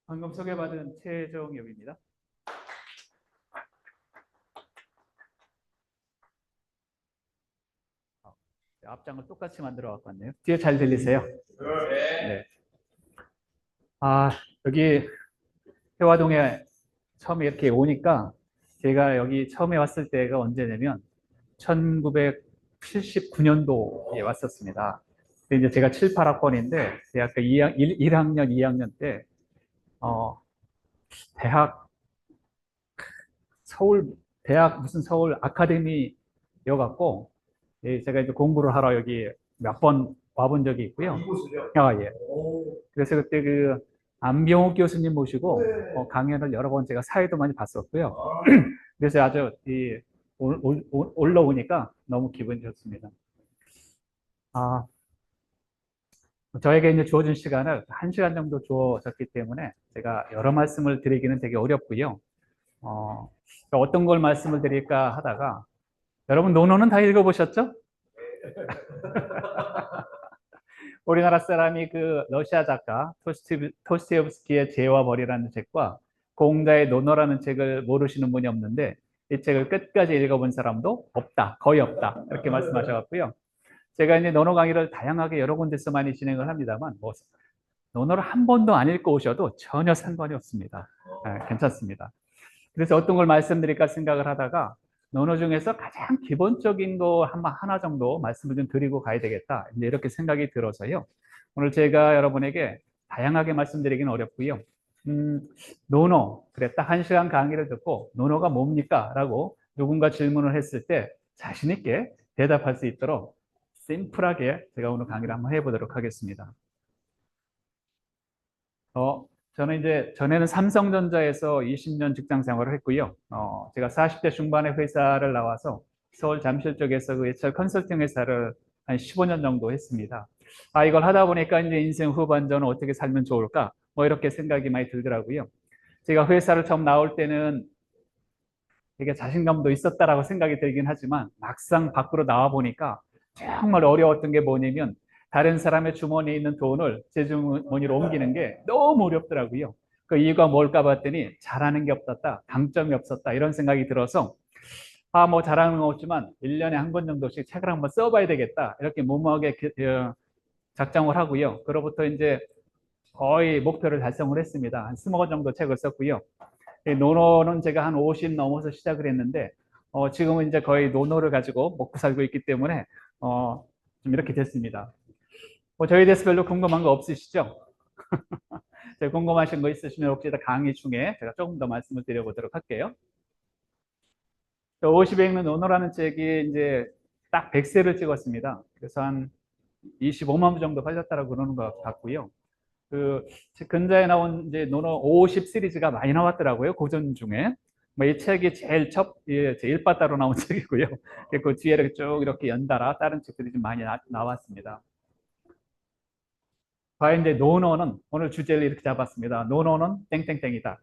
방금 소개받은 최정엽입니다. 앞장을 똑같이 만들어 갖고 왔네요. 뒤에 잘 들리세요? 네. 여기 해화동에 처음에 이렇게 오니까 제가 여기 처음에 왔을 때가 언제냐면 1979년도에 왔었습니다. 근데 이제 제가 7, 8학번인데 대학교 1학년, 2학년 때 대학 서울 대학 무슨 서울 아카데미여갖고 제가 이제 공부를 하러 여기 몇 번 와본 적이 있고요. 이곳을요? 예. 그래서 그때 그 안병옥 교수님 모시고 강연을 여러 번 제가 사회도 많이 봤었고요. 그래서 아주 올라오니까 너무 기분이 좋습니다. 저에게 이제 주어진 시간을 1시간 정도 주어졌기 때문에 제가 여러 말씀을 드리기는 되게 어렵고요. 어떤 걸 말씀을 드릴까 하다가 여러분 논어는 다 읽어보셨죠? 우리나라 사람이 그 러시아 작가 토스티옙스키의 죄와 벌이라는 책과 공자의 논어라는 책을 모르시는 분이 없는데 이 책을 끝까지 읽어본 사람도 없다, 거의 없다 이렇게 말씀하셔갖고요. 제가 이제 논어 강의를 다양하게 여러 군데서 많이 진행을 합니다만 논어를 한 번도 안 읽고 오셔도 전혀 상관이 없습니다. 괜찮습니다. 그래서 어떤 걸 말씀드릴까 생각을 하다가 논어 중에서 가장 기본적인 거 하나 정도 말씀을 좀 드리고 가야 되겠다. 이제 이렇게 생각이 들어서요. 오늘 제가 여러분에게 다양하게 말씀드리기는 어렵고요. 논어, 그래, 딱 1시간 강의를 듣고 논어가 뭡니까? 라고 누군가 질문을 했을 때 자신 있게 대답할 수 있도록 심플하게 제가 오늘 강의를 한번 해보도록 하겠습니다. 저는 이제 전에는 삼성전자에서 20년 직장 생활을 했고요. 제가 40대 중반에 회사를 나와서 서울 잠실 쪽에서 그 HR 컨설팅 회사를 한 15년 정도 했습니다. 이걸 하다 보니까 이제 인생 후반전은 어떻게 살면 좋을까? 뭐 이렇게 생각이 많이 들더라고요. 제가 회사를 처음 나올 때는 되게 자신감도 있었다라고 생각이 들긴 하지만 막상 밖으로 나와 보니까 정말 어려웠던 게 뭐냐면 다른 사람의 주머니에 있는 돈을 제 주머니로 옮기는 게 너무 어렵더라고요. 그 이유가 뭘까 봤더니 잘하는 게 없었다, 강점이 없었다 이런 생각이 들어서 뭐 잘하는 건 없지만 1년에 한 권 정도씩 책을 한번 써봐야 되겠다 이렇게 무모하게 작정을 하고요. 그로부터 이제 거의 목표를 달성을 했습니다. 한 20권 정도 책을 썼고요. 논어는 제가 한 50 넘어서 시작을 했는데 지금은 이제 거의 논어를 가지고 먹고 살고 있기 때문에 좀 이렇게 됐습니다. 저희에 대해서 별로 궁금한 거 없으시죠? 궁금하신 거 있으시면 혹시 강의 중에 제가 조금 더 말씀을 드려보도록 할게요. 50에 읽는 논어라는 책이 이제 딱 100세를 찍었습니다. 그래서 한 25만 부 정도 팔렸다고 그러는 것 같고요. 근자에 나온 이제 논어 50 시리즈가 많이 나왔더라고요. 고전 중에. 이 책이 제일 제 1바따로 나온 책이고요. 그 뒤에 이렇게 쭉 이렇게 연달아 다른 책들이 좀 많이 나왔습니다. 과연 이제 논어는 오늘 주제를 이렇게 잡았습니다. 논어는 땡땡땡이다.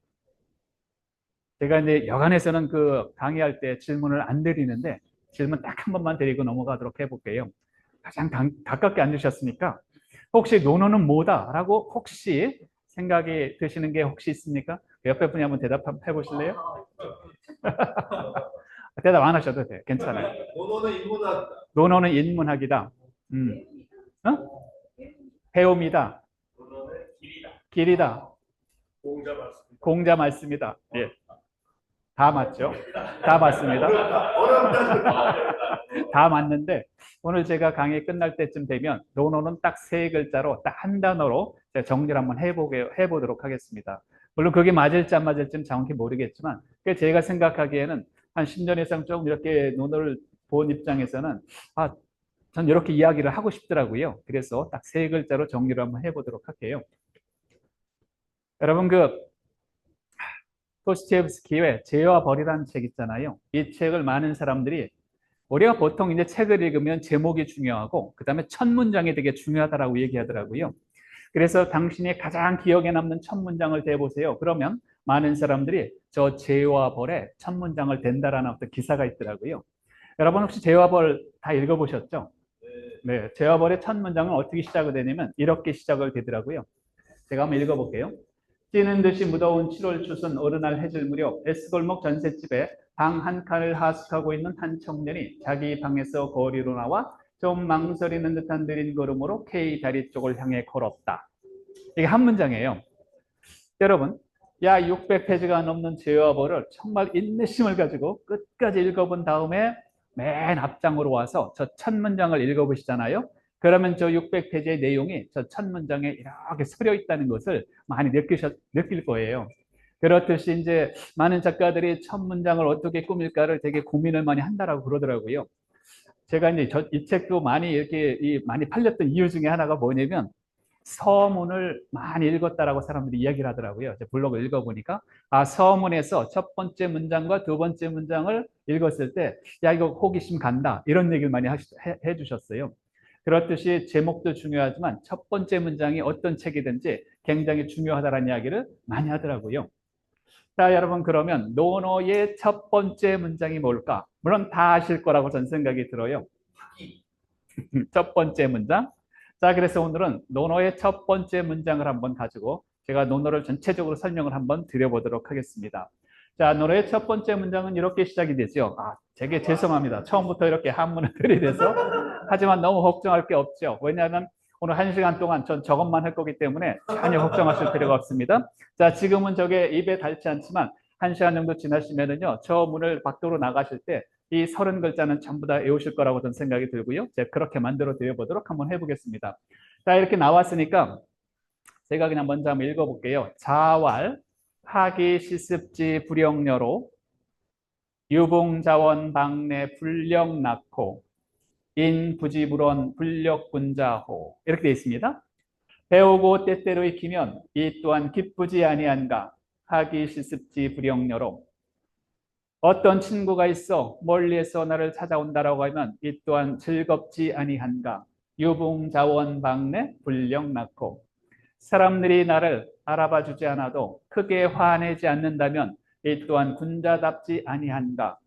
제가 이제 여간에서는 그 강의할 때 질문을 안 드리는데 질문 딱 한 번만 드리고 넘어가도록 해볼게요. 가장 가깝게 앉으셨으니까 혹시 논어는 뭐다? 라고 혹시 생각이 드시는 게 혹시 있습니까? 옆에 분이 한번 대답해 보실래요? 대답 안 하셔도 돼요. 괜찮아요. 논어는 인문학이다. 논어는 인문학이다. 어? 배움이다. 논어는 길이다. 길이다. 공자 맞습니다. 공자 말씀이다. 예. 다 맞죠? 다 맞습니다. 어렵다. 다 맞는데 오늘 제가 강의 끝날 때쯤 되면 논어는 딱 3글자로 딱 한 단어로 제가 정리를 한번 해보도록 하겠습니다. 물론 그게 맞을지 안 맞을지는 정확히 모르겠지만 제가 생각하기에는 한 10년 이상 조금 이렇게 논어를 본 입장에서는 전 이렇게 이야기를 하고 싶더라고요. 그래서 딱 3글자로 정리를 한번 해보도록 할게요. 여러분 도스토옙스키의 죄와 벌이라는 책 있잖아요. 이 책을 많은 사람들이 우리가 보통 이제 책을 읽으면 제목이 중요하고 그 다음에 첫 문장이 되게 중요하다라고 얘기하더라고요. 그래서 당신이 가장 기억에 남는 첫 문장을 대보세요. 그러면 많은 사람들이 저 죄와 벌의 첫 문장을 댄다라는 어떤 기사가 있더라고요. 여러분 혹시 죄와 벌 다 읽어보셨죠? 네, 죄와 벌의 첫 문장은 어떻게 시작이 되냐면 이렇게 시작을 되더라고요. 제가 한번 읽어볼게요. 찌는 듯이 무더운 7월 추순 어느 날 해질 무렵 S골목 전셋집에 방 한 칸을 하숙하고 있는 한 청년이 자기 방에서 거리로 나와 좀 망설이는 듯한 느린 걸음으로 K 다리 쪽을 향해 걸었다. 이게 한 문장이에요. 여러분, 야 600페이지가 넘는 죄와 벌을 정말 인내심을 가지고 끝까지 읽어본 다음에 맨 앞장으로 와서 저 첫 문장을 읽어보시잖아요. 그러면 저 600페이지의 내용이 저 첫 문장에 이렇게 서려 있다는 것을 많이 느낄 거예요. 그렇듯이 이제 많은 작가들이 첫 문장을 어떻게 꾸밀까를 되게 고민을 많이 한다라고 그러더라고요. 제가 이제 이 책도 많이 이렇게 많이 팔렸던 이유 중에 하나가 뭐냐면 서문을 많이 읽었다라고 사람들이 이야기를 하더라고요. 제 블로그 읽어보니까 서문에서 첫 번째 문장과 두 번째 문장을 읽었을 때 야 이거 호기심 간다 이런 얘기를 많이 해주셨어요. 그렇듯이 제목도 중요하지만 첫 번째 문장이 어떤 책이든지 굉장히 중요하다는 이야기를 많이 하더라고요. 자, 여러분 그러면 논어의 첫 번째 문장이 뭘까? 물론 다 아실 거라고 저는 생각이 들어요. 첫 번째 문장. 자, 그래서 오늘은 논어의 첫 번째 문장을 한번 가지고 제가 논어를 전체적으로 설명을 한번 드려보도록 하겠습니다. 자, 논어의 첫 번째 문장은 이렇게 시작이 되죠. 되게 죄송합니다. 처음부터 이렇게 한문을 들이대서. 하지만 너무 걱정할 게 없죠. 왜냐하면 오늘 1시간 동안 전 저것만 할 거기 때문에 전혀 걱정하실 필요가 없습니다. 자, 지금은 저게 입에 닿지 않지만 1시간 정도 지나시면은요, 저 문을 밖으로 나가실 때 이 30글자는 전부 다 외우실 거라고 저는 생각이 들고요. 제가 그렇게 만들어 드려보도록 한번 해보겠습니다. 자, 이렇게 나왔으니까 제가 그냥 먼저 한번 읽어볼게요. 자왈, 하기, 시습지, 불영여로, 유봉자원, 방내, 불령, 낳고, 인부지불원, 불력분자호 이렇게 되어 있습니다. 배우고 때때로 익히면 이 또한 기쁘지 아니한가, 하기, 시습지, 불영여로. 어떤 친구가 있어 멀리에서 나를 찾아온다라고 하면 이 또한 즐겁지 아니한가, 유봉자원, 방내, 불령, 낳고. 사람들이 나를 알아봐 주지 않아도 크게 화내지 않는다면 이 또한 군자답지 아니한가,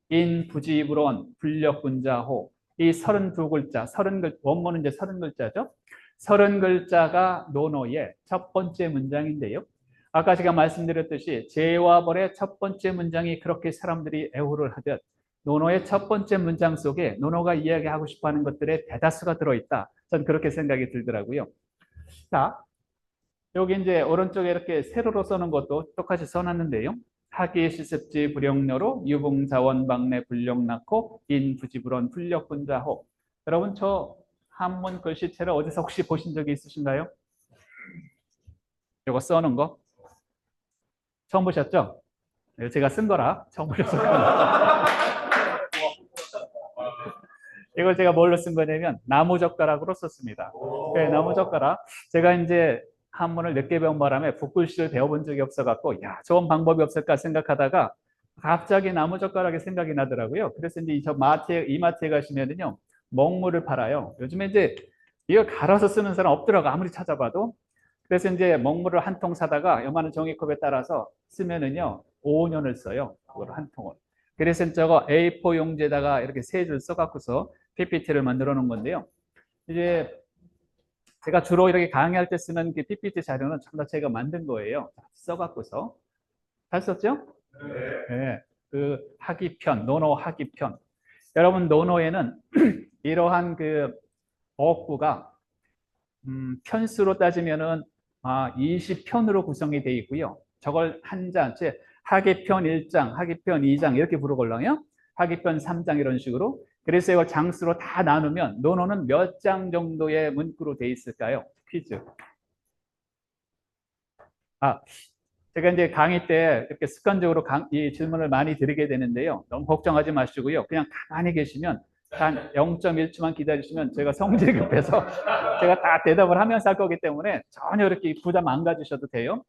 인부지불원, 불력분자호. 이 32글자, 원문은 이제 30글자죠. 30글자가 논어의 첫 번째 문장인데요. 아까 제가 말씀드렸듯이 죄와 벌의 첫 번째 문장이 그렇게 사람들이 애호를 하듯 논어의 첫 번째 문장 속에 논어가 이야기하고 싶어하는 것들의 대다수가 들어있다. 전 그렇게 생각이 들더라고요. 자, 여기 이제 오른쪽에 이렇게 세로로 써는 것도 똑같이 써놨는데요. 하기, 시습지, 불영여로, 유봉자원, 방내, 불령, 낳고, 인부지불원, 불력분자호. 여러분 저 한문 글씨체를 어디서 혹시 보신 적이 있으신가요? 이거 써는 거? 처음 보셨죠? 제가 쓴 거라 처음 보셨을 겁니다. 이걸 제가 뭘로 쓴 거냐면 나무젓가락으로 썼습니다. 나무젓가락. 제가 이제 한문을 늦게 배운 바람에 붓글씨를 배워본 적이 없어갖고 야 좋은 방법이 없을까 생각하다가 갑자기 나무젓가락이 생각이 나더라고요. 그래서 이제 이마트에 가시면은요 먹물을 팔아요. 요즘에 이제 이걸 갈아서 쓰는 사람 없더라고 아무리 찾아봐도. 그래서 이제 먹물을 한 통 사다가 요만한 종이컵에 따라서 쓰면은요 5년을 써요. 그걸 한 통을. 그래서 저거 A4 용지에다가 이렇게 세 줄 써갖고서 PPT를 만들어 놓은 건데요. 이제 제가 주로 이렇게 강의할 때 쓰는 그 PPT 자료는 전부 다 제가 만든 거예요. 써갖고서. 잘 썼죠? 네. 그 하기편, 논어 하기편. 여러분 논어에는 이러한 그 어구가 편수로 따지면은 20편으로 구성이 되어 있고요. 저걸 한 장, 즉 하기편 1장, 하기편 2장 이렇게 부르걸랑요. 하기편 3장 이런 식으로. 그래서 이걸 장수로 다 나누면 논어는 몇 장 정도의 문구로 되어 있을까요? 퀴즈. 제가 이제 강의 때 이렇게 습관적으로 이 질문을 많이 드리게 되는데요. 너무 걱정하지 마시고요. 그냥 가만히 계시면 한 0.1초만 기다리시면 제가 성질이 급해서 제가 다 대답을 하면서 할 거기 때문에 전혀 이렇게 부담 안 가지셔도 돼요.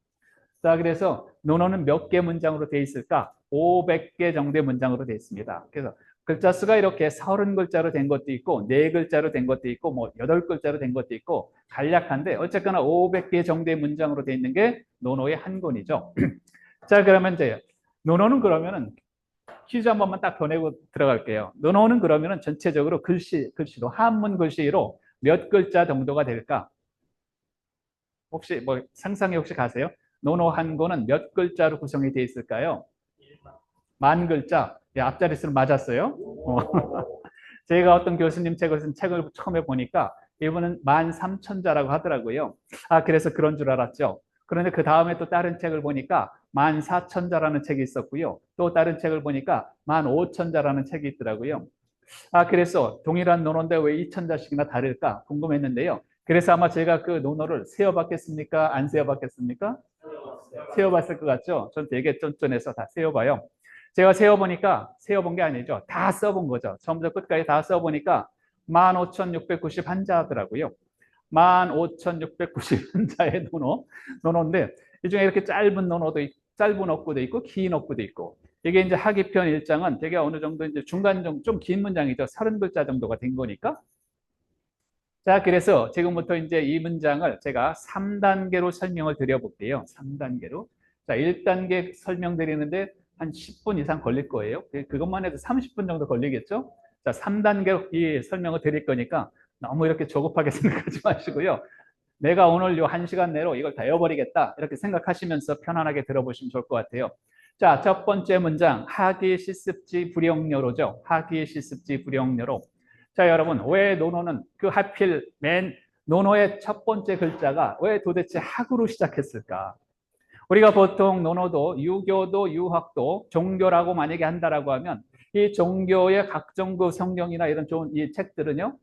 자, 그래서 논어는 몇 개 문장으로 되어 있을까? 500개 정도의 문장으로 되어 있습니다. 그래서 글자 수가 이렇게 30글자로 된 것도 있고 4글자로 된 것도 있고 뭐 8글자로 된 것도 있고 간략한데 어쨌거나 500개 정도의 문장으로 되어 있는 게 논어의 한 권이죠. 자, 그러면 이제 논어는 그러면은 퀴즈 한 번만 딱 보내고 들어갈게요. 논어는 그러면은 전체적으로 글씨로 한문 글씨로 몇 글자 정도가 될까? 혹시 뭐 상상이 혹시 가세요? 논어 한 권은 몇 글자로 구성이 되어 있을까요? 10,000글자. 예, 앞자리수는 맞았어요. 제가 어떤 교수님 책을 쓴 책을 처음에 보니까 이분은 13,000자라고 하더라고요. 아, 그래서 그런 줄 알았죠. 그런데 그 다음에 또 다른 책을 보니까 14,000자라는 책이 있었고요. 또 다른 책을 보니까 15,000자라는 책이 있더라고요. 아, 그래서 동일한 논어인데 왜 2,000자씩이나 다를까 궁금했는데요. 그래서 아마 제가 그 논어를 세어봤겠습니까? 안 세어봤겠습니까? 세어봤을 것 같죠? 전 되게 쫀쫀해서 다 세어봐요. 제가 세어보니까 세어본 게 아니죠. 다 써본 거죠. 처음부터 끝까지 다 써보니까 15,691자 하더라고요. 15,691자의 논어인데 이 중에 이렇게 짧은 어구도 있고 긴 어구도 있고 이게 이제 하기편 1장은 되게 어느 정도 이제 중간 정도 좀 긴 문장이죠. 30글자 정도가 된 거니까. 자, 그래서 지금부터 이제 이 문장을 제가 3단계로 설명을 드려볼게요. 3단계로. 자, 1단계 설명드리는데 한 10분 이상 걸릴 거예요. 그것만 해도 30분 정도 걸리겠죠? 자, 3단계로 이 설명을 드릴 거니까 너무 이렇게 조급하게 생각하지 마시고요. 내가 오늘 요 1시간 내로 이걸 다 외워버리겠다. 이렇게 생각하시면서 편안하게 들어보시면 좋을 것 같아요. 자, 첫 번째 문장. 하기 실습지 불용료로죠. 하기 실습지 불용료로. 자, 여러분, 왜 논어는 그 하필 맨 논어의 첫 번째 글자가 왜 도대체 학으로 시작했을까? 우리가 보통 논어도 유교도 유학도 종교라고 만약에 한다라고 하면 이 종교의 각종 그 성경이나 이런 좋은 이 책들은요.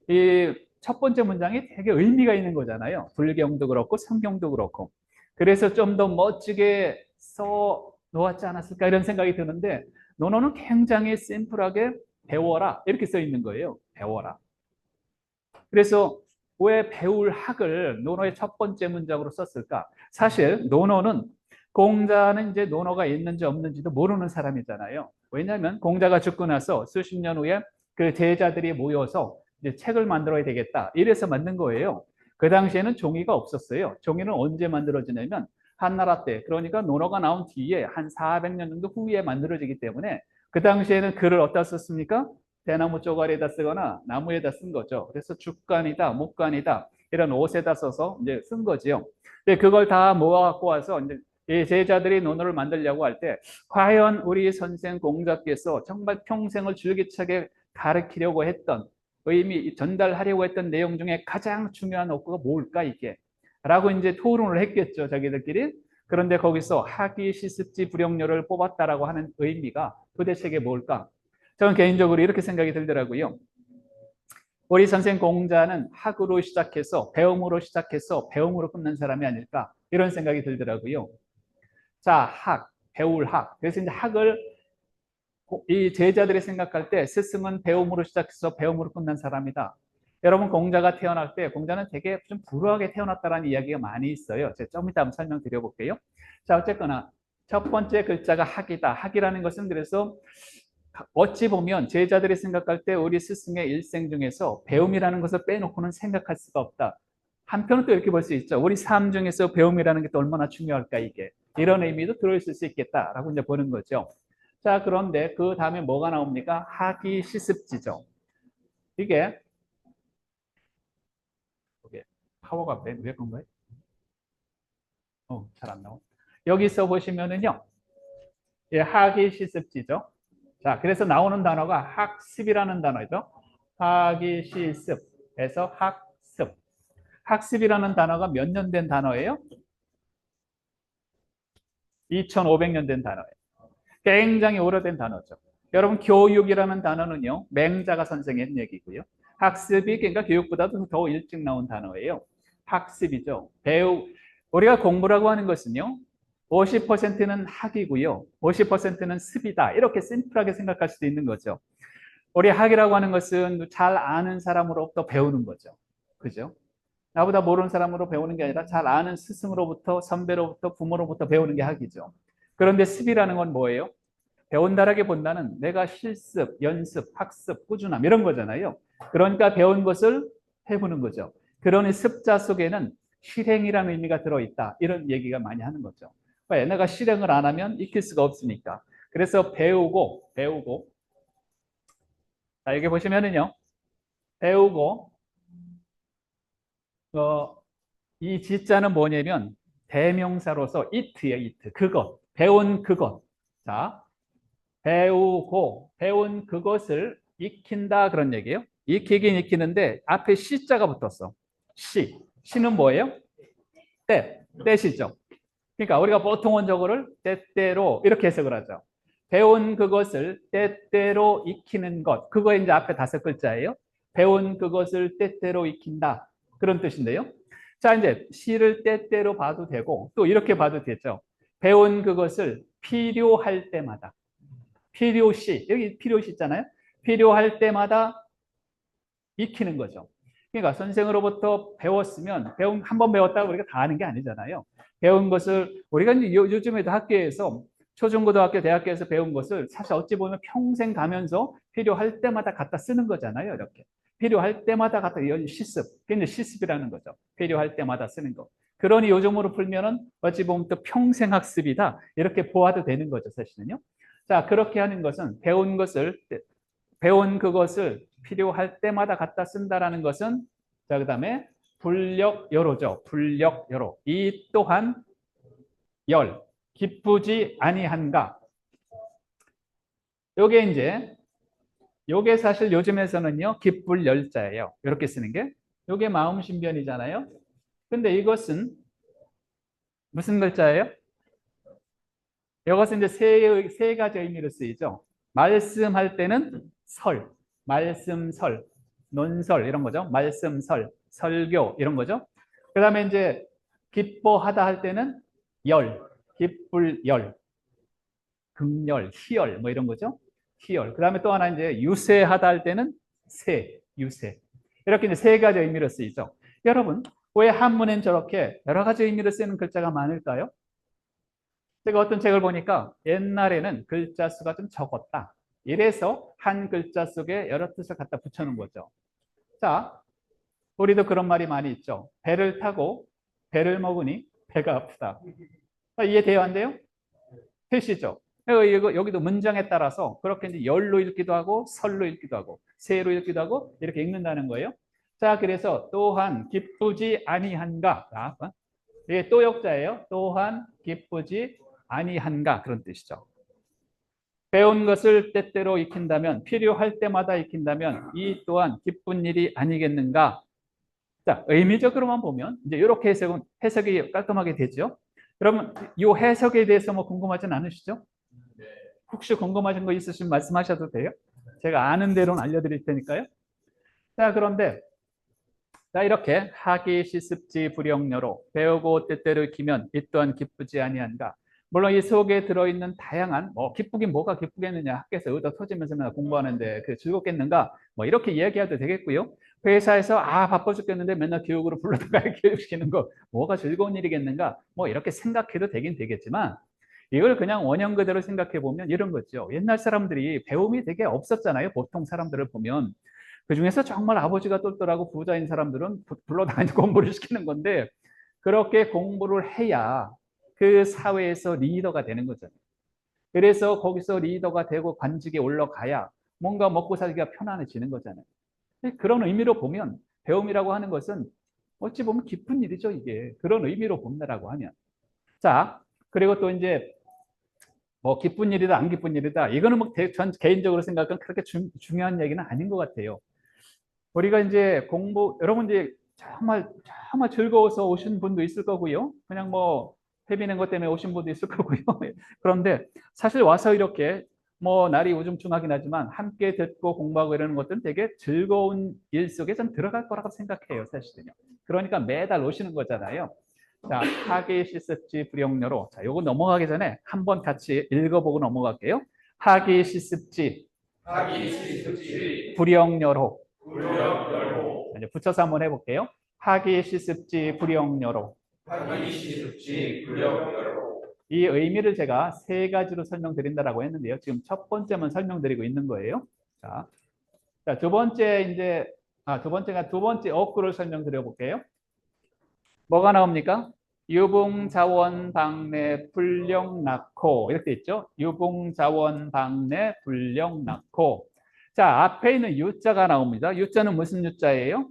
이 첫 번째 문장이 되게 의미가 있는 거잖아요. 불경도 그렇고 성경도 그렇고. 그래서 좀 더 멋지게 써 놓았지 않았을까 이런 생각이 드는데 논어는 굉장히 심플하게 배워라 이렇게 써 있는 거예요. 배워라. 그래서 왜 배울 학을 논어의 첫 번째 문장으로 썼을까? 사실 논어는 공자는 이제 논어가 있는지 없는지도 모르는 사람이잖아요. 왜냐하면 공자가 죽고 나서 수십 년 후에 그 제자들이 모여서 이제 책을 만들어야 되겠다. 이래서 만든 거예요. 그 당시에는 종이가 없었어요. 종이는 언제 만들어지냐면 한나라 때, 그러니까 논어가 나온 뒤에 한 400년 정도 후에 만들어지기 때문에 그 당시에는 글을 어디다 썼습니까? 대나무 쪼가리에다 쓰거나 나무에다 쓴 거죠. 그래서 죽간이다, 목간이다 이런 옷에다 써서 이제 쓴 거지요. 근데 그걸 다 모아갖고 와서 이제 이 제자들이 논어를 만들려고 할 때 과연 우리 선생 공자께서 정말 평생을 줄기차게 가르치려고 했던 의미 전달하려고 했던 내용 중에 가장 중요한 어구가 뭘까 이게? 라고 이제 토론을 했겠죠, 자기들끼리. 그런데 거기서 학위 시습지 불용료를 뽑았다라고 하는 의미가 도대체 이게 뭘까? 저는 개인적으로 이렇게 생각이 들더라고요. 우리 선생 공자는 학으로 시작해서 배움으로 시작해서 배움으로 끝난 사람이 아닐까 이런 생각이 들더라고요. 자, 학, 배울 학. 그래서 이제 학을 이 제자들이 생각할 때 스승은 배움으로 시작해서 배움으로 끝난 사람이다. 여러분 공자가 태어날 때 공자는 되게 좀 불우하게 태어났다는 이야기가 많이 있어요. 제가 좀 이따 한번 설명드려볼게요. 자, 어쨌거나 첫 번째 글자가 학이다. 학이라는 것은 그래서 어찌 보면 제자들이 생각할 때 우리 스승의 일생 중에서 배움이라는 것을 빼놓고는 생각할 수가 없다. 한편은 또 이렇게 볼 수 있죠. 우리 삶 중에서 배움이라는 게 또 얼마나 중요할까 이게. 이런 의미도 들어있을 수 있겠다라고 이제 보는 거죠. 자, 그런데 그 다음에 뭐가 나옵니까? 학이 시습지죠. 이게 파워가 왜 그런가요? 잘 안 나와. 여기서 보시면은요. 예, 학이 시습지죠. 자, 그래서 나오는 단어가 학습이라는 단어죠. 학이 시습에서 학습. 학습이라는 단어가 몇 년 된 단어예요? 2500년 된 단어예요. 굉장히 오래된 단어죠. 여러분 교육이라는 단어는요. 맹자가 선생한 얘기고요. 학습이 그러니까 교육보다도 더 일찍 나온 단어예요. 학습이죠. 우리가 공부라고 하는 것은요. 50%는 학이고요. 50%는 습이다. 이렇게 심플하게 생각할 수도 있는 거죠. 우리 학이라고 하는 것은 잘 아는 사람으로부터 배우는 거죠. 그죠? 나보다 모르는 사람으로 배우는 게 아니라 잘 아는 스승으로부터 선배로부터 부모로부터 배우는 게 학이죠. 그런데 습이라는 건 뭐예요? 배운다라기보다는 내가 실습, 연습, 학습, 꾸준함 이런 거잖아요. 그러니까 배운 것을 해보는 거죠. 그러니 습자 속에는 실행이라는 의미가 들어있다. 이런 얘기가 많이 하는 거죠. 왜? 내가 실행을 안 하면 익힐 수가 없으니까. 그래서 배우고. 자, 여기 보시면은요. 배우고, 이 지자는 뭐냐면 대명사로서 it예요, it. 그것, 배운 그것. 자, 배우고 배운 그것을 익힌다 그런 얘기예요. 익히긴 익히는데 앞에 시자가 붙었어. 시는 뭐예요? 때시죠. 그러니까 우리가 보통은 저거를 때때로 이렇게 해석을 하죠. 배운 그것을 때때로 익히는 것. 그거 이제 앞에 5글자예요. 배운 그것을 때때로 익힌다. 그런 뜻인데요. 자, 이제 시를 때때로 봐도 되고 또 이렇게 봐도 되죠. 배운 그것을 필요할 때마다. 필요시. 여기 필요시 있잖아요. 필요할 때마다 익히는 거죠. 그러니까 선생으로부터 배웠으면 한 번 배웠다고 우리가 다 아는 게 아니잖아요. 배운 것을 우리가 이제 요즘에도 학교에서 초중고등학교 대학교에서 배운 것을 사실 어찌 보면 평생 가면서 필요할 때마다 갖다 쓰는 거잖아요. 이렇게 필요할 때마다 갖다 시습, 그게 시습이라는 거죠. 필요할 때마다 쓰는 거. 그러니 요즘으로 풀면은 어찌 보면 또 평생 학습이다 이렇게 보아도 되는 거죠, 사실은요. 자, 그렇게 하는 것은 배운 그것을 필요할 때마다 갖다 쓴다라는 것은 자, 그다음에 불력여로죠. 불력여로. 이 또한 열 기쁘지 아니한가. 요게 사실 요즘에서는요. 기쁠 열자예요. 이렇게 쓰는 게. 요게 마음 신변이잖아요. 근데 이것은 무슨 글자예요? 이것은 이제 세 가지 의미로 쓰이죠. 말씀할 때는 말씀설, 논설 이런 거죠. 말씀설, 설교 이런 거죠. 그 다음에 이제 기뻐하다 할 때는 기쁠 열, 극열, 희열 뭐 이런 거죠. 희열. 그 다음에 또 하나 이제 유세하다 할 때는 유세. 이렇게 이제 세 가지 의미로 쓰이죠. 여러분, 왜 한문엔 저렇게 여러 가지 의미로 쓰는 글자가 많을까요? 제가 어떤 책을 보니까 옛날에는 글자 수가 좀 적었다. 이래서 한 글자 속에 여러 뜻을 갖다 붙여놓은 거죠. 자, 우리도 그런 말이 많이 있죠. 배를 타고 배를 먹으니 배가 아프다. 이해돼요, 안 돼요? 되시죠? 여기도 문장에 따라서 그렇게 이제 열로 읽기도 하고 설로 읽기도 하고 세로 읽기도 하고 이렇게 읽는다는 거예요. 자, 그래서 또한 기쁘지 아니한가. 이게 또 역자예요. 또한 기쁘지 아니한가 그런 뜻이죠. 배운 것을 때때로 익힌다면 필요할 때마다 익힌다면 이 또한 기쁜 일이 아니겠는가. 자, 의미적으로만 보면 이제 이렇게 해석이 깔끔하게 되죠. 여러분, 이 해석에 대해서 뭐 궁금하진 않으시죠? 혹시 궁금하신 거 있으시면 말씀하셔도 돼요. 제가 아는 대로는 알려드릴 테니까요. 자, 그런데 자, 이렇게 하기 시습지 불영녀로 배우고 때때로 익히면 이 또한 기쁘지 아니한가. 물론 이 속에 들어있는 다양한 기쁘긴 뭐가 기쁘겠느냐, 학교에서 의도 터지면서 맨날 공부하는데 그 즐겁겠는가, 뭐 이렇게 이야기해도 되겠고요. 회사에서 바빠 죽겠는데 맨날 교육으로 불러다가 교육시키는 거 뭐가 즐거운 일이겠는가, 뭐 이렇게 생각해도 되긴 되겠지만 이걸 그냥 원형 그대로 생각해 보면 이런 거죠. 옛날 사람들이 배움이 되게 없었잖아요. 보통 사람들을 보면 그중에서 정말 아버지가 똘똘하고 부자인 사람들은 불러다니고 공부를 시키는 건데 그렇게 공부를 해야 그 사회에서 리더가 되는 거잖아요. 그래서 거기서 리더가 되고 관직에 올라가야 뭔가 먹고 살기가 편안해지는 거잖아요. 그런 의미로 보면 배움이라고 하는 것은 어찌 보면 기쁜 일이죠, 이게. 그런 의미로 본다라고 하면. 자, 그리고 또 이제 뭐 기쁜 일이다, 안 기쁜 일이다. 이거는 전 개인적으로 생각하면 그렇게 중요한 얘기는 아닌 것 같아요. 우리가 이제 여러분 이제 정말 즐거워서 오신 분도 있을 거고요. 그냥 뭐 회비낸 것 때문에 오신 분도 있을 거고요. 그런데 사실 와서 이렇게 뭐 날이 우중충하긴 하지만 함께 듣고 공부하고 이러는 것들은 되게 즐거운 일 속에 좀 들어갈 거라고 생각해요, 사실은요. 그러니까 매달 오시는 거잖아요. 자, 하기 시습지 불영녀로. 자, 요거 넘어가기 전에 한번 같이 읽어보고 넘어갈게요. 하기 시습지 불영녀로. 이제 붙여서 한번 해볼게요. 하기 시습지 불영녀로. 이 의미를 제가 세 가지로 설명드린다라고 했는데요. 지금 첫 번째만 설명드리고 있는 거예요. 자, 두 번째 어구를 설명드려 볼게요. 뭐가 나옵니까? 유붕자원 방내 불령 낳고 이렇게 있죠. 유붕자원 방내 불령 낳고. 자, 앞에 있는 유자가 나옵니다. 유자는 무슨 유자예요?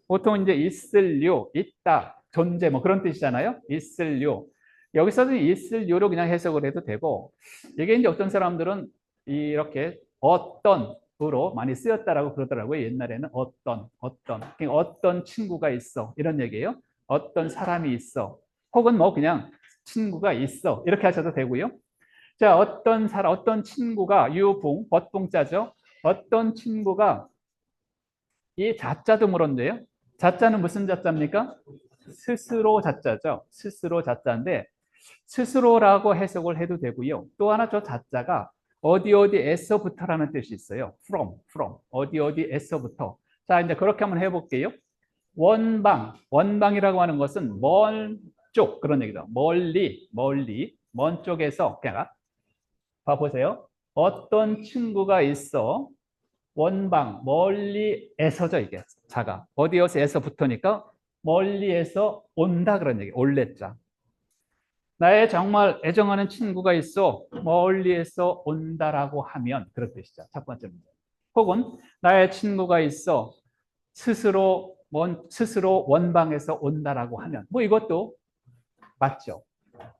보통 이제 있을 유, 있다. 존재 뭐 그런 뜻이잖아요. 있을요. 여기서는 있을요로 그냥 해석을 해도 되고 이게 이제 어떤 사람들은 이렇게 어떤으로 많이 쓰였다라고 그러더라고요. 옛날에는 어떤 친구가 있어 이런 얘기예요. 어떤 사람이 있어 혹은 뭐 그냥 친구가 있어 이렇게 하셔도 되고요. 자, 어떤 사람, 어떤 친구가 유붕, 벗붕자죠. 어떤 친구가 이 자자도 물었는데요. 자자는 무슨 자자입니까? 스스로 자자죠. 스스로 자자인데 스스로라고 해석을 해도 되고요. 또 하나 저 자자가 어디 어디에서부터라는 뜻이 있어요. from 어디 어디에서부터. 자, 이제 그렇게 한번 해볼게요. 원방이라고 하는 것은 먼 쪽 그런 얘기다. 멀리 먼 쪽에서 그냥 봐보세요. 어떤 친구가 있어. 원방, 멀리에서죠, 이게. 자가. 어디에서부터니까 멀리에서 온다 그런 얘기. 올레자. 나의 정말 애정하는 친구가 있어. 멀리에서 온다라고 하면 그런 뜻이죠. 첫 번째 문제. 혹은 나의 친구가 있어. 스스로 원방에서 온다라고 하면 뭐 이것도 맞죠.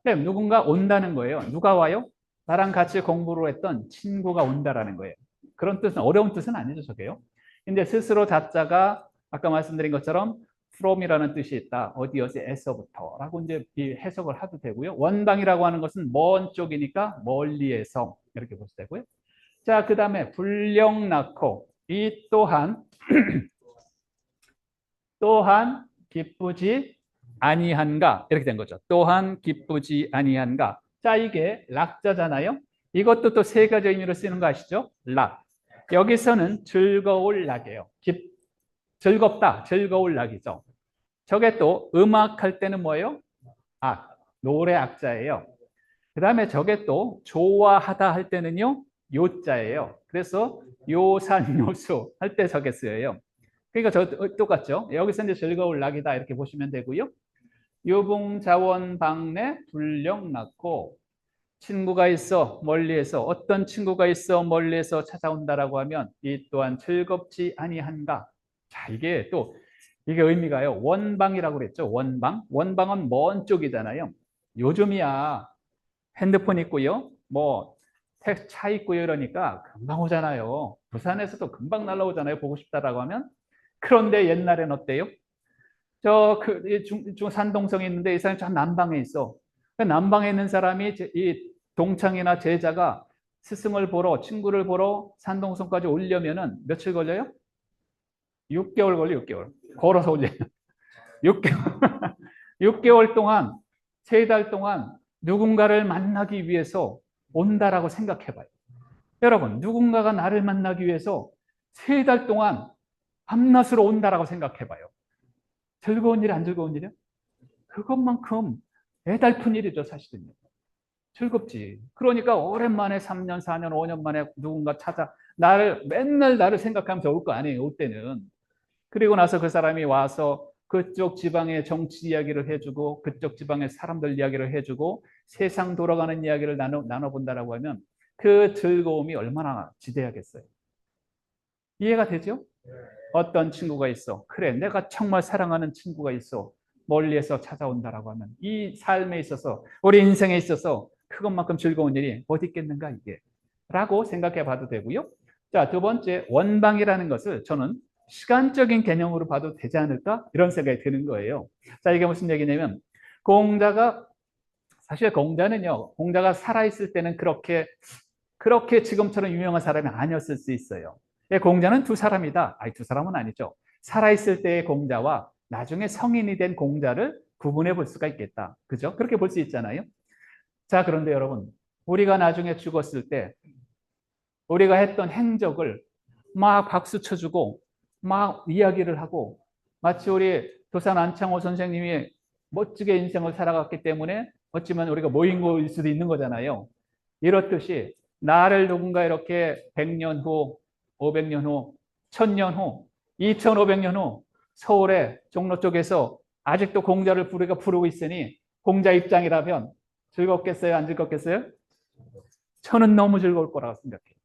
누군가 온다는 거예요. 누가 와요? 나랑 같이 공부를 했던 친구가 온다라는 거예요. 그런 뜻은 어려운 뜻은 아니죠, 저게요. 근데 스스로 자자가 아까 말씀드린 것처럼 from이라는 뜻이 있다. 어디에서부터라고 이제 이 해석을 해도 되고요. 원방이라고 하는 것은 먼 쪽이니까 멀리에서 이렇게 보셔도 되고요. 자, 그다음에 불령 낳고 이 또한 기쁘지 아니한가 이렇게 된 거죠. 또한 기쁘지 아니한가. 자, 이게 락자잖아요. 이것도 또 세 가지 의미로 쓰는 거 아시죠? 락. 여기서는 즐거울 락이에요. 즐겁다, 즐거울 락이죠. 저게 또 음악할 때는 뭐예요? 노래 악자예요. 그 다음에 저게 또 좋아하다 할 때는요, 요자예요. 그래서 요산요수 할 때 저게 쓰여요. 그러니까 저 똑같죠. 여기서 이제 즐거울 낙이다 이렇게 보시면 되고요. 유붕자원방내 불령 낳고 친구가 있어 멀리에서 어떤 친구가 있어 멀리에서 찾아온다라고 하면 이 또한 즐겁지 아니한가. 자, 이게 의미가요. 원방이라고 그랬죠. 원방은 먼 쪽이잖아요. 요즘이야 핸드폰 있고요. 뭐 차 있고요. 이러니까 금방 오잖아요. 부산에서도 금방 날라오잖아요. 보고 싶다라고 하면. 그런데 옛날엔 어때요? 산동성이 있는데 이 사람이 저 남방에 있어. 그 남방에 있는 사람이 이 동창이나 제자가 스승을 보러, 친구를 보러 산동성까지 오려면은 며칠 걸려요? 6개월 걸려, 6개월. 걸어서 오려면. 6개월. 6개월 동안, 3달 동안 누군가를 만나기 위해서 온다라고 생각해 봐요. 여러분, 누군가가 나를 만나기 위해서 3달 동안 밤낮으로 온다라고 생각해 봐요. 즐거운 일, 안 즐거운 일이요? 그것만큼 애달픈 일이죠, 사실은요. 즐겁지. 그러니까 오랜만에 3년, 4년, 5년 만에 누군가 맨날 나를 생각하면서 올 거 아니에요, 올 때는. 그리고 나서 그 사람이 와서 그쪽 지방의 정치 이야기를 해주고, 그쪽 지방의 사람들 이야기를 해주고, 세상 돌아가는 이야기를 나눠본다라고 하면 그 즐거움이 얼마나 지대하겠어요. 이해가 되죠? 어떤 친구가 있어. 그래, 내가 정말 사랑하는 친구가 있어. 멀리에서 찾아온다라고 하면 이 삶에 있어서, 우리 인생에 있어서 그것만큼 즐거운 일이 어디 있겠는가 이게 라고 생각해 봐도 되고요. 자, 두 번째, 원방이라는 것을 저는 시간적인 개념으로 봐도 되지 않을까 이런 생각이 드는 거예요. 자, 이게 무슨 얘기냐면 사실 공자가 살아있을 때는 그렇게 지금처럼 유명한 사람이 아니었을 수 있어요. 공자는 두 사람이다. 아니, 두 사람은 아니죠. 살아있을 때의 공자와 나중에 성인이 된 공자를 구분해 볼 수가 있겠다. 그죠? 그렇게 볼 수 있잖아요. 자, 그런데 여러분, 우리가 나중에 죽었을 때 우리가 했던 행적을 막 박수 쳐주고 막 이야기를 하고 마치 우리 도산 안창호 선생님이 멋지게 인생을 살아갔기 때문에 어찌면 우리가 모인 거일 수도 있는 거잖아요. 이렇듯이 나를 누군가 이렇게 100년 후, 500년 후, 1000년 후, 2500년 후 서울의 종로 쪽에서 아직도 공자를 우리가 부르고 있으니 공자 입장이라면 즐겁겠어요? 안 즐겁겠어요? 저는 너무 즐거울 거라고 생각해요.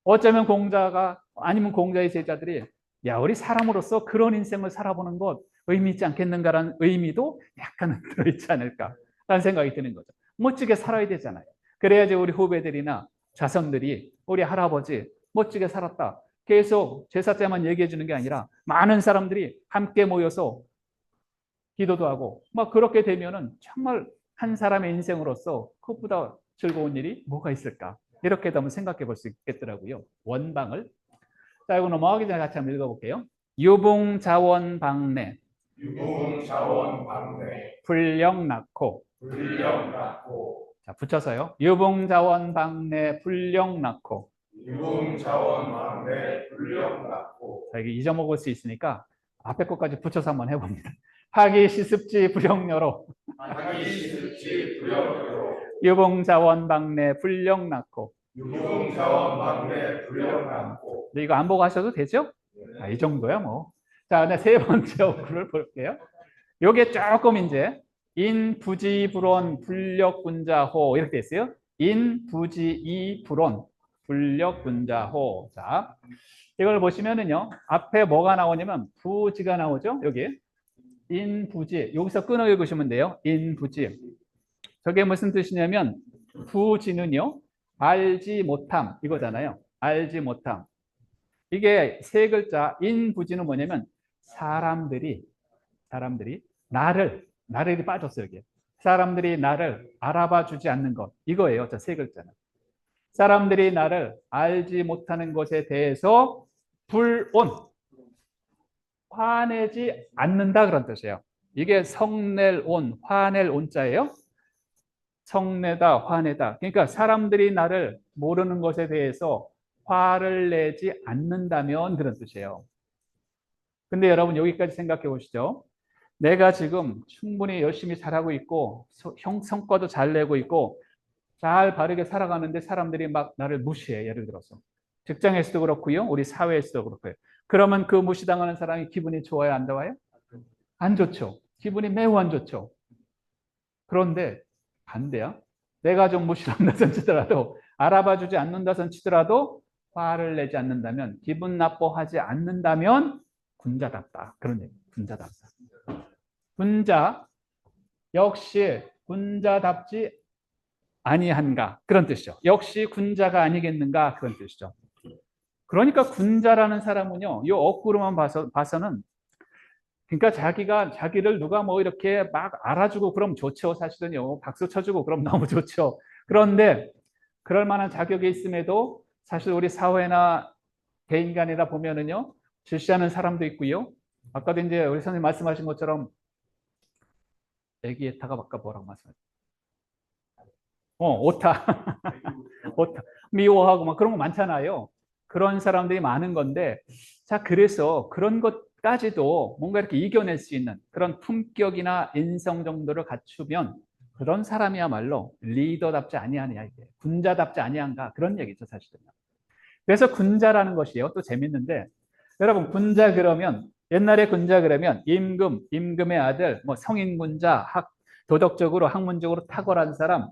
어쩌면 공자가 아니면 공자의 제자들이 야, 우리 사람으로서 그런 인생을 살아보는 것 의미 있지 않겠는가라는 의미도 약간은 들어있지 않을까라는 생각이 드는 거죠. 멋지게 살아야 되잖아요. 그래야지 우리 후배들이나 자손들이 우리 할아버지 멋지게 살았다. 계속 제사 때만 얘기해 주는 게 아니라 많은 사람들이 함께 모여서 기도도 하고 막 그렇게 되면은 정말 한 사람의 인생으로서 그것보다 즐거운 일이 뭐가 있을까? 이렇게도 한번 생각해 볼 수 있겠더라고요. 원방을. 자, 이거 넘어가기 전에 같이 한번 읽어볼게요. 유봉자원방내 유봉자원방내 불령낙호. 불령났고 자, 붙여서요. 유봉자원방내 불령낙호. 유봉자원방내 불령났고 자, 이게 잊어먹을 수 있으니까 앞에 것까지 붙여서 한번 해봅니다. 하기 시습지 불령여로 하기 시습지 불령여로 유봉자원방내 불령낙호. 유봉자원방내 불령났고 근데 이거 안 보고 하셔도 되죠? 이 정도야 뭐. 자, 네, 세 번째 어구를 볼게요. 요게 조금 이제 인부지불원 불력군자호 이렇게 돼 있어요. 인부지이불원 불력군자호. 자, 이걸 보시면은요. 앞에 뭐가 나오냐면 부지가 나오죠. 여기 인부지. 여기서 끊어 읽으시면 돼요. 인부지. 저게 무슨 뜻이냐면 부지는요. 알지 못함 이거잖아요. 알지 못함. 이게 세 글자 인부지는 뭐냐면 사람들이 나를 빠졌어요. 여기 사람들이 나를 알아봐 주지 않는 것 이거예요. 저 세 글자는 사람들이 나를 알지 못하는 것에 대해서 불온 화내지 않는다 그런 뜻이에요. 이게 성낼 온 화낼 온자예요. 성내다 화내다. 그러니까 사람들이 나를 모르는 것에 대해서 화를 내지 않는다면 그런 뜻이에요. 근데 여러분 여기까지 생각해 보시죠. 내가 지금 충분히 열심히 잘하고 있고 성과도 잘 내고 있고 잘 바르게 살아가는데 사람들이 막 나를 무시해. 예를 들어서 직장에서도 그렇고요. 우리 사회에서도 그렇고요. 그러면 그 무시당하는 사람이 기분이 좋아요? 안 좋아요? 안 좋죠. 기분이 매우 안 좋죠. 그런데 반대야. 내가 좀 무시한다선 치더라도 알아봐주지 않는다선 치더라도 화를 내지 않는다면 기분 나빠하지 않는다면 군자답다. 그런 얘기. 군자답다. 군자 역시 군자답지 아니한가 그런 뜻이죠. 역시 군자가 아니겠는가 그런 뜻이죠. 그러니까 군자라는 사람은요. 이 어구로만 봐서는 그러니까 자기를 누가 뭐 이렇게 막 알아주고 그럼 좋죠. 사실은요. 박수 쳐주고 그럼 너무 좋죠. 그런데 그럴 만한 자격이 있음에도 사실 우리 사회나 개인 간이다 보면은요. 질시하는 사람도 있고요. 아까도 이제 우리 선생님 말씀하신 것처럼 애기에다가 아까 뭐라고 말씀하셨어요? 오타. 오타. 미워하고 막 그런 거 많잖아요. 그런 사람들이 많은 건데 자 그래서 그런 것까지도 뭔가 이렇게 이겨낼 수 있는 그런 품격이나 인성 정도를 갖추면 그런 사람이야말로 리더답지 아니하냐 이게 군자답지 아니한가 그런 얘기죠 사실은. 그래서 군자라는 것이요 또 재밌는데 여러분 군자 그러면 옛날에 군자 그러면 임금의 아들 뭐 성인 군자 도덕적으로 학문적으로 탁월한 사람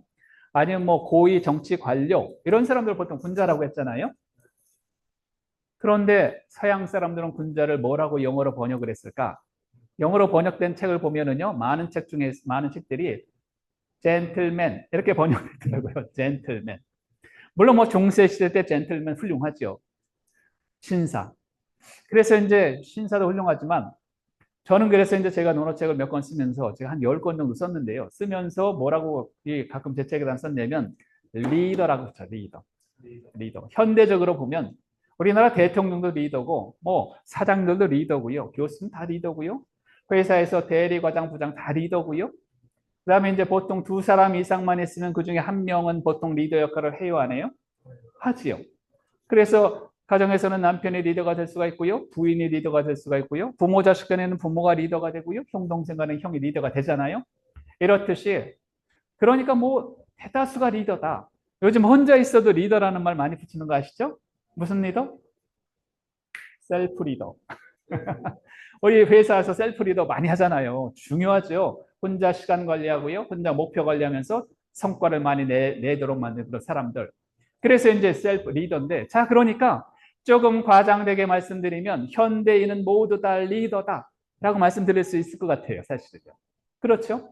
아니면 뭐 고위 정치 관료 이런 사람들 보통 군자라고 했잖아요. 그런데 서양 사람들은 군자를 뭐라고 영어로 번역을 했을까? 영어로 번역된 책을 보면은요, 많은 책들이 젠틀맨 이렇게 번역했더라고요. 젠틀맨. 물론 뭐 중세 시대 때 젠틀맨 훌륭하죠. 신사. 그래서 이제 신사도 훌륭하지만 저는 그래서 이제 제가 논어책을 몇 권 쓰면서 제가 한 10권 정도 썼는데요. 쓰면서 뭐라고 가끔 제 책에다 썼냐면 리더라고 했죠. 리더. 현대적으로 보면 우리나라 대통령도 리더고 뭐 사장들도 리더고요. 교수는 다 리더고요. 회사에서 대리과장, 부장 다 리더고요. 그다음에 이제 보통 두 사람 이상만 있으면 그중에 한 명은 보통 리더 역할을 해요, 안 해요? 하지요. 그래서 가정에서는 남편이 리더가 될 수가 있고요. 부인이 리더가 될 수가 있고요. 부모 자식 간에는 부모가 리더가 되고요. 형 동생 간에는 형이 리더가 되잖아요. 이렇듯이 그러니까 뭐 대다수가 리더다. 요즘 혼자 있어도 리더라는 말 많이 붙이는 거 아시죠? 무슨 리더? 셀프 리더. 우리 회사에서 셀프 리더 많이 하잖아요. 중요하죠. 혼자 시간 관리하고요. 혼자 목표 관리하면서 성과를 많이 내도록 만드는 그런 사람들. 그래서 이제 셀프 리더인데 자 그러니까 조금 과장되게 말씀드리면 현대인은 모두 다 리더다 라고 말씀드릴 수 있을 것 같아요. 사실은요. 그렇죠?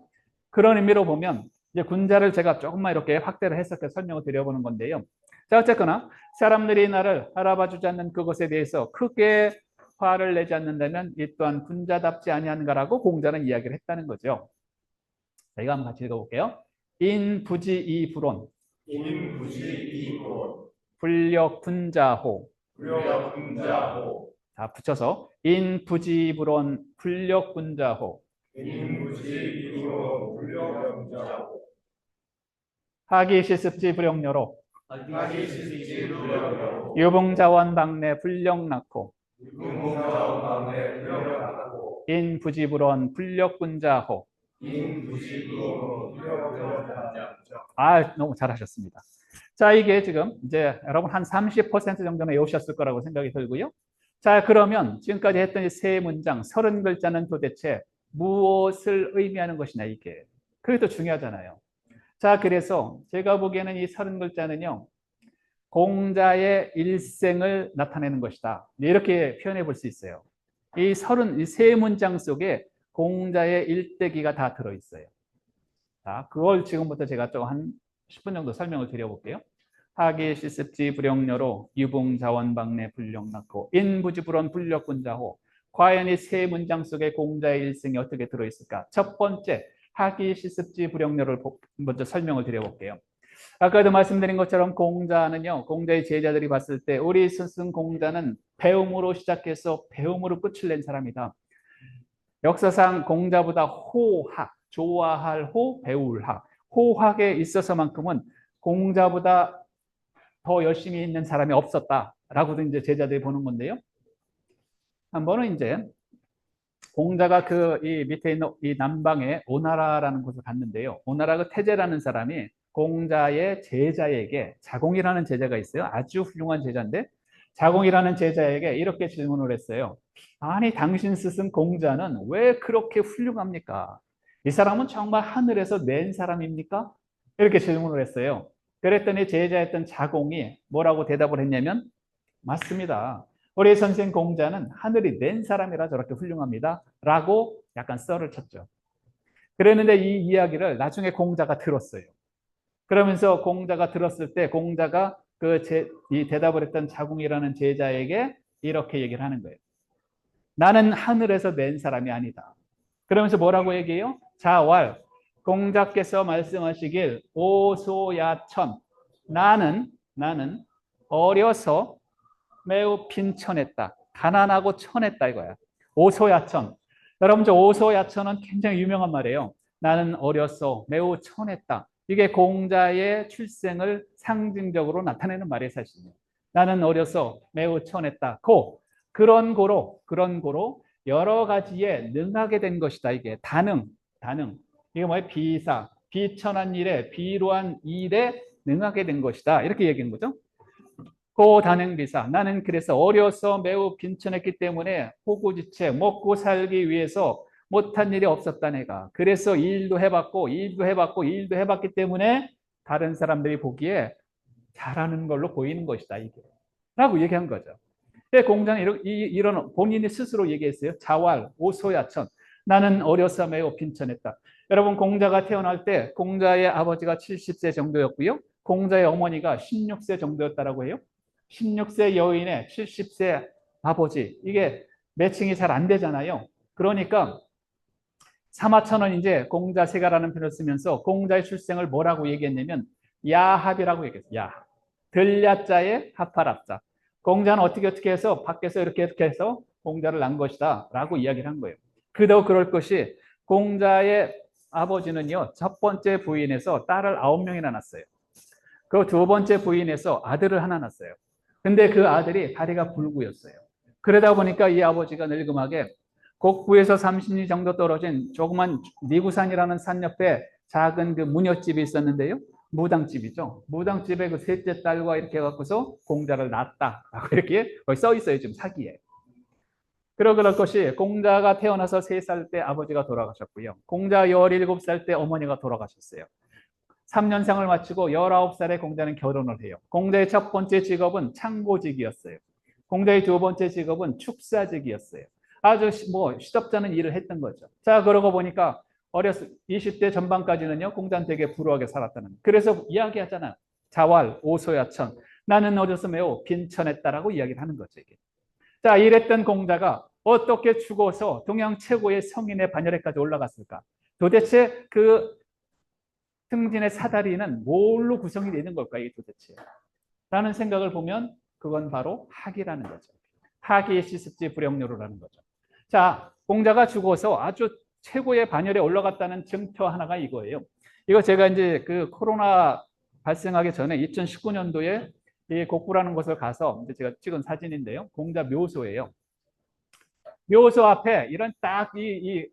그런 의미로 보면 이제 군자를 제가 조금만 이렇게 확대를 해석해서 설명을 드려보는 건데요. 자, 어쨌거나 사람들이 나를 알아봐 주지 않는 그것에 대해서 크게 화를 내지 않는다면 이 또한 군자답지 아니한가라고 공자는 이야기를 했다는 거죠. 자, 이거 한번 같이 읽어볼게요. 인부지이불온 인부지이불 불력 군자호. 불력군자호 자, 붙여서 인부지불온 불력 군자호. 인부지이불 불력군자호 하기시습지 불용여로 하기시지 불력여로 유봉자원 박내 불력 낳고 유무자원방에 불력하고 인부지불온 불력 군자호. 인부지이불 불력군자호 아, 너무 잘하셨습니다. 자, 이게 지금 이제 여러분 한 30% 정도는 외우셨을 거라고 생각이 들고요. 자, 그러면 지금까지 했던 이 세 문장 30글자는 도대체 무엇을 의미하는 것이냐, 이게. 그게 또 중요하잖아요. 자, 그래서 제가 보기에는 이 30글자는요, 공자의 일생을 나타내는 것이다. 이렇게 표현해 볼 수 있어요. 이 세 문장 속에 공자의 일대기가 다 들어있어요. 자, 그걸 지금부터 제가 좀 한 10분 정도 설명을 드려볼게요. 하기 시습지 불용여로 유봉자원박내 불력 낳고 인부지불원 불력군자호. 과연 이 세 문장 속에 공자의 일생이 어떻게 들어있을까? 첫 번째, 하기 시습지 불용여를 먼저 설명을 드려볼게요. 아까도 말씀드린 것처럼 공자는요, 공자의 제자들이 봤을 때 우리 스승 공자는 배움으로 시작해서 배움으로 끝을 낸 사람이다. 역사상 공자보다 호학, 좋아할 호, 배울 학, 호학에 있어서만큼은 공자보다 더 열심히 있는 사람이 없었다라고도 이제 제자들이 보는 건데요. 한 번은 이제 공자가 그 이 밑에 있는 이 남방에 오나라라는 곳을 갔는데요. 오나라 그 태제라는 사람이 공자의 제자에게, 자공이라는 제자가 있어요. 아주 훌륭한 제자인데 자공이라는 제자에게 이렇게 질문을 했어요. 아니, 당신 스승 공자는 왜 그렇게 훌륭합니까? 이 사람은 정말 하늘에서 낸 사람입니까? 이렇게 질문을 했어요. 그랬더니 제자였던 자공이 뭐라고 대답을 했냐면, 맞습니다. 우리 선생 공자는 하늘이 낸 사람이라 저렇게 훌륭합니다. 라고 약간 썰을 쳤죠. 그랬는데 이 이야기를 나중에 공자가 들었어요. 그러면서 공자가 들었을 때 공자가 이 대답을 했던 자궁이라는 제자에게 이렇게 얘기를 하는 거예요. 나는 하늘에서 낸 사람이 아니다. 그러면서 뭐라고 얘기해요? 자왈, 공자께서 말씀하시길 오소야천, 나는 어려서 매우 빈천했다. 가난하고 천했다 이거야. 오소야천. 여러분, 저 오소야천은 굉장히 유명한 말이에요. 나는 어려서 매우 천했다. 이게 공자의 출생을 상징적으로 나타내는 말이에요, 사실은. 나는 어려서 매우 천했다. 그런 고로 여러 가지에 능하게 된 것이다. 이게 다능. 이게 뭐예요? 비사, 비천한 일에, 비루한 일에 능하게 된 것이다. 이렇게 얘기한 거죠. 고단행비사. 나는 그래서 어려서 매우 빈천했기 때문에 호구지책, 먹고 살기 위해서 못한 일이 없었다 내가. 그래서 일도 해봤기 때문에 다른 사람들이 보기에 잘하는 걸로 보이는 것이다 이게. 라고 얘기한 거죠. 공자는 이런 본인이 스스로 얘기했어요. 자왈, 오소야천. 나는 어려서 매우 빈천했다. 여러분, 공자가 태어날 때 공자의 아버지가 70세 정도였고요. 공자의 어머니가 16세 정도였다라고 해요. 16세 여인의 70세 아버지. 이게 매칭이 잘 안 되잖아요. 그러니까 사마천은 이제 공자 세가라는 표현을 쓰면서 공자의 출생을 뭐라고 얘기했냐면 야합이라고 얘기했어요. 야합. 들야자에 합하랍자. 공자는 어떻게 해서 밖에서 이렇게 해서 공자를 낳은 것이다 라고 이야기를 한 거예요. 그럴 것이 공자의 아버지는요, 첫 번째 부인에서 딸을 9명이나 낳았어요. 그 두 번째 부인에서 아들을 하나 낳았어요. 근데 그 아들이 다리가 불구였어요. 그러다 보니까 이 아버지가 늙음하게 곡부에서 30리 정도 떨어진 조그만 니구산이라는 산 옆에 작은 그 무녀집이 있었는데요. 무당집이죠. 무당집에 그 셋째 딸과 이렇게 해갖고서 공자를 낳았다라고 이렇게 거기 써 있어요. 지금 사기에. 그럴 것이 공자가 태어나서 3살 때 아버지가 돌아가셨고요. 공자 17살 때 어머니가 돌아가셨어요. 3년생을 마치고 19살에 공자는 결혼을 해요. 공자의 첫 번째 직업은 창고직이었어요. 공자의 두 번째 직업은 축사직이었어요. 아주 뭐 시덥잖은 일을 했던 거죠. 자, 그러고 보니까 20대 전반까지는요, 공자는 되게 불우하게 살았다는. 그래서 이야기하잖아. 자활, 오소야천. 나는 어려서 매우 빈천했다라고 이야기를 하는 거죠, 이게. 자, 이랬던 공자가 어떻게 죽어서 동양 최고의 성인의 반열에까지 올라갔을까? 도대체 그 승진의 사다리는 뭘로 구성이 되는 걸까, 이게 도대체? 라는 생각을 보면 그건 바로 학이라는 거죠. 학이 시습지 불영료로라는 거죠. 자, 공자가 죽어서 아주 최고의 반열에 올라갔다는 증표 하나가 이거예요. 이거 제가 이제 그 코로나 발생하기 전에 2019년도에 이 곡부라는 곳을 가서 이제 제가 찍은 사진인데요. 공자 묘소예요. 묘소 앞에 이런 딱 이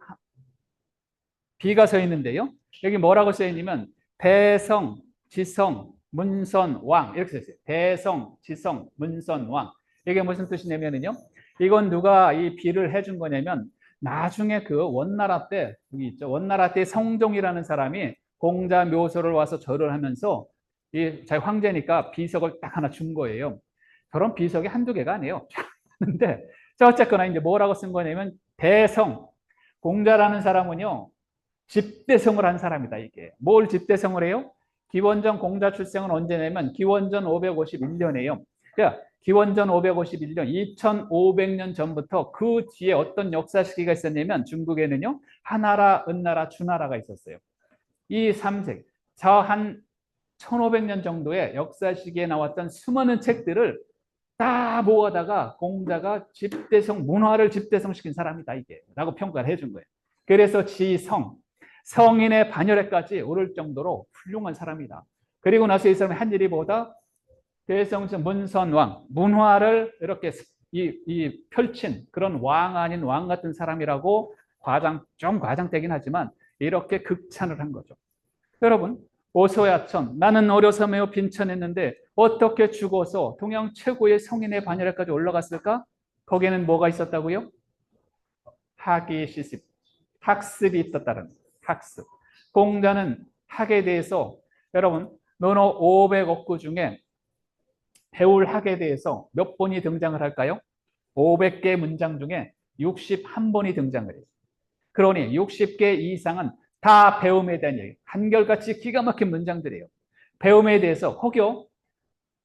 비가 서 있는데요. 여기 뭐라고 써 있냐면 대성, 지성, 문선, 왕 이렇게 써 있어요. 대성, 지성, 문선, 왕. 이게 무슨 뜻이냐면요. 이건 누가 이 비를 해준 거냐면 나중에 그 원나라 때 여기 있죠. 원나라 때 성종이라는 사람이 공자 묘소를 와서 절을 하면서 이 자기 황제니까 비석을 딱 하나 준 거예요. 저런 비석이 한두 개가 아니에요. 근데 어쨌거나 이제 뭐라고 쓴 거냐면 대성. 공자라는 사람은요. 집대성을 한 사람이다, 이게. 뭘 집대성을 해요? 기원전 공자 출생은 언제냐면 기원전 551년이에요. 그러니까 기원전 551년, 2500년 전부터 그 뒤에 어떤 역사 시기가 있었냐면 중국에는요. 하나라, 은나라, 주나라가 있었어요. 이 3세, 한 1500년 정도의 역사 시기에 나왔던 수많은 책들을 다 모아다가 공자가 집대성, 문화를 집대성시킨 사람이다, 이게. 라고 평가를 해준 거예요. 그래서 지성, 성인의 반열에까지 오를 정도로 훌륭한 사람이다. 그리고 나서 이 사람이 한 일이 뭐다? 대성정 문선왕, 문화를 이렇게 펼친 그런 왕 아닌 왕 같은 사람이라고 좀 과장되긴 하지만 이렇게 극찬을 한 거죠. 여러분, 오소야천, 나는 어려서 매우 빈천했는데 어떻게 죽어서 동양 최고의 성인의 반열에까지 올라갔을까? 거기에는 뭐가 있었다고요? 학이 시습, 학습이 있었다는 학습. 공자는 학에 대해서 여러분 논어 500억 구 중에 배울 학에 대해서 몇 번이 등장을 할까요? 500개 문장 중에 61번이 등장을 해요. 그러니 60개 이상은 다 배움에 대한 얘기. 한결같이 기가 막힌 문장들이에요. 배움에 대해서 혹여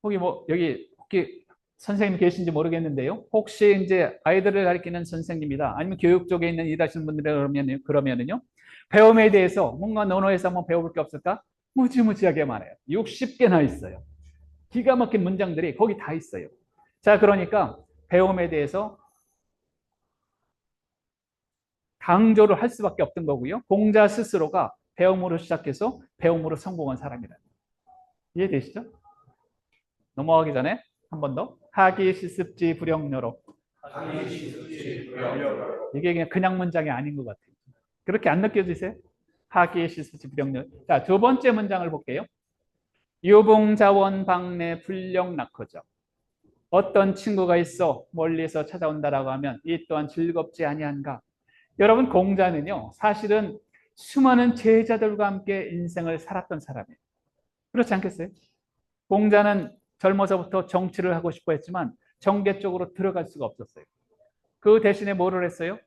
뭐 여기 혹시 선생님 계신지 모르겠는데요. 혹시 이제 아이들을 가르치는 선생님이다. 아니면 교육 쪽에 있는 일하시는 분들 그러면은요. 배움에 대해서 뭔가 논어에서 한번 배워볼 게 없을까? 무지무지하게 많아요. 60개나 있어요. 기가 막힌 문장들이 거기 다 있어요. 자, 그러니까 배움에 대해서 강조를 할 수밖에 없던 거고요. 공자 스스로가 배움으로 시작해서 배움으로 성공한 사람이다. 이해되시죠? 넘어가기 전에 한 번 더. 학이 시습지 불영료로. 학이 시습지 불영료로. 이게 그냥 문장이 아닌 것 같아요. 그렇게 안 느껴지세요? 학이 시습지 불영료. 자, 두 번째 문장을 볼게요. 유봉자원 방내 불령 낙허죠. 어떤 친구가 있어 멀리서 찾아온다라고 하면 이 또한 즐겁지 아니한가. 여러분, 공자는요 사실은 수많은 제자들과 함께 인생을 살았던 사람이에요. 그렇지 않겠어요? 공자는 젊어서부터 정치를 하고 싶어 했지만 정계 쪽으로 들어갈 수가 없었어요. 그 대신에 뭐를 했어요?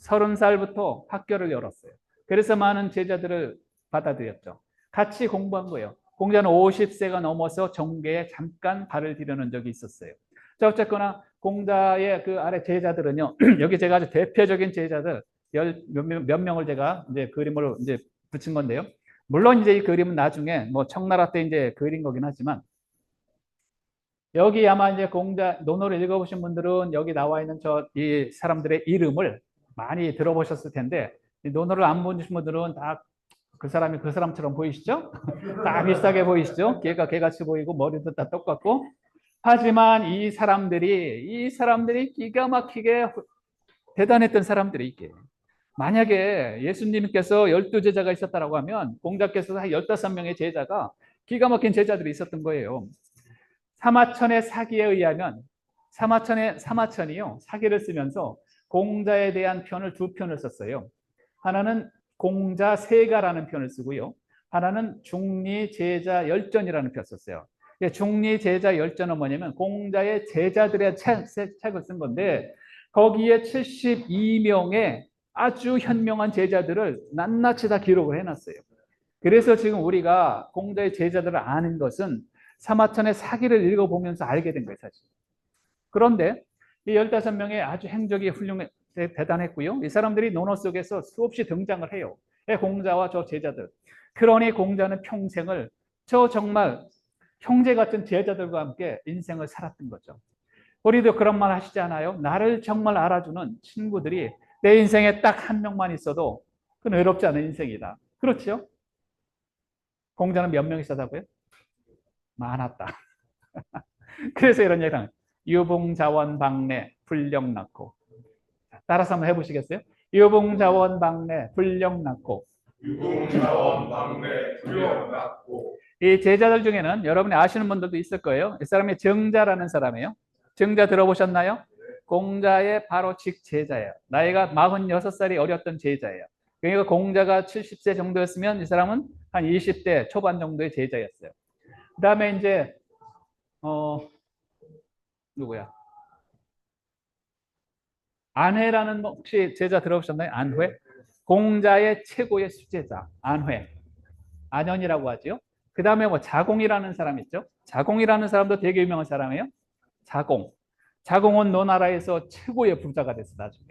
30살부터 학교를 열었어요. 그래서 많은 제자들을 받아들였죠. 같이 공부한 거예요. 공자는 50세가 넘어서 정계에 잠깐 발을 들여놓은 적이 있었어요. 자, 어쨌거나 공자의 그 아래 제자들은요. 여기 제가 아주 대표적인 제자들 몇 명을 제가 이제 그림으로 이제 붙인 건데요. 물론 이제 이 그림은 나중에 뭐 청나라 때 이제 그린 거긴 하지만 여기 아마 이제 공자 논어를 읽어보신 분들은 여기 나와 있는 이 사람들의 이름을 많이 들어보셨을 텐데 논어를 안 보신 분들은 다 그 사람이 그 사람처럼 보이시죠? 다 비슷하게 보이시죠? 걔가 걔같이 보이고 머리도 다 똑같고 하지만 이 사람들이 기가 막히게 대단했던 사람들이 있게. 만약에 예수님께서 12제자가 있었다라고 하면 공자께서 한 15명의 제자가 기가 막힌 제자들이 있었던 거예요. 사마천의 사기에 의하면 사마천이요 사기를 쓰면서 공자에 대한 편을 두 편을 썼어요. 하나는 공자 세가라는 편을 쓰고요. 하나는 중리 제자 열전이라는 편을 썼어요. 중리 제자 열전은 뭐냐면 공자의 제자들의 책을 쓴 건데 거기에 72명의 아주 현명한 제자들을 낱낱이 다 기록을 해놨어요. 그래서 지금 우리가 공자의 제자들을 아는 것은 사마천의 사기를 읽어보면서 알게 된 거예요, 사실. 그런데 이 15명의 아주 행적이 대단했고요. 이 사람들이 논어 속에서 수없이 등장을 해요. 공자와 저 제자들. 그러니 공자는 평생을 저 정말 형제 같은 제자들과 함께 인생을 살았던 거죠. 우리도 그런 말 하시지 않아요? 나를 정말 알아주는 친구들이 내 인생에 딱 한 명만 있어도 그건 외롭지 않은 인생이다. 그렇죠? 공자는 몇 명 있었다고요? 많았다. 그래서 이런 얘기를 합니다. 유봉자원방내 불령났고. 따라서 한번 해보시겠어요? 유봉자원방내 불령났고. 유공자원방내 불려났고. 이 제자들 중에는 여러분이 아시는 분들도 있을 거예요. 이 사람이 정자라는 사람이에요. 정자 들어보셨나요? 공자의 바로 직제자예요. 나이가 46살이 어렸던 제자예요. 그러니까 공자가 70세 정도였으면 이 사람은 한 20대 초반 정도의 제자였어요. 그 다음에 이제 누구야? 안회라는 혹시 제자 들어보셨나요? 안회? 공자의 최고의 수제자 안회. 안현이라고 하죠. 그 다음에 뭐 자공이라는 사람 있죠. 자공이라는 사람도 되게 유명한 사람이에요. 자공. 자공은 노나라에서 최고의 부자가 됐어 나중에.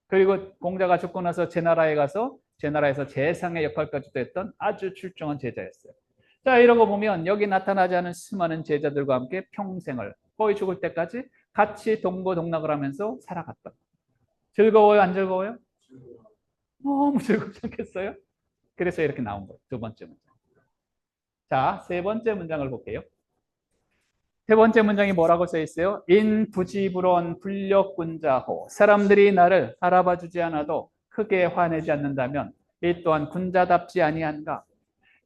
그리고 공자가 죽고 나서 제나라에 가서 제나라에서 재상의 역할까지도 했던 아주 출중한 제자였어요. 자, 이러고 보면 여기 나타나지 않은 수많은 제자들과 함께 평생을 거의 죽을 때까지 같이 동고동락을 하면서 살아갔다. 즐거워요? 안 즐거워요? 너무 즐겁지 않겠어요? 그래서 이렇게 나온 거예요. 두 번째 문장. 자, 세 번째 문장을 볼게요. 세 번째 문장이 뭐라고 써 있어요? 인부지불원 불력군자호. 사람들이 나를 알아봐 주지 않아도 크게 화내지 않는다면 이 또한 군자답지 아니한가?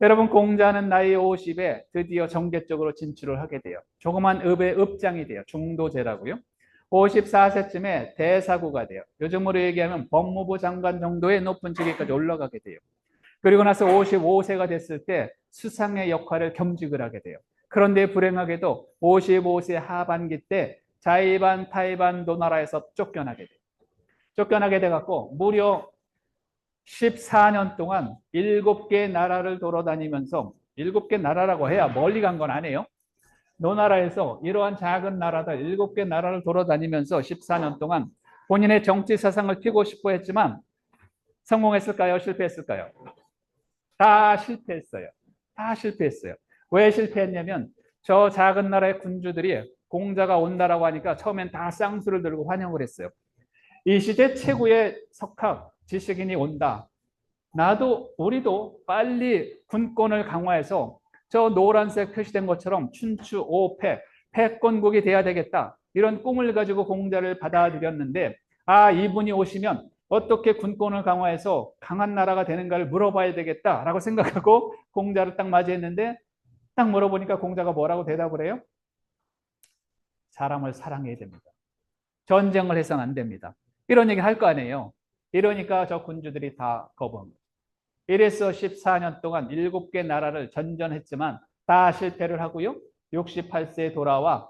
여러분, 공자는 나이 50에 드디어 정계적으로 진출을 하게 돼요. 조그만 읍의 읍장이 돼요. 중도제라고요. 54세쯤에 대사구가 돼요. 요즘으로 얘기하면 법무부 장관 정도의 높은 직위까지 올라가게 돼요. 그리고 나서 55세가 됐을 때 수상의 역할을 겸직을 하게 돼요. 그런데 불행하게도 55세 하반기 때 자의반 타의반 노나라에서 쫓겨나게 돼요. 쫓겨나게 돼갖고 무려 14년 동안 7개 나라를 돌아다니면서 7개 나라라고 해야 멀리 간 건 아니에요. 노나라에서 이러한 작은 나라들 7개 나라를 돌아다니면서 14년 동안 본인의 정치 사상을 펴고 싶어 했지만 성공했을까요? 실패했을까요? 다 실패했어요. 다 실패했어요. 왜 실패했냐면 저 작은 나라의 군주들이 공자가 온다라고 하니까 처음엔 다 쌍수를 들고 환영을 했어요. 이 시대 최고의 석학 지식인이 온다. 우리도 빨리 군권을 강화해서 저 노란색 표시된 것처럼 춘추 5패, 패권국이 돼야 되겠다. 이런 꿈을 가지고 공자를 받아들였는데 이분이 오시면 어떻게 군권을 강화해서 강한 나라가 되는가를 물어봐야 되겠다라고 생각하고 공자를 딱 맞이했는데 딱 물어보니까 공자가 뭐라고 대답을 해요? 사람을 사랑해야 됩니다. 전쟁을 해서는 안 됩니다. 이런 얘기 할 거 아니에요. 이러니까 저 군주들이 다 거부합니다. 이래서 14년 동안 7개 나라를 전전했지만 다 실패를 하고요. 68세에 돌아와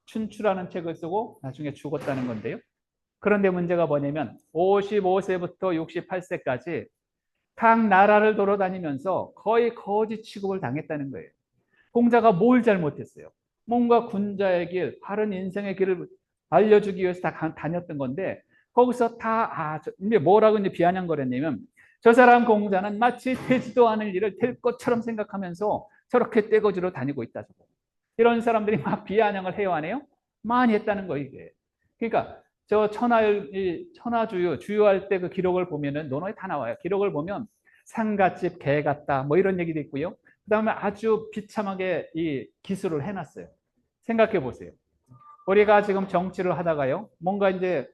춘추라는 책을 쓰고 나중에 죽었다는 건데요. 그런데 문제가 뭐냐면 55세부터 68세까지 각 나라를 돌아다니면서 거의 거지 취급을 당했다는 거예요. 공자가 뭘 잘못했어요? 뭔가 군자의 길, 바른 인생의 길을 알려주기 위해서 다 다녔던 건데 거기서 다 이제 뭐라고 이제 비아냥거렸냐면 저 사람 공자는 마치 되지도 않을 일을 될 것처럼 생각하면서 저렇게 떼거지로 다니고 있다. 이런 사람들이 막 비아냥을 해요, 안 해요? 많이 했다는 거예요, 이게. 그러니까 저 천하주유 주유할 때 그 기록을 보면은 논어에 다 나와요. 기록을 보면 상갓집 개 같다 뭐 이런 얘기도 있고요. 그다음에 아주 비참하게 이 기술을 해놨어요. 생각해 보세요. 우리가 지금 정치를 하다가요, 뭔가 이제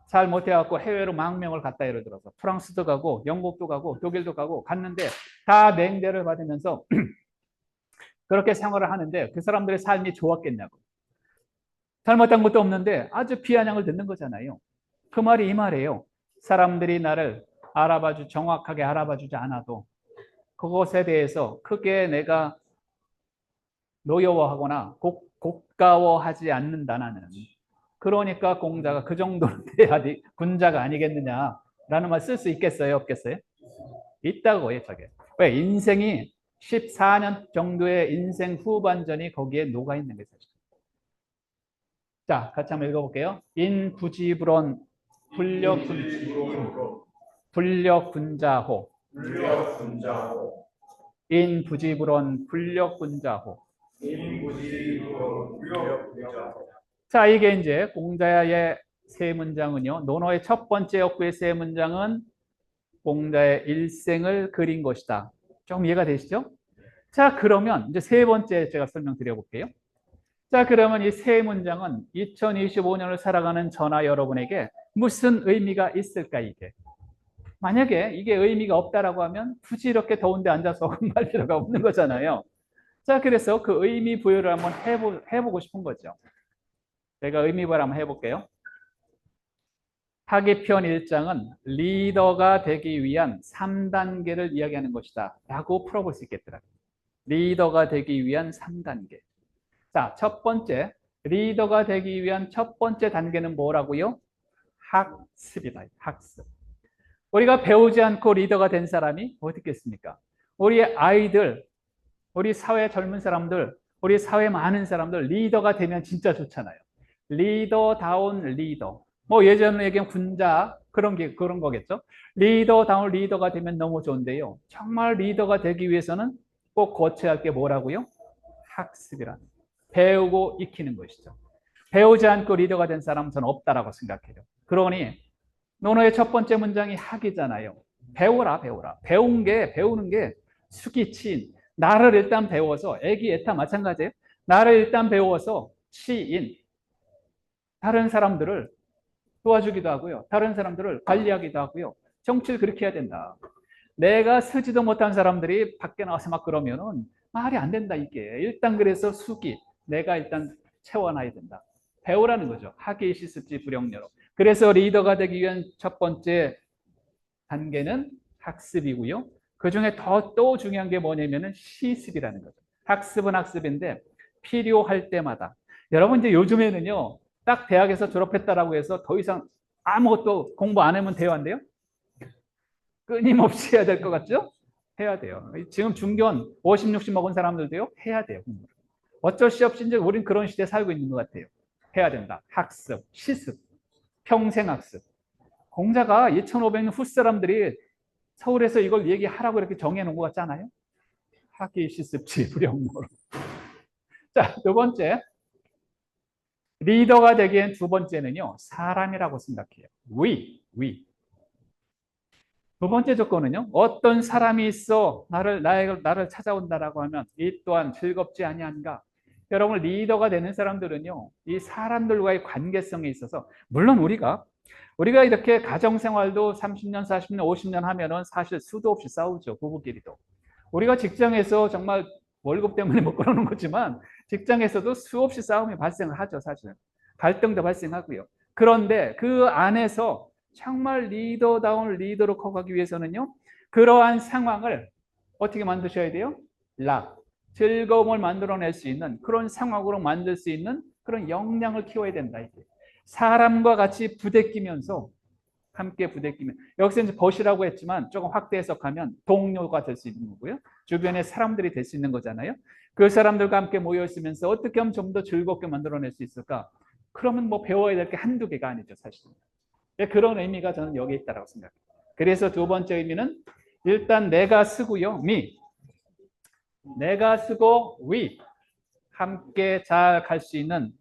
잘 못해갖고 해외로 망명을 갔다 예를 들어서 프랑스도 가고 영국도 가고 독일도 가고 갔는데 다 맹대를 받으면서 그렇게 생활을 하는데 그 사람들의 삶이 좋았겠냐고. 잘못한 것도 없는데 아주 비아냥을 듣는 거잖아요. 그 말이 이 말이에요. 사람들이 나를 정확하게 알아봐 주지 않아도 그것에 대해서 크게 내가 노여워하거나 고가워하지 않는다 나는. 그러니까 공자가 그 정도는 돼야지 군자가 아니겠느냐라는 말 쓸 수 있겠어요, 없겠어요? 있다고요, 저게. 왜? 인생이 14년 정도의 인생 후반전이 거기에 녹아 있는 게 사실. 자, 같이 한번 읽어볼게요. 인부지불언 불력군자호. 불력군자호. 인부지불언 불력군자호. 인부지불언 불력군자호. 자, 이게 이제 공자의 세 문장은요. 논어의 첫 번째 역구의 세 문장은 공자의 일생을 그린 것이다. 좀 이해가 되시죠? 자, 그러면 이제 세 번째 제가 설명드려 볼게요. 자, 그러면 이 세 문장은 2025년을 살아가는 저나 여러분에게 무슨 의미가 있을까, 이게? 만약에 이게 의미가 없다라고 하면 굳이 이렇게 더운데 앉아서 공부할 필요가 없는 거잖아요. 자, 그래서 그 의미 부여를 한번 해보고 싶은 거죠. 제가 의미 부여를 한번 해볼게요. 하기편 1장은 리더가 되기 위한 3단계를 이야기하는 것이다 라고 풀어볼 수 있겠더라고요. 리더가 되기 위한 3단계. 자, 첫 번째, 리더가 되기 위한 첫 번째 단계는 뭐라고요? 학습이다. 학습. 우리가 배우지 않고 리더가 된 사람이 어디 있겠습니까? 우리 아이들, 우리 사회 젊은 사람들, 우리 사회 많은 사람들 리더가 되면 진짜 좋잖아요. 리더다운 리더. 뭐 예전에 얘기한 군자 그런 거겠죠. 리더다운 리더가 되면 너무 좋은데요. 정말 리더가 되기 위해서는 꼭 거쳐야 할 게 뭐라고요? 학습이라는. 배우고 익히는 것이죠. 배우지 않고 리더가 된 사람은 저는 없다라고 생각해요. 그러니 논어의 첫 번째 문장이 학이잖아요. 배워라, 배워라. 배우는 게 수기치인. 나를 일단 배워서, 애기 애타 마찬가지예요. 나를 일단 배워서 치인. 다른 사람들을 도와주기도 하고요. 다른 사람들을 관리하기도 하고요. 정치를 그렇게 해야 된다. 내가 쓰지도 못한 사람들이 밖에 나와서 막 그러면은 말이 안 된다, 이게. 일단 그래서 수기. 내가 일단 채워놔야 된다. 배우라는 거죠. 학이 시습지 불영여로. 그래서 리더가 되기 위한 첫 번째 단계는 학습이고요. 그 중에 또 중요한 게 뭐냐면은 시습이라는 거죠. 학습은 학습인데 필요할 때마다. 여러분 이제 요즘에는요. 딱 대학에서 졸업했다라고 해서 더 이상 아무것도 공부 안 하면 돼요, 안 돼요? 끊임없이 해야 될 것 같죠? 해야 돼요. 지금 중견 50, 60 먹은 사람들도요. 해야 돼요. 어쩔 수 없이 이제 우린 그런 시대에 살고 있는 것 같아요. 해야 된다. 학습, 시습, 평생 학습. 공자가 2500년 후 사람들이 서울에서 이걸 얘기하라고 이렇게 정해놓은 것 같지 않아요? 학기, 시습지, 불영모로. 자, 두 번째. 리더가 되기엔 두 번째는요. 사람이라고 생각해요. 위. 두 번째 조건은요. 어떤 사람이 있어 나를 찾아온다라고 하면 이 또한 즐겁지 아니한가? 여러분 리더가 되는 사람들은요. 이 사람들과의 관계성에 있어서 물론 우리가 이렇게 가정생활도 30년, 40년, 50년 하면은 사실 수도 없이 싸우죠. 부부끼리도. 우리가 직장에서 정말 월급 때문에 못 그러는 거지만 직장에서도 수없이 싸움이 발생을 하죠. 사실. 갈등도 발생하고요. 그런데 그 안에서 정말 리더다운 리더로 커가기 위해서는요. 그러한 상황을 어떻게 만드셔야 돼요? 즐거움을 만들어낼 수 있는 그런 상황으로 만들 수 있는 그런 역량을 키워야 된다. 이게. 사람과 같이 부대끼면서 함께 부대끼면 여기서 이제 벗이라고 했지만 조금 확대 해석하면 동료가 될 수 있는 거고요. 주변에 사람들이 될 수 있는 거잖아요. 그 사람들과 함께 모여 있으면서 어떻게 하면 좀 더 즐겁게 만들어낼 수 있을까? 그러면 뭐 배워야 될 게 한두 개가 아니죠, 사실은. 그런 의미가 저는 여기에 있다고 생각해요. 그래서 두 번째 의미는 일단 내가 쓰고요. 내가 쓰고 함께 잘 갈 수 있는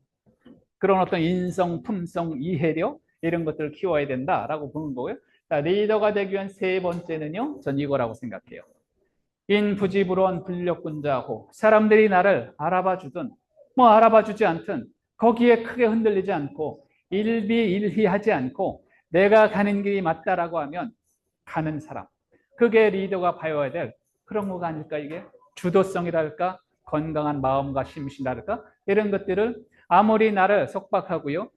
그런 어떤 인성, 품성, 이해력 이런 것들을 키워야 된다라고 보는 거고요. 자, 리더가 되기 위한 세 번째는요. 전 이거라고 생각해요. 인부지불언 불력군자호. 사람들이 나를 알아봐 주든 뭐 알아봐 주지 않든 거기에 크게 흔들리지 않고 일비일희하지 않고 내가 가는 길이 맞다라고 하면 가는 사람. 그게 리더가 봐야 될 그런 거가 아닐까 이게? 주도성이랄까? 건강한 마음과 심신이랄까? 이런 것들을 아무리 나를 속박하고요.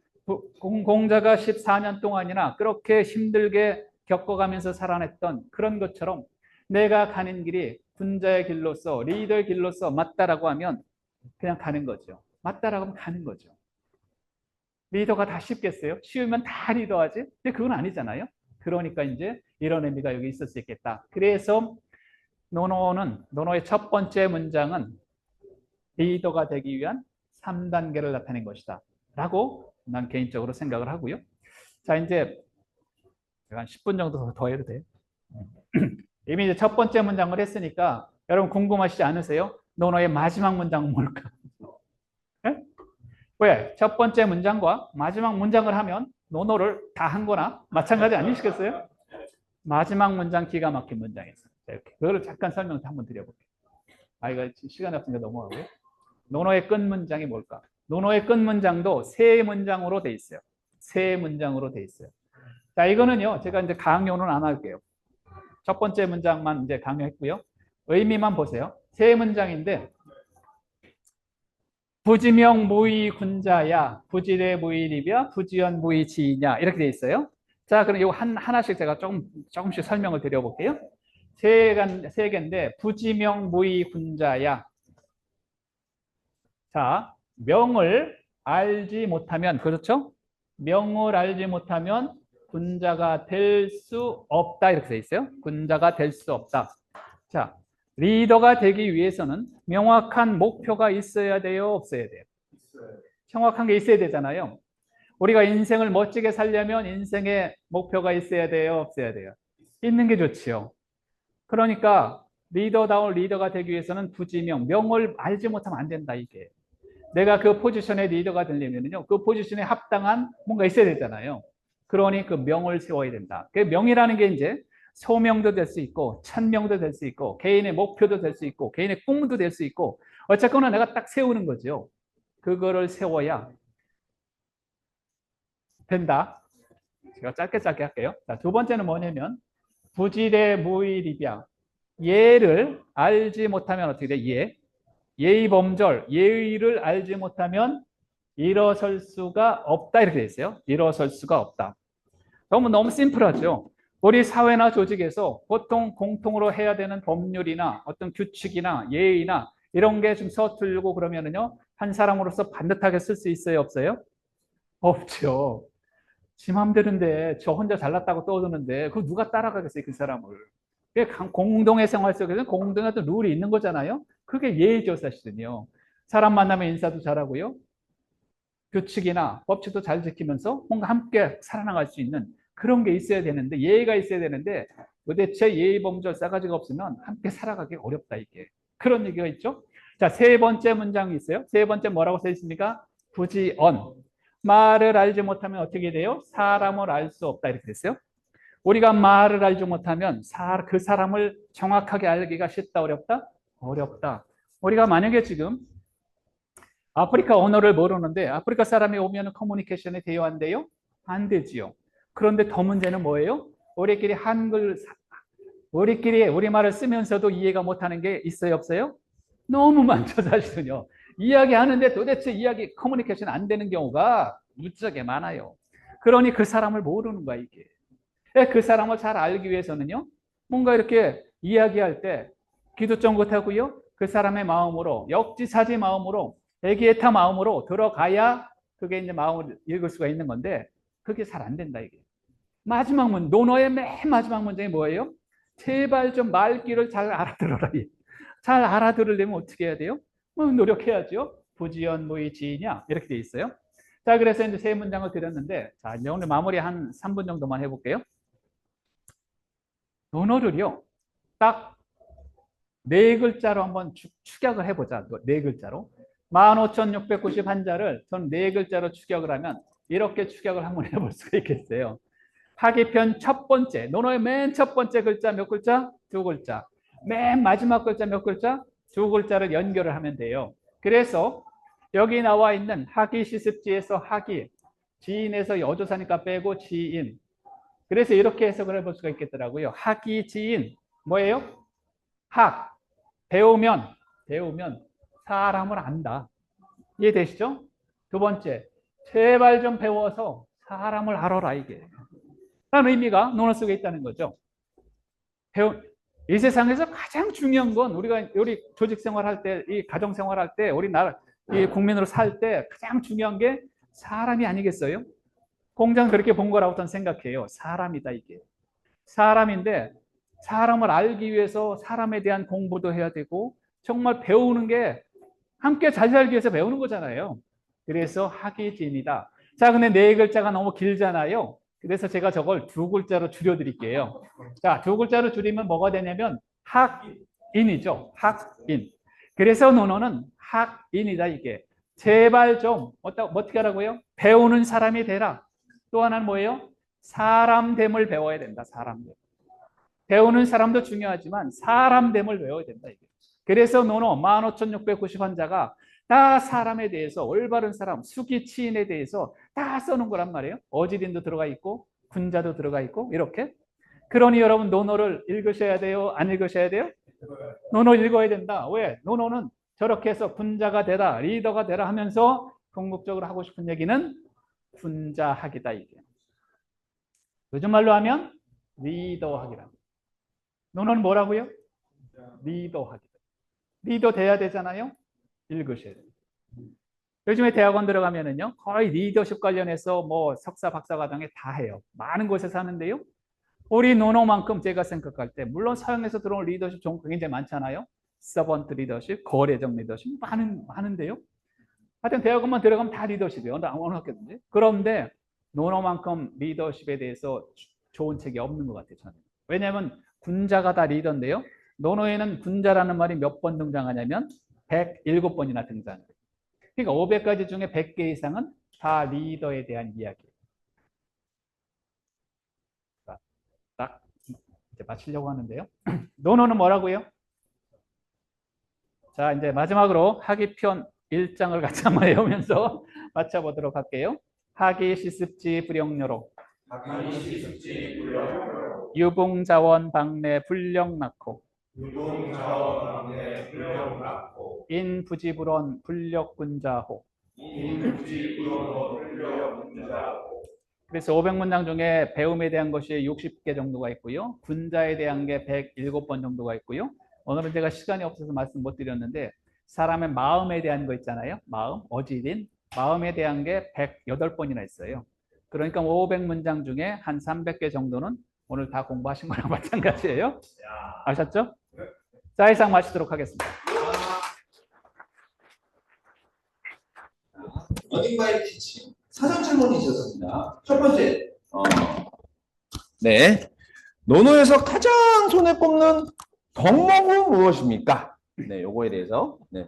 공자가 14년 동안이나 그렇게 힘들게 겪어가면서 살아냈던 그런 것처럼 내가 가는 길이 군자의 길로서 리더의 길로서 맞다라고 하면 그냥 가는 거죠. 맞다라고 하면 가는 거죠. 리더가 다 쉽겠어요? 쉬우면 다 리더하지? 근데 그건 아니잖아요. 그러니까 이제 이런 의미가 여기 있을 수 있겠다. 그래서 노노의 첫 번째 문장은 리더가 되기 위한 3단계를 나타낸 것이다. 라고 난 개인적으로 생각을 하고요. 자, 이제 제가 한 10분 정도 더 해도 돼요. 이미 이제 첫 번째 문장을 했으니까 여러분 궁금하시지 않으세요? 노노의 마지막 문장은 뭘까? 네? 왜? 첫 번째 문장과 마지막 문장을 하면 노노를 다 한 거나 마찬가지 아니시겠어요? 마지막 문장 기가 막힌 문장이었어요. 이렇게. 그거를 잠깐 설명 한번 드려볼게요. 이거 시간 없으니까 넘어가고요. 노노의 끝 문장이 뭘까? 노노의 끝 문장도 세 문장으로 돼 있어요. 세 문장으로 돼 있어요. 자, 이거는요, 제가 이제 강요는 안 할게요. 첫 번째 문장만 이제 강요했고요. 의미만 보세요. 세 문장인데, 부지명 무의 군자야, 부지대 무의립이야, 부지연 무의지이냐, 이렇게 돼 있어요. 자, 그럼 이거 하나씩 제가 조금씩 설명을 드려볼게요. 세 개인데, 부지명 무의 군자야. 자, 명을 알지 못하면, 그렇죠? 명을 알지 못하면 군자가 될 수 없다. 이렇게 돼 있어요. 군자가 될 수 없다. 자, 리더가 되기 위해서는 명확한 목표가 있어야 돼요? 없어야 돼요? 정확한 게 있어야 되잖아요. 우리가 인생을 멋지게 살려면 인생에 목표가 있어야 돼요? 없어야 돼요? 있는 게 좋지요. 그러니까 리더다운 리더가 되기 위해서는 부지명, 명을 알지 못하면 안 된다, 이게. 내가 그 포지션의 리더가 되려면요, 그 포지션에 합당한 뭔가 있어야 되잖아요. 그러니 그 명을 세워야 된다. 그 명이라는 게 이제 소명도 될 수 있고, 천명도 될 수 있고, 개인의 목표도 될 수 있고, 개인의 꿈도 될 수 있고, 어쨌거나 내가 딱 세우는 거죠. 그거를 세워야 된다. 제가 짧게 할게요. 자, 두 번째는 뭐냐면, 부지대 무의립이야. 예를 알지 못하면 어떻게 돼? 예의 범절, 예의를 알지 못하면 일어설 수가 없다. 이렇게 돼 있어요. 일어설 수가 없다. 너무 심플하죠. 우리 사회나 조직에서 보통 공통으로 해야 되는 법률이나 어떤 규칙이나 예의나 이런 게 좀 서툴고 그러면은요, 한 사람으로서 반듯하게 쓸 수 있어요? 없어요? 없죠. 지 맘대로인데 저 혼자 잘났다고 떠드는데 그 누가 따라가겠어요, 그 사람을. 공동의 생활 속에서 공동의 어떤 룰이 있는 거잖아요. 그게 예의죠, 사실은요. 사람 만나면 인사도 잘하고요. 규칙이나 법칙도 잘 지키면서 뭔가 함께 살아나갈 수 있는 그런 게 있어야 되는데, 예의가 있어야 되는데 도대체 예의 범절 싸가지가 없으면 함께 살아가기 어렵다, 이게. 그런 얘기가 있죠. 자, 세 번째 문장이 있어요. 세 번째 뭐라고 써 있습니까? 부지언. 말을 알지 못하면 어떻게 돼요? 사람을 알 수 없다, 이렇게 됐어요. 우리가 말을 알지 못하면 그 사람을 정확하게 알기가 쉽다, 어렵다? 어렵다. 우리가 만약에 지금 아프리카 언어를 모르는데 아프리카 사람이 오면 커뮤니케이션이 돼요, 안 돼요? 안 되지요. 그런데 더 문제는 뭐예요? 우리끼리 우리말을 쓰면서도 이해가 못하는 게 있어요, 없어요? 너무 많죠, 사실은요. 이야기하는데 도대체 커뮤니케이션 안 되는 경우가 무지하게 많아요. 그러니 그 사람을 모르는 거야, 이게. 그 사람을 잘 알기 위해서는요, 뭔가 이렇게 이야기할 때 기도 쫑긋하고요, 그 사람의 마음으로, 역지사지 마음으로, 애기애타 마음으로 들어가야 그게 이제 마음을 읽을 수가 있는 건데, 그게 잘 안 된다, 이게. 노노의 맨 마지막 문장이 뭐예요? 제발 좀 말귀를 잘 알아들어라. 잘 알아들으려면 어떻게 해야 돼요? 노력해야죠. 부지연 무의지이냐? 이렇게 돼 있어요. 자, 그래서 이제 세 문장을 드렸는데, 자, 이제 오늘 마무리 한 3분 정도만 해볼게요. 논어를요, 딱 네 글자로 한번 축약을 해보자. 네 글자로. 15,691자를 전 네 글자로 축약을 하면 이렇게 축약을 한번 해볼 수가 있겠어요. 파기편 첫 번째, 논어의 맨 첫 번째 글자 몇 글자? 두 글자. 맨 마지막 글자 몇 글자? 두 글자를 연결을 하면 돼요. 그래서 여기 나와 있는 학이 시습지에서 학이, 지인에서 여조사니까 빼고 지인. 그래서 이렇게 해석을 해볼 수가 있겠더라고요. 학이 지인, 뭐예요? 학, 배우면 사람을 안다. 이해되시죠? 두 번째, 제발 좀 배워서 사람을 알아라, 이게. 라는 의미가 논어 속에 있다는 거죠. 이 세상에서 가장 중요한 건 우리 조직 생활할 때, 이 가정 생활할 때, 우리 나라, 이 국민으로 살 때 가장 중요한 게 사람이 아니겠어요? 공장 그렇게 본 거라고 저는 생각해요. 사람이다, 이게. 사람인데, 사람을 알기 위해서 사람에 대한 공부도 해야 되고, 정말 배우는 게 함께 잘 살기 위해서 배우는 거잖아요. 그래서 학이진이다. 자, 근데 네 글자가 너무 길잖아요. 그래서 제가 저걸 두 글자로 줄여드릴게요. 자, 두 글자로 줄이면 뭐가 되냐면 학인이죠. 학인. 그래서 논어는 학인이다, 이게. 제발 좀 어떻게 하라고요? 배우는 사람이 되라. 또 하나는 뭐예요? 사람됨을 배워야 된다. 사람됨. 배우는 사람도 중요하지만 사람됨을 배워야 된다, 이게. 그래서 논어 15,690환자가 다 사람에 대해서, 올바른 사람, 수기치인에 대해서 다 써놓은 거란 말이에요. 어지린도 들어가 있고 군자도 들어가 있고 이렇게. 그러니 여러분 논어를 읽으셔야 돼요? 안 읽으셔야 돼요? 논어 읽어야 된다. 왜? 논어는 저렇게 해서 군자가 되라, 리더가 되라 하면서 궁극적으로 하고 싶은 얘기는 군자학이다, 이게. 요즘 말로 하면 리더학이라. 논어는 뭐라고요? 리더학이다. 리더 돼야 되잖아요. 읽으셔야 돼요. 요즘에 대학원 들어가면은요, 거의 리더십 관련해서 뭐 석사, 박사 과정에 다 해요. 많은 곳에서 하는데요. 우리 논어만큼 제가 생각할 때, 물론 서양에서 들어온 리더십 종목이 굉장히 많잖아요. 서번트 리더십, 거래적 리더십, 많은데요. 하여튼 대학원만 들어가면 다 리더십이에요. 어느 학교든지. 그런데 논어만큼 리더십에 대해서 좋은 책이 없는 것 같아요, 저는. 왜냐하면 군자가 다 리더인데요. 논어에는 군자라는 말이 몇 번 등장하냐면 107번이나 등장해요. 그러니까 500가지 중에 100개 이상은 다 리더에 대한 이야기예요. 딱 이제 마치려고 하는데요. 논어는 뭐라고요? 자, 이제 마지막으로 학위편 1장을 같이 한번 외우면서 맞춰보도록 할게요. 학위 시습지 불영료로 학위 시습지 불령 유봉자원 방내 불령 낳고 유동자원 방내 불령 낳고 인부지불원 불력군자호. 인부지 불령 불령 군자고 그래서 500문장 중에 배움에 대한 것이 60개 정도가 있고요. 군자에 대한 게 107번 정도가 있고요. 오늘은 제가 시간이 없어서 말씀 못 드렸는데 사람의 마음에 대한 거 있잖아요. 마음, 어지린 마음에 대한 게 108번이나 있어요. 그러니까 500문장 중에 한 300개 정도는 오늘 다 공부하신 거랑 마찬가지예요. 아셨죠? 자, 이상 마치도록 하겠습니다. 어딘가의 티칭 사전 질문이 있었습니다. 첫 번째, 네, 논어에서 가장 손에 꼽는 덕목은 무엇입니까? 네, 요거에 대해서. 네.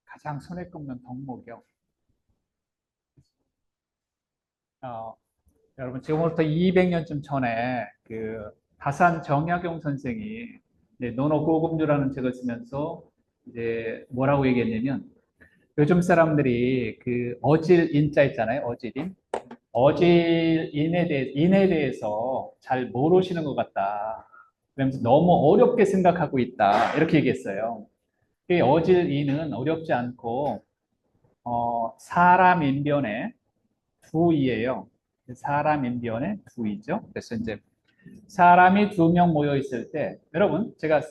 가장 손에 꼽는 덕목이요. 여러분 지금부터 200년쯤 전에 그 다산 정약용 선생이 이제 논어 고금주라는 책을 쓰면서 이제 뭐라고 얘기했냐면 요즘 사람들이 그 어질인자 있잖아요. 어질인. 인에 대해서 잘 모르시는 것 같다. 그러면서 너무 어렵게 생각하고 있다. 이렇게 얘기했어요. 그 어질인은 어렵지 않고 사람 인변의 부이예요. 사람 인변의 부이죠. 그래서 이제 사람이 두 명 모여 있을 때 여러분 제가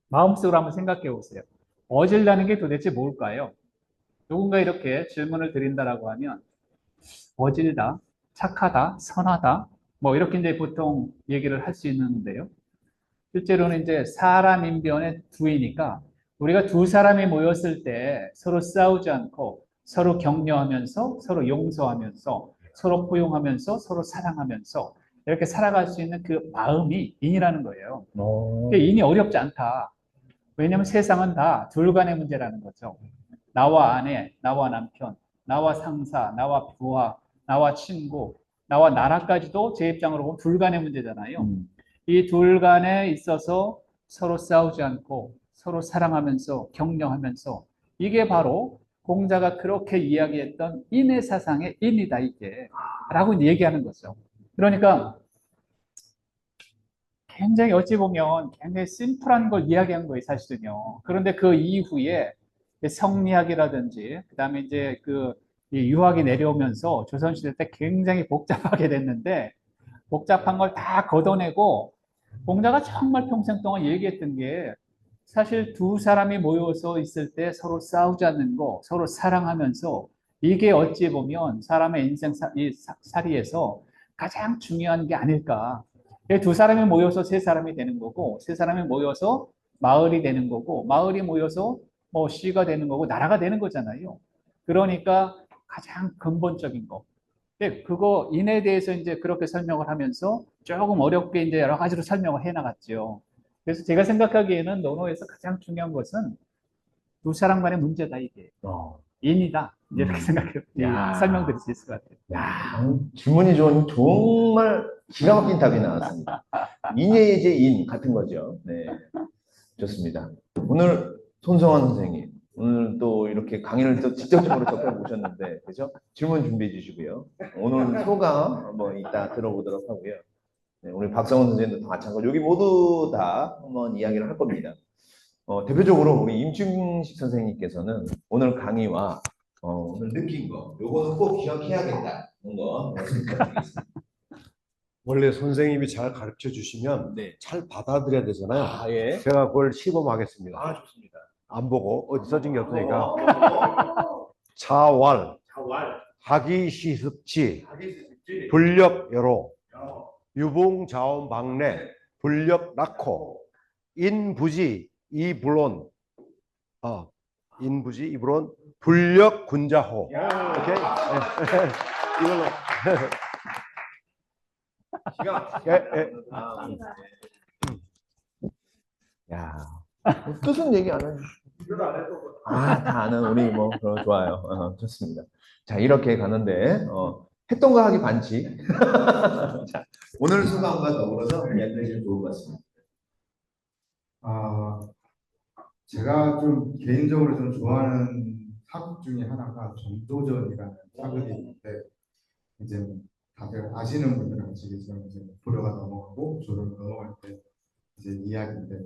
마음속으로 한번 생각해 보세요. 어질다는 게 도대체 뭘까요? 누군가 이렇게 질문을 드린다라고 하면 어질다, 착하다, 선하다 뭐 이렇게 이제 보통 얘기를 할 수 있는데요. 실제로는 이제 사람 인변의 두이니까 우리가 두 사람이 모였을 때 서로 싸우지 않고 서로 격려하면서 서로 용서하면서 서로 포용하면서 서로 사랑하면서 이렇게 살아갈 수 있는 그 마음이 인이라는 거예요. 인이 어렵지 않다. 왜냐하면 세상은 다 둘 간의 문제라는 거죠. 나와 아내, 나와 남편, 나와 상사, 나와 부하, 나와 친구, 나와 나라까지도 제 입장으로 보면 둘 간의 문제잖아요. 이 둘 간에 있어서 서로 싸우지 않고 서로 사랑하면서 격려하면서 이게 바로 공자가 그렇게 이야기했던 인의 사상의 인이다 이게 라고 얘기하는 거죠. 그러니까 굉장히 어찌 보면 굉장히 심플한 걸 이야기한 거예요 사실은요. 그런데 그 이후에 성리학이라든지, 그다음에 이제 이 유학이 내려오면서 조선시대 때 굉장히 복잡하게 됐는데, 복잡한 걸 다 걷어내고, 공자가 정말 평생 동안 얘기했던 게, 사실 두 사람이 모여서 있을 때 서로 싸우지 않는 거, 서로 사랑하면서, 이게 어찌 보면 사람의 인생 살이에서 가장 중요한 게 아닐까. 두 사람이 모여서 세 사람이 되는 거고, 세 사람이 모여서 마을이 되는 거고, 마을이 모여서 뭐 시가 되는 거고, 나라가 되는 거잖아요. 그러니까 가장 근본적인 거. 근데 그거 인에 대해서 이제 그렇게 설명을 하면서 조금 어렵게 이제 여러 가지로 설명을 해 나갔죠. 그래서 제가 생각하기에는 논어에서 가장 중요한 것은 두 사람 간의 문제다, 이게. 어. 인이다. 이제 이렇게 생각해, 야. 설명드릴 수 있을 것 같아요. 야, 질문이 좋은 정말 기가 막힌 답이 나왔습니다. 인예제 인 같은 거죠. 네, 좋습니다. 오늘 손성환 선생님, 오늘 또 이렇게 강의를 또 직접적으로 접해 보셨는데, 그죠? 질문 준비해 주시고요. 오늘 소감 한번 이따 들어보도록 하고요. 네, 우리 박성훈 선생님도 다 마찬가지로 여기 모두 다 한번 이야기를 할 겁니다. 대표적으로 우리 임충식 선생님께서는 오늘 강의와 오늘 느낀 거, 요거는 꼭 기억해야겠다. 이런 거 말씀드리겠습니다. 원래 선생님이 잘 가르쳐 주시면 네. 잘 받아들여야 되잖아요. 아, 예. 제가 그걸 시범하겠습니다. 아, 좋습니다. 안 보고 어디 써진 게 없으니까. 자왈, 자왈, 하기시습지, 하기시습지, 불력여로, 여, 유봉자원방래, 불력낙호, 인부지, 이불론, 인부지, 이불론, 불력군자호. 오케이? 이걸로. 기가 예, 예. 아, 야, 뜻은 얘기 안 해요. 이걸 안 해도 다 아는 우리 뭐 좋아요. 좋습니다. 자, 이렇게 가는데 했던 거 하기 반칙. 자, 오늘 소감과 더불어서 이야기해 주시면 좋을 것 같습니다. 제가 좀 개인적으로 좀 좋아하는 사극 중에 하나가 정도전이라는 사극이 있는데, 이제 다들 아시는 분들은 아시겠지만 이제 고려가 넘어가고 조를 넘어갈 때 이제 이야기인데,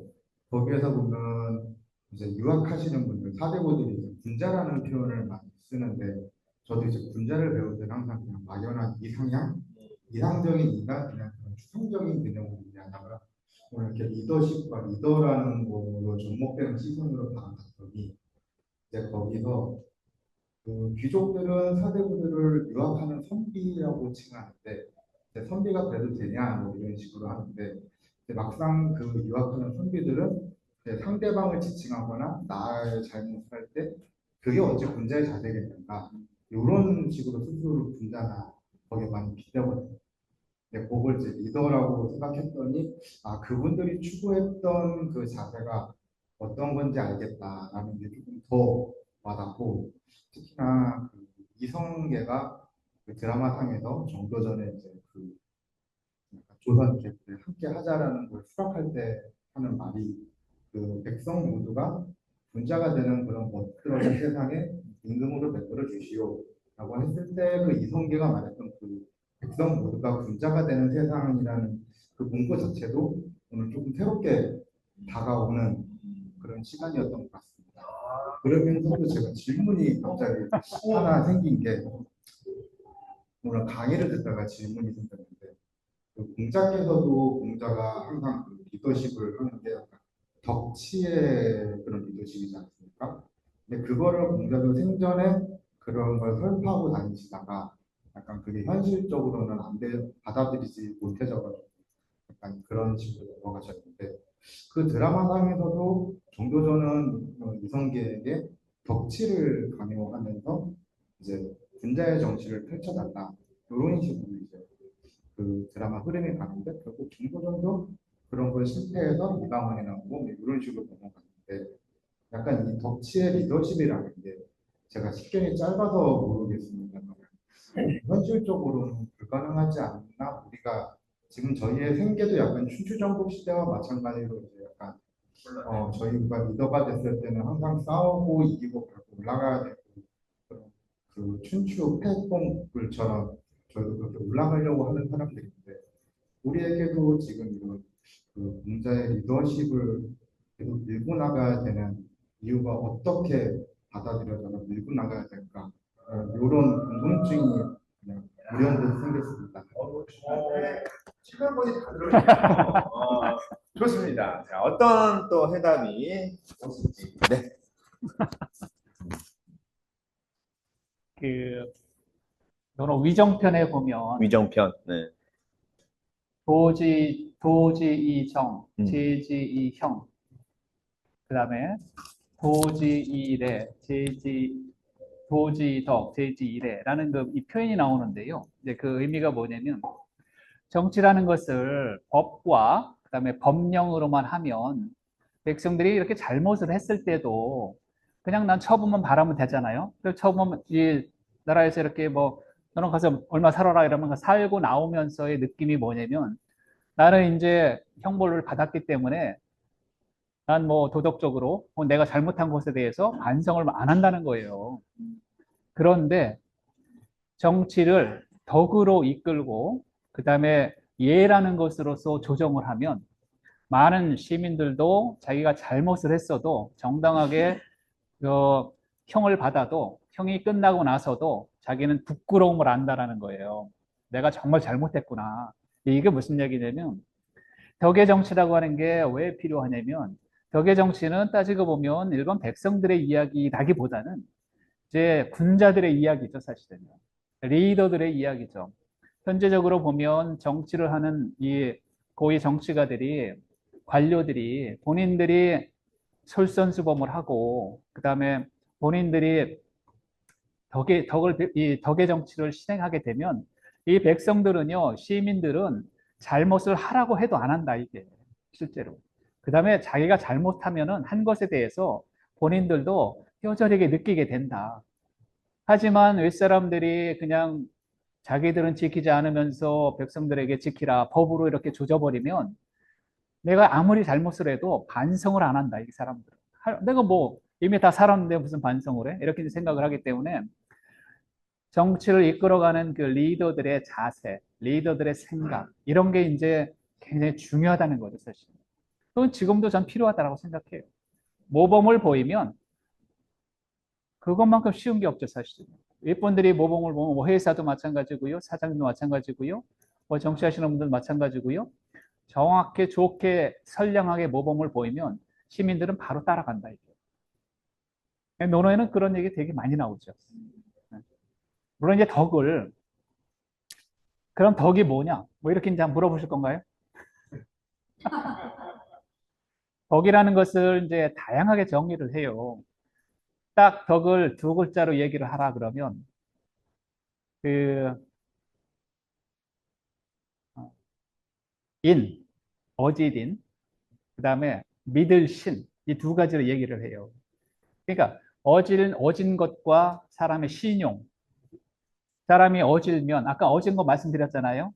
거기에서 보면 이제 유학하시는 분들 사대고들이 이제 군자라는 표현을 많이 쓰는데, 저도 이제 군자를 배울 때는 항상 그냥 막연한 이상적인 이가 그냥 그런 추상적인 개념으로 이해하다가, 오늘 이렇게 리더십과 리더라는 걸로 접목되는 시선으로 나아갔더니, 이제 거기서 그 귀족들은 사대부들을 유학하는 선비라고 칭하는데, 이제 선비가 그래도 되냐 뭐 이런 식으로 하는데, 이제 막상 그 유학하는 선비들은 이제 상대방을 지칭하거나 나의 잘못을 할 때 그게 어찌 군자의 자세겠는가, 이런 식으로 스스로 군자나 거기에 많이 비벼거든요. 그걸 이제 리더라고 생각했더니, 그분들이 추구했던 그 자세가 어떤 건지 알겠다라는 게 조금 더 와닿고, 특히나 그 이성계가 그 드라마상에서 정도전에 이제 그 조선 계급에 함께 하자라는 걸 수락할 때 하는 말이, 그 백성 모두가 군자가 되는 그런 멋들어진 세상에 임금으로 베풀어 주시오라고 했을 때, 그 이성계가 말했던 그 백성 모두가 군자가 되는 세상이라는 그 문구 자체도 오늘 조금 새롭게 다가오는 그런 시간이었던 것 같습니다. 그러면서도 제가 질문이 갑자기 하나 생긴 게, 오늘 강의를 듣다가 질문이 생겼는데, 그 공자께서도 공자가 항상 그 리더십을 하는 게 약간 덕치의 그런 리더십이지 않습니까? 근데 그거를 공자도 생전에 그런 걸 설파하고 다니시다가 약간 그게 현실적으로는 받아들이지 못해져가지고 약간 그런 식으로 넘어가셨는데, 그 드라마상에서도 정도전은 이성계에게 덕치를 강요하면서 이제 군자의 정치를 펼쳐달라, 이런 식으로 이제 그 드라마 흐름이 가는데, 결국 정도전도 그런 걸 실패해서 이방원이 나오고 뭐 이런 식으로 넘어갔는데, 약간 이 덕치의 리더십이라는 게 제가 식견이 짧아서 모르겠습니다만 현실적으로는 불가능하지 않나. 우리가 지금 저희의 생계도 약간 춘추전국 시대와 마찬가지로 이제 약간 저희가 리더가 됐을 때는 항상 싸우고 이기고 그렇게 올라가야 되고, 그런 그 춘추 패공불처럼 저희도 그렇게 올라가려고 하는 사람들인데, 우리에게도 지금 이런 그 공자의 리더십을 계속 밀고 나가야 되는 이유가 어떻게 받아들여서 밀고 나가야 될까 이런 궁금증이 그냥 우연히 생겼습니다. 시간권이 다 들어있네요. 좋습니다. 자, 어떤 또 해답이 오실지. 네. 그 요런 위정편에 보면 위정편. 네. 도지이정, 음. 제지이형, 그다음에 도지이래, 도지덕, 제지이래라는 이 표현이 나오는데요. 이제 그 의미가 뭐냐면 정치라는 것을 법과 그다음에 법령으로만 하면 백성들이 이렇게 잘못을 했을 때도 그냥 난 처분만 바라면 되잖아요. 그 처분 이 나라에서 이렇게 뭐 너는 가서 얼마 살아라 이러면 살고 나오면서의 느낌이 뭐냐면 나는 이제 형벌을 받았기 때문에 난 뭐 도덕적으로 내가 잘못한 것에 대해서 반성을 안 한다는 거예요. 그런데 정치를 덕으로 이끌고 그다음에 예라는 것으로서 조정을 하면 많은 시민들도 자기가 잘못을 했어도 정당하게 형을 받아도 형이 끝나고 나서도 자기는 부끄러움을 안다라는 거예요. 내가 정말 잘못했구나. 이게 무슨 얘기냐면 덕의 정치라고 하는 게 왜 필요하냐면 덕의 정치는 따지고 보면 일반 백성들의 이야기라기보다는 이제 군자들의 이야기죠, 사실은. 리더들의 이야기죠. 현재적으로 보면 정치를 하는 이 고위 정치가들이 관료들이 본인들이 솔선수범을 하고 그다음에 본인들이 이 덕의 정치를 실행하게 되면 이 백성들은요, 시민들은 잘못을 하라고 해도 안 한다, 이게 실제로. 그다음에 자기가 잘못하면은 한 것에 대해서 본인들도 뼈저리게 느끼게 된다. 하지만 윗사람들이 그냥 자기들은 지키지 않으면서 백성들에게 지키라 법으로 이렇게 조져버리면 내가 아무리 잘못을 해도 반성을 안 한다, 이 사람들은. 내가 뭐 이미 다 살았는데 무슨 반성을 해? 이렇게 생각을 하기 때문에 정치를 이끌어가는 그 리더들의 자세, 리더들의 생각, 이런 게 이제 굉장히 중요하다는 거죠, 사실. 그건 지금도 전 필요하다고 생각해요. 모범을 보이면 그것만큼 쉬운 게 없죠, 사실. 윗분들이 모범을 보면 뭐 회사도 마찬가지고요, 사장님도 마찬가지고요, 뭐 정치하시는 분들 마찬가지고요. 정확히 좋게 선량하게 모범을 보이면 시민들은 바로 따라간다, 이게. 논어에는 그런 얘기 되게 많이 나오죠. 물론 이제 그럼 덕이 뭐냐? 뭐 이렇게 이제 한번 물어보실 건가요? 덕이라는 것을 이제 다양하게 정의를 해요. 딱 덕을 두 글자로 얘기를 하라 그러면, 그, 어, 어짓인, 그 다음에 믿을 신, 이 두 가지로 얘기를 해요. 그러니까, 어진 것과 사람의 신용. 사람이 어질면, 아까 어진 거 말씀드렸잖아요.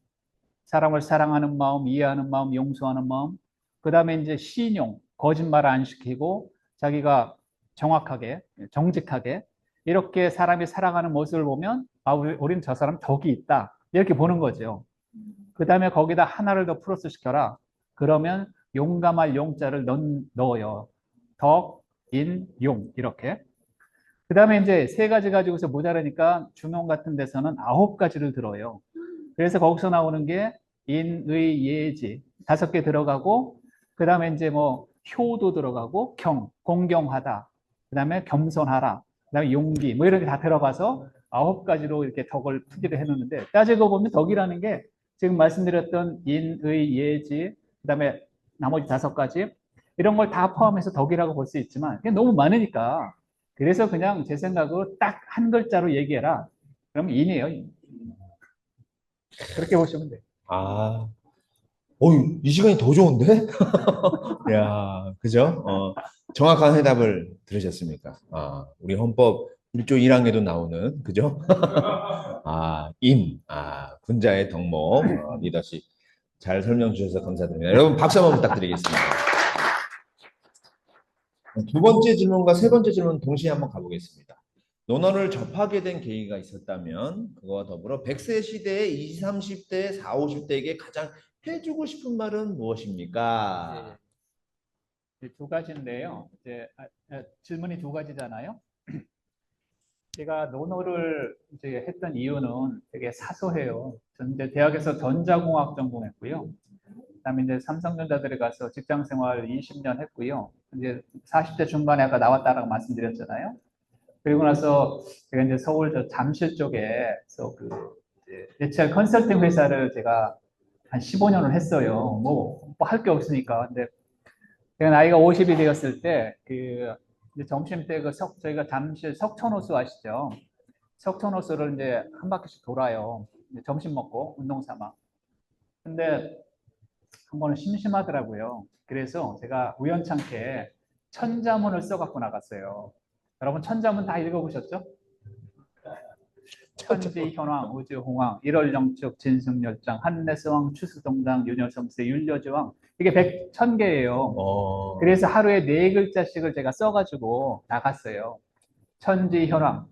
사람을 사랑하는 마음, 이해하는 마음, 용서하는 마음. 그 다음에 이제 신용, 거짓말 안 시키고 자기가 정확하게, 정직하게 이렇게 사람이 살아가는 모습을 보면 우린 저 사람 덕이 있다. 이렇게 보는 거죠. 그 다음에 거기다 하나를 더 플러스 시켜라. 그러면 용감할 용자를 넣어요. 덕, 인, 용 이렇게. 그 다음에 이제 세 가지 가지고서 모자라니까 중용 같은 데서는 9가지를 들어요. 그래서 거기서 나오는 게 인, 예지 5개 들어가고 그 다음에 이제 뭐 효도 들어가고 공경하다 그 다음에 겸손하라 그 다음에 용기 뭐 이런 게 다 들어가서 9가지로 이렇게 덕을 풀이를 해놓는데 따지고 보면 덕이라는 게 지금 말씀드렸던 예지 그 다음에 나머지 5가지 이런 걸 다 포함해서 덕이라고 볼 수 있지만 그게 너무 많으니까 그래서 그냥 제 생각으로 딱 한 글자로 얘기해라 그러면 인이에요. 그렇게 보시면 돼요. 아, 이 시간이 더 좋은데? 야, 그죠? 정확한 해답을 들으셨습니까? 우리 헌법 1조 1항에도 나오는, 그죠? 군자의 덕목, 리더십. 잘 설명 주셔서 감사드립니다. 여러분 박수 한번 부탁드리겠습니다. 두 번째 질문과 세 번째 질문 동시에 한번 가보겠습니다. 논어를 접하게 된 계기가 있었다면 그거와 더불어 100세 시대의 20, 30대, 40, 50대에게 가장 해주고 싶은 말은 무엇입니까? 두 가지인데요. 이제 질문이 두 가지잖아요. 제가 논어를 이제 했던 이유는 되게 사소해요. 저는 이제 대학에서 전자공학 전공했고요. 그다음에 이제 삼성전자 들어가서 직장 생활 20년 했고요. 이제 40대 중반에 아까 나왔다라고 말씀드렸잖아요. 그리고 나서 제가 이제 서울 저 잠실 쪽에서 그 HR 컨설팅 회사를 제가 한 15년을 했어요. 뭐 할 게 없으니까. 근데 제가 나이가 50이 되었을 때 그 점심 때 그 저희가 잠실 석촌호수 아시죠? 석촌호수를 이제 한 바퀴씩 돌아요. 이제 점심 먹고 운동 삼아. 근데 한 번은 심심하더라고요. 그래서 제가 우연찮게 천자문을 써갖고 나갔어요. 여러분 천자문 다 읽어보셨죠? 천지 현황, 우주 홍황, 일월영축, 진승열장, 한내스왕, 추수동장, 윤여성세, 율려지왕 이게 1000개예요. 그래서 하루에 4글자씩을 제가 써가지고 나갔어요. 천지 현황.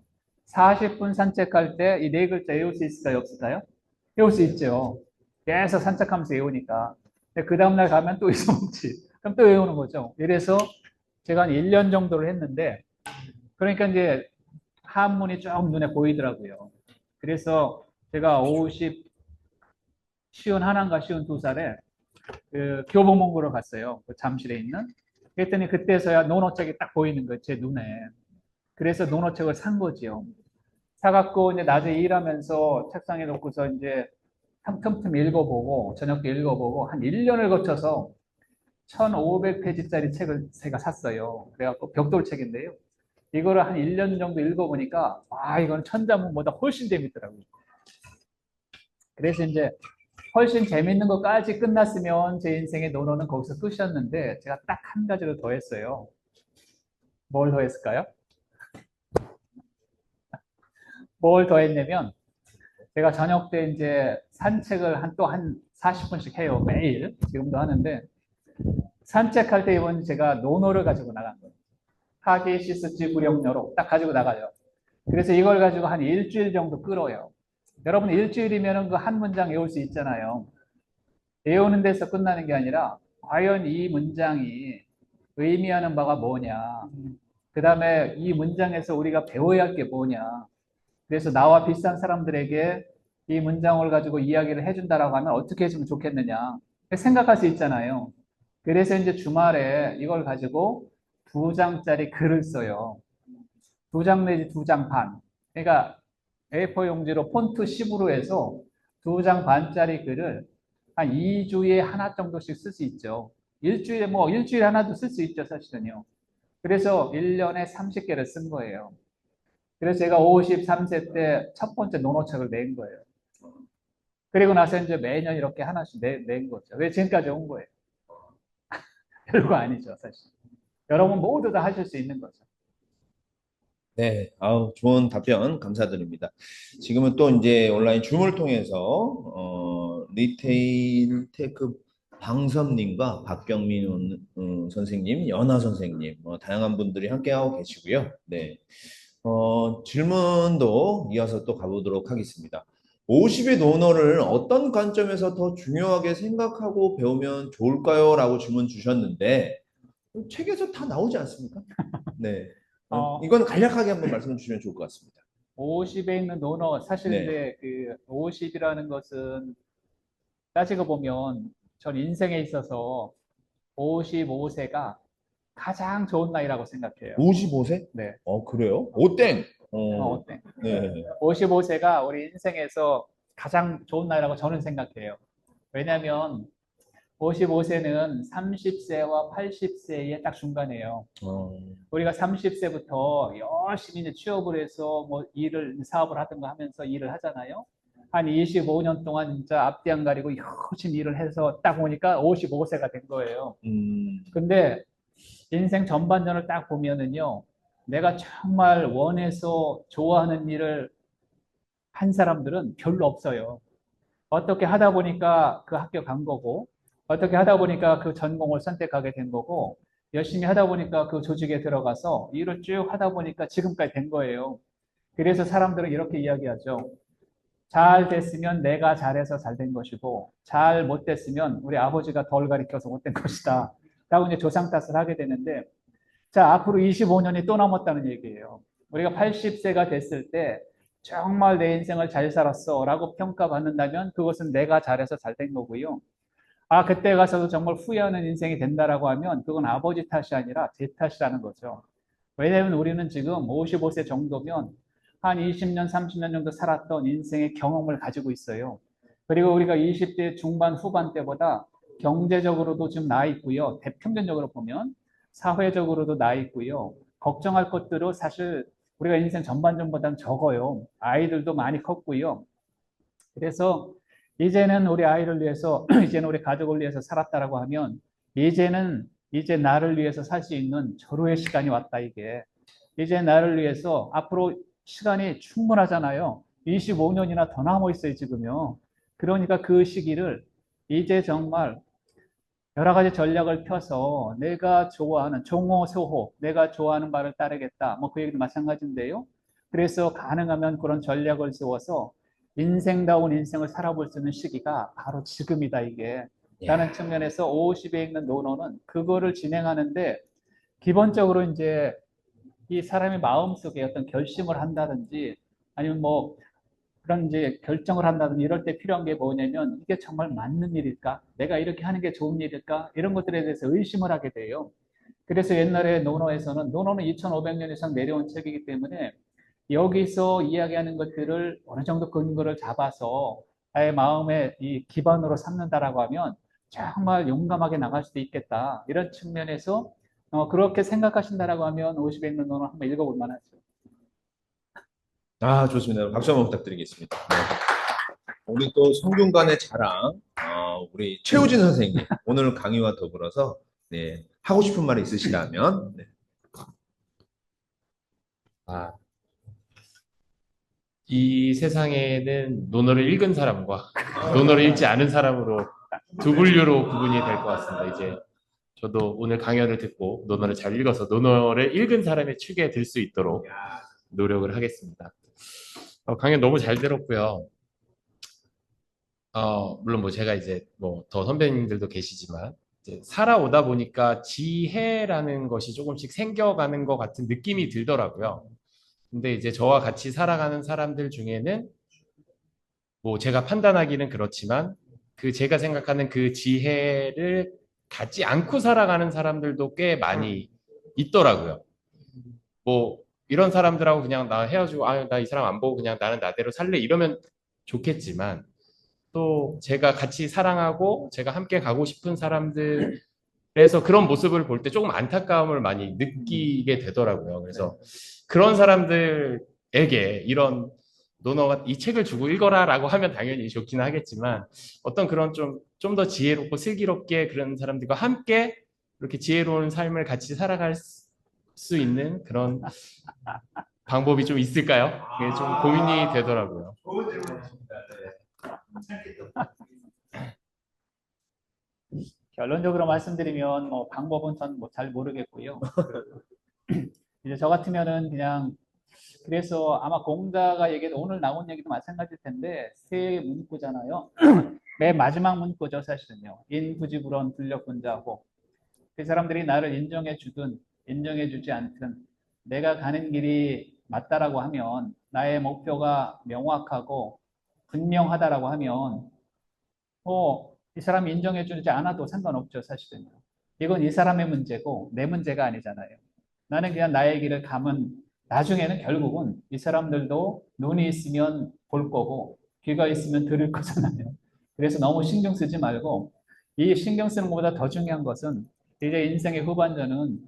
40분 산책할 때 이 4글자 외울 수 있을까요? 없을까요? 외울 수 있죠. 계속 산책하면서 외우니까. 그 다음날 가면 또 있어먹지. 그럼 또 외우는 거죠. 이래서 제가 한 1년 정도를 했는데, 그러니까 이제 한문이 쭉 눈에 보이더라고요. 그래서 제가 51인가 52살에 그 교보문고를 갔어요. 그 잠실에 있는. 그랬더니 그때서야 논어책이 딱 보이는 거예요. 제 눈에. 그래서 논어책을 산 거지요. 사갖고 이제 낮에 일하면서 책상에 놓고서 이제 틈틈 읽어보고 저녁도 읽어보고 한 1년을 거쳐서 1500페이지짜리 책을 제가 샀어요. 그래갖고 벽돌책인데요. 이거를 한 1년 정도 읽어보니까 이건 천자문보다 훨씬 재밌더라고요. 그래서 이제 훨씬 재밌는 것까지 끝났으면 제 인생의 논어는 거기서 끝이었는데 제가 딱 한 가지를 더 했어요. 뭘 더 했을까요? 뭘 더 했냐면 제가 저녁 때 이제 산책을 또 한 40분씩 해요. 매일. 지금도 하는데 산책할 때 이번 제가 논어를 가지고 나간 거예요. 하기, 시스지, 구령여로 딱 가지고 나가요. 그래서 이걸 가지고 한 일주일 정도 끌어요. 여러분 일주일이면 그 한 문장 외울 수 있잖아요. 외우는 데서 끝나는 게 아니라 과연 이 문장이 의미하는 바가 뭐냐. 그 다음에 이 문장에서 우리가 배워야 할 게 뭐냐. 그래서 나와 비슷한 사람들에게 이 문장을 가지고 이야기를 해준다라고 하면 어떻게 해주면 좋겠느냐. 생각할 수 있잖아요. 그래서 이제 주말에 이걸 가지고 2장짜리 글을 써요. 2장 내지 2장 반. 그러니까 A4 용지로 폰트 10으로 해서 2장 반짜리 글을 한 2주에 하나 정도씩 쓸 수 있죠. 일주일에 일주일에 하나도 쓸 수 있죠, 사실은요. 그래서 1년에 30개를 쓴 거예요. 그래서 제가 53세 때 첫 번째 논어책을 낸 거예요. 그리고 나서 이제 매년 이렇게 하나씩 낸 거죠. 왜 지금까지 온 거예요? 별거 아니죠, 사실. 여러분 모두 다 하실 수 있는 거죠. 네, 좋은 답변 감사드립니다. 지금은 또 이제 온라인 줌을 통해서 리테일 테크 방섭님과 박경민 선생님, 연아 선생님, 다양한 분들이 함께하고 계시고요. 네, 질문도 이어서 또 가보도록 하겠습니다. 50의 논어를 어떤 관점에서 더 중요하게 생각하고 배우면 좋을까요? 라고 질문 주셨는데 책에서 다 나오지 않습니까? 네. 이건 간략하게 한번 말씀해 주시면 좋을 것 같습니다. 50에 있는 논어, 사실 네. 이제 그 50이라는 것은 따지고 보면 전 인생에 있어서 55세가 가장 좋은 나이라고 생각해요. 55세? 네. 그래요? 오땡. 어때? 네. 55세가 우리 인생에서 가장 좋은 나이라고 저는 생각해요. 왜냐하면 55세는 30세와 80세의 딱 중간이에요. 우리가 30세부터 열심히 이제 취업을 해서 사업을 하든가 하면서 일을 하잖아요. 한 25년 동안 진짜 앞뒤 안 가리고 열심히 일을 해서 딱 보니까 55세가 된 거예요. 근데 인생 전반전을 딱 보면은요, 내가 정말 원해서 좋아하는 일을 한 사람들은 별로 없어요. 어떻게 하다 보니까 그 학교 간 거고, 어떻게 하다 보니까 그 전공을 선택하게 된 거고, 열심히 하다 보니까 그 조직에 들어가서 일을 쭉 하다 보니까 지금까지 된 거예요. 그래서 사람들은 이렇게 이야기하죠. 잘 됐으면 내가 잘해서 잘 된 것이고, 잘 못 됐으면 우리 아버지가 덜 가르쳐서 못 된 것이다. 라고 이제 조상 탓을 하게 되는데, 자, 앞으로 25년이 또 남았다는 얘기예요. 우리가 80세가 됐을 때 정말 내 인생을 잘 살았어 라고 평가받는다면 그것은 내가 잘해서 잘 된 거고요. 아, 그때 가서도 정말 후회하는 인생이 된다라고 하면 그건 아버지 탓이 아니라 제 탓이라는 거죠. 왜냐하면 우리는 지금 55세 정도면 한 20년, 30년 정도 살았던 인생의 경험을 가지고 있어요. 그리고 우리가 20대 중반, 후반 때보다 경제적으로도 좀 나아 있고요. 대평균적으로 보면 사회적으로도 나아 있고요. 걱정할 것들은 사실 우리가 인생 전반전보다는 적어요. 아이들도 많이 컸고요. 그래서 이제는 우리 아이를 위해서, 이제는 우리 가족을 위해서 살았다라고 하면 이제 나를 위해서 살 수 있는 절호의 시간이 왔다, 이게. 이제 나를 위해서 앞으로 시간이 충분하잖아요. 25년이나 더 남아 있어요, 지금요. 그러니까 그 시기를 이제 정말 여러 가지 전략을 펴서 내가 좋아하는 종호소호, 내가 좋아하는 바를 따르겠다. 뭐 그 얘기도 마찬가지인데요. 그래서 가능하면 그런 전략을 세워서 인생다운 인생을 살아볼 수 있는 시기가 바로 지금이다, 이게. 라는 측면에서 50에 있는 논어는 그거를 진행하는데 기본적으로 이제 이 사람의 마음속에 어떤 결심을 한다든지 아니면 뭐 그런 이제 결정을 한다든지 이럴 때 필요한 게 뭐냐면 이게 정말 맞는 일일까? 내가 이렇게 하는 게 좋은 일일까? 이런 것들에 대해서 의심을 하게 돼요. 그래서 옛날에 논어는 2500년 이상 내려온 책이기 때문에 여기서 이야기하는 것들을 어느 정도 근거를 잡아서 나의 마음의 이 기반으로 삼는다라고 하면 정말 용감하게 나갈 수도 있겠다. 이런 측면에서 그렇게 생각하신다라고 하면 50에 있는 논어 한번 읽어볼 만하죠. 아, 좋습니다. 박수 한번 부탁드리겠습니다. 네. 우리 또 성균관의 자랑, 우리 최우진 선생님 오늘 강의와 더불어서 네, 하고 싶은 말이 있으시다면 네. 아, 이 세상에는 논어를 읽은 사람과 논어를 읽지 않은 사람으로 두 분류로 구분이 될 것 같습니다. 이제 저도 오늘 강연을 듣고 논어를 잘 읽어서 논어를 읽은 사람의 축에 들 수 있도록 노력을 하겠습니다. 강연 너무 잘 들었고요. 물론 뭐 제가 이제 뭐 더 선배님들도 계시지만 이제 살아오다 보니까 지혜라는 것이 조금씩 생겨가는 것 같은 느낌이 들더라고요. 근데 이제 저와 같이 살아가는 사람들 중에는 뭐 제가 판단하기는 그렇지만 그 제가 생각하는 그 지혜를 갖지 않고 살아가는 사람들도 꽤 많이 있더라고요. 뭐 이런 사람들하고 그냥 나 헤어지고 나 이 사람 안 보고 그냥 나는 나대로 살래 이러면 좋겠지만 또 제가 같이 사랑하고 제가 함께 가고 싶은 사람들에서 그런 모습을 볼 때 조금 안타까움을 많이 느끼게 되더라고요. 그래서 그런 사람들에게 이런 논어가 이 책을 주고 읽어라라고 하면 당연히 좋긴 하겠지만 어떤 그런 좀 더 지혜롭고 슬기롭게 그런 사람들과 함께 이렇게 지혜로운 삶을 같이 살아갈 수 있는 그런 방법이 좀 있을까요? 그게 좀 고민이 되더라고요. 좋은 질문이십니다. 결론적으로 말씀드리면 뭐 방법은 전 뭐 잘 모르겠고요. 이제 저 같으면은 그냥 그래서 아마 공자가 얘기한 오늘 나온 얘기도 마찬가지일 텐데 세 문구잖아요. 맨 마지막 문구죠, 사실은요. 인부지불언 불력분자호. 그 사람들이 나를 인정해 주든 인정해 주지 않든 내가 가는 길이 맞다라고 하면 나의 목표가 명확하고 분명하다라고 하면 이 사람이 인정해 주지 않아도 상관없죠, 사실은요. 이건 이 사람의 문제고 내 문제가 아니잖아요. 나는 그냥 나의 길을 가면 나중에는 결국은 이 사람들도 눈이 있으면 볼 거고 귀가 있으면 들을 거잖아요. 그래서 너무 신경 쓰지 말고 이 신경 쓰는 것보다 더 중요한 것은 이제 인생의 후반전은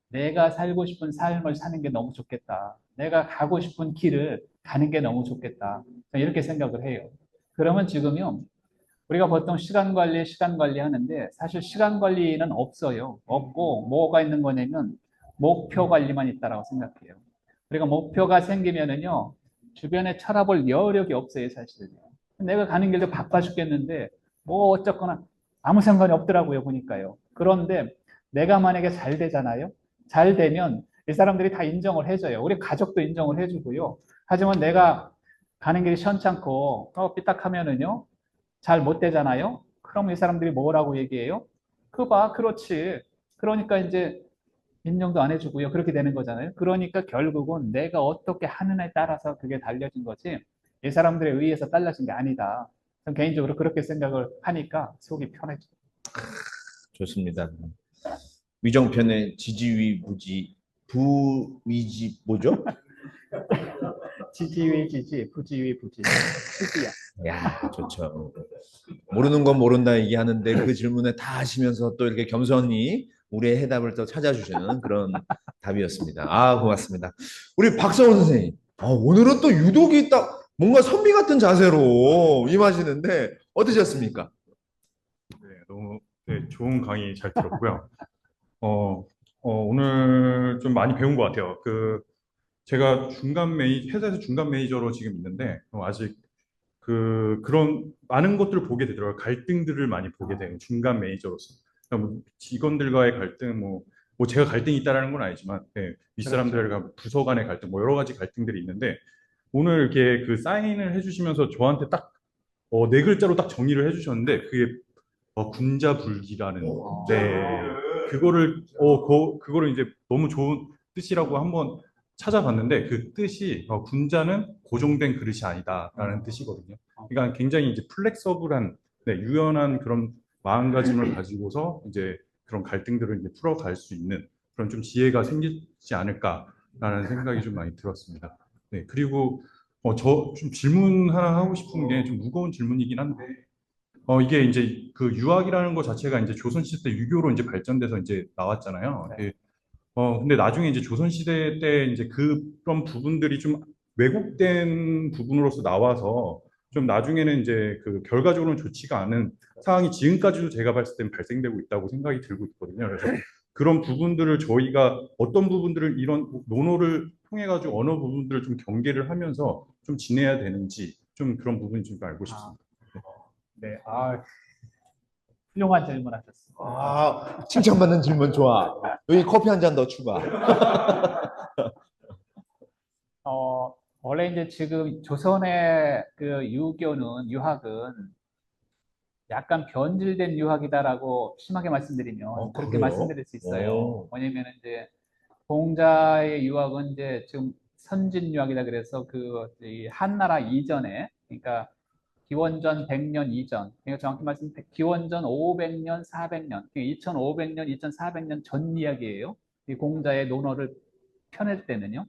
내가 살고 싶은 삶을 사는 게 너무 좋겠다. 내가 가고 싶은 길을 가는 게 너무 좋겠다. 이렇게 생각을 해요. 그러면 지금요. 우리가 보통 시간 관리 하는데 사실 시간 관리는 없어요. 없고 뭐가 있는 거냐면 목표 관리만 있다라고 생각해요. 우리가 목표가 생기면은요. 주변에 쳐다볼 여력이 없어요, 사실은요. 내가 가는 길도 바빠 죽겠는데 뭐 어쨌거나 아무 상관이 없더라고요, 보니까요. 그런데 내가 만약에 잘 되잖아요. 잘 되면 이 사람들이 다 인정을 해줘요. 우리 가족도 인정을 해주고요. 하지만 내가 가는 길이 시원찮고 삐딱하면은요. 잘 못 되잖아요. 그럼 이 사람들이 뭐라고 얘기해요? 그 봐, 그렇지. 그러니까 이제 인정도 안 해주고요. 그렇게 되는 거잖아요. 그러니까 결국은 내가 어떻게 하느냐에 따라서 그게 달려진 거지, 이 사람들에 의해서 달라진 게 아니다. 저는 개인적으로 그렇게 생각을 하니까 속이 편해져. 좋습니다. 위정편의 지지위 부지 부위지 뭐죠? 지지위 지지, 부지위 부지. 지지야. 야, 좋죠. 모르는 건 모른다 얘기하는데 그 질문에 다 하시면서 또 이렇게 겸손히 우리의 해답을 또 찾아주시는 그런 답이었습니다. 아, 고맙습니다. 우리 박성원 선생님. 오늘은 또 유독이 딱 뭔가 선비 같은 자세로 임하시는데 어떠셨습니까? 네, 너무 좋은 강의 잘 들었고요. 오늘 좀 많이 배운 것 같아요. 제가 회사에서 중간 매니저로 지금 있는데, 아직 그런 많은 것들을 보게 되더라고요. 갈등들을 많이 보게 되는 중간 매니저로서. 그러니까 뭐 직원들과의 갈등, 뭐 제가 갈등이 있다라는 건 아니지만, 윗사람들과 부서 간의 갈등, 뭐 여러 가지 갈등들이 있는데, 오늘 이렇게 그 사인을 해주시면서 저한테 딱, 네 글자로 딱 정의를 해주셨는데, 그게 군자불기라는, 그거를 이제 너무 좋은 뜻이라고 한번 찾아봤는데, 그 뜻이 군자는 고정된 그릇이 아니다라는 뜻이거든요. 그러니까 굉장히 이제 플렉서블한, 유연한 그런 마음가짐을 가지고서 이제 그런 갈등들을 이제 풀어갈 수 있는 그런 좀 지혜가 생기지 않을까라는 생각이 좀 많이 들었습니다. 네, 그리고 저 좀 질문 하나 하고 싶은 게 좀 무거운 질문이긴 한데, 이게 이제 그 유학이라는 것 자체가 이제 조선시대 때 유교로 이제 발전돼서 이제 나왔잖아요. 근데 나중에 이제 조선시대 때 이제 그런 부분들이 좀 왜곡된 부분으로서 나와서 좀 나중에는 이제 그 결과적으로는 좋지가 않은 상황이 지금까지도 제가 봤을 땐 발생되고 있다고 생각이 들고 있거든요. 그래서 그런 부분들을 저희가 어떤 부분들을 이런 논어를 통해 가지고 어느 부분들을 좀 경계를 하면서 좀 지내야 되는지 좀 그런 부분이 좀 알고 싶습니다. 네, 훌륭한 질문 하셨습니다. 칭찬받는 질문 좋아. 여기 커피 한 잔 더 추가. 원래 이제 지금 조선의 그 유학은 약간 변질된 유학이다라고 심하게 말씀드리면 그렇게 그래요? 말씀드릴 수 있어요. 오. 왜냐면 이제 공자의 유학은 이제 지금 선진 유학이다 그래서 이 한나라 이전에, 그러니까 기원전 100년 이전, 그러니까 정확히 말씀드리면 기원전 500년, 400년, 2500년, 2400년 전 이야기예요. 이 공자의 논어를 펴낼 때는요.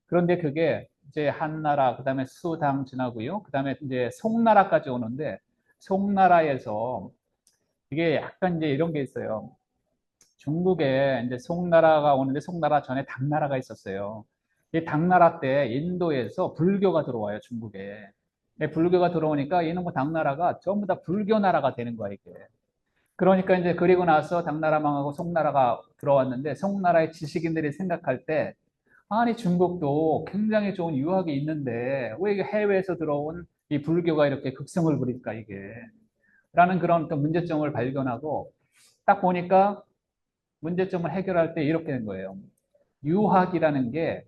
그런데 그게 이제 한나라, 그 다음에 수당 지나고요. 그 다음에 이제 송나라까지 오는데, 송나라에서 이게 약간 이제 이런 게 있어요. 중국에 이제 송나라가 오는데 송나라 전에 당나라가 있었어요. 이 당나라 때 인도에서 불교가 들어와요, 중국에. 불교가 들어오니까 이놈의 당나라가 전부 다 불교 나라가 되는 거야, 이게. 그러니까 이제 그리고 나서 당나라 망하고 송나라가 들어왔는데, 송나라의 지식인들이 생각할 때, 아니, 중국도 굉장히 좋은 유학이 있는데, 왜 이게 해외에서 들어온 이 불교가 이렇게 극성을 부릴까, 이게. 라는 그런 또 문제점을 발견하고, 딱 보니까 문제점을 해결할 때 이렇게 된 거예요. 유학이라는 게,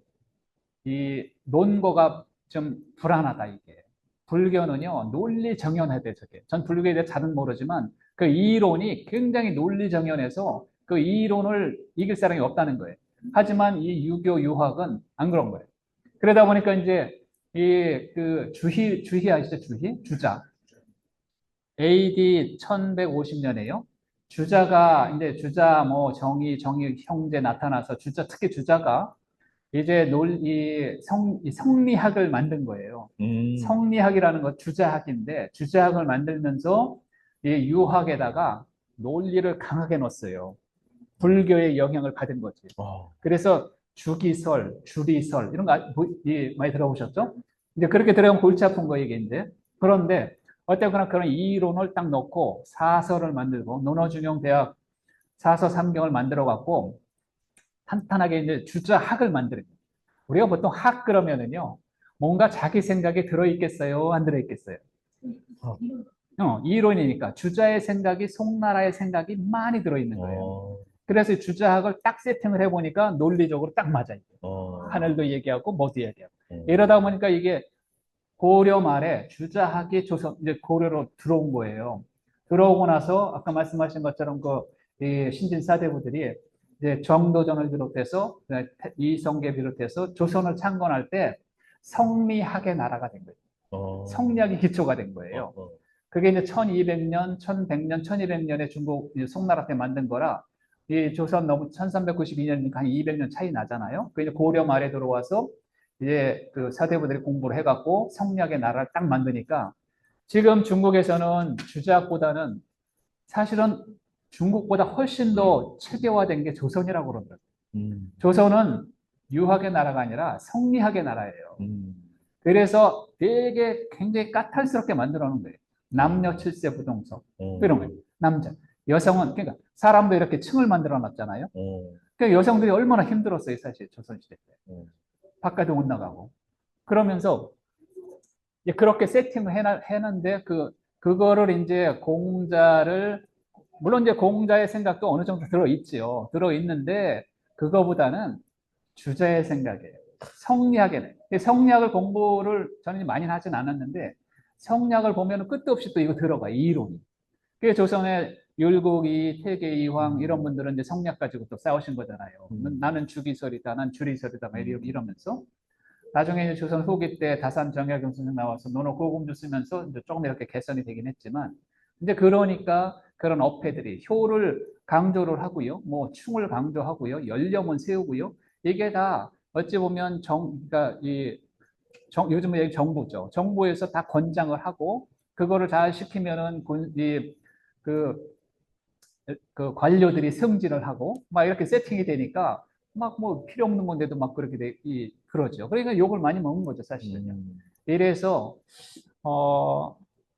이 논거가 좀 불안하다, 이게. 불교는요, 논리정연해야 돼, 저게. 전 불교에 대해 잘은 모르지만, 그 이론이 굉장히 논리정연해서 그 이론을 이길 사람이 없다는 거예요. 하지만 이 유교 유학은 안 그런 거예요. 그러다 보니까 이제 주희 아시죠? 주자. AD 1150년에요. 주자가 이제 정의 형제 나타나서 특히 주자가 이제 이 성리학을 만든 거예요. 성리학이라는 건 주자학인데, 주자학을 만들면서 이 유학에다가 논리를 강하게 넣었어요. 불교의 영향을 받은 거지. 그래서 주기설, 주리설 이런 거 많이 들어보셨죠? 이제 그렇게 들어가면 골치 아픈 거 이게 이제. 그런데 어쨌거나 그런 이론을 딱 넣고 사설을 만들고 논어준용대학 사서 삼경을 만들어 갖고 탄탄하게 이제 주자학을 만드는 거예요. 우리가 보통 학 그러면은요, 뭔가 자기 생각이 들어있겠어요? 안 들어있겠어요? 이론이니까 주자의 생각이 송나라의 생각이 많이 들어있는 거예요. 그래서 주자학을 딱 세팅을 해보니까 논리적으로 딱 맞아요. 하늘도 얘기하고 뭐도 얘기하고. 이러다 보니까 이게 고려 말에 주자학이 이제 고려로 들어온 거예요. 들어오고 나서 아까 말씀하신 것처럼 이 신진 사대부들이 이제 정도전을 비롯해서 이성계 비롯해서 조선을 창건할 때 성리학의 나라가 된 거예요. 성리학이 기초가 된 거예요. 그게 이제 1200년, 1100년, 1200년에 중국 송나라 때 만든 거라 이 조선 너무 1392년이니까 한 200년 차이 나잖아요. 그 이제 고려 말에 들어와서 이제 그 사대부들이 공부를 해갖고 성리학의 나라를 딱 만드니까 지금 중국에서는 주작보다는 사실은 중국보다 훨씬 더 체계화된 게 조선이라고 그러더라고요. 조선은 유학의 나라가 아니라 성리학의 나라예요. 그래서 되게 굉장히 까탈스럽게 만들어 놓은 거예요. 남녀 칠세 부동석 이런 거예요. 남자, 여성은 그러니까 사람도 이렇게 층을 만들어 놨잖아요. 그러니까 여성들이 얼마나 힘들었어요, 사실 조선시대 때. 바깥에 못 나가고 그러면서 이제 그렇게 세팅을 해놨는데 그거를 이제 공자를 물론 이제 공자의 생각도 어느 정도 들어있지요. 들어있는데 그거보다는 주자의 생각이에요. 성리학에 성리학을 공부를 저는 많이 하진 않았는데 성리학을 보면 끝도 없이 또 이거 들어가 이 이론이. 그게 조선의 율곡이, 태계이황 이런 분들은 이제 성리학 가지고 또 싸우신 거잖아요. 나는 주기설이다, 난 주리설이다, 막 이러면서 나중에 이제 조선 후기 때 다산 정약용 선생 나와서 논어 고금주 쓰면서 이제 조금 이렇게 개선이 되긴 했지만 이제 그러니까 그런 어패들이 효를 강조를 하고요, 뭐 충을 강조하고요, 연령은 세우고요. 이게 다 어찌 보면 그러니까 요즘 얘기 정부죠. 정부에서 다 권장을 하고 그거를 잘 시키면은 그 관료들이 승진을 하고 막 이렇게 세팅이 되니까 막 뭐 필요 없는 건데도 막 그렇게 그러죠. 그러니까 욕을 많이 먹는 거죠, 사실은요. 이래서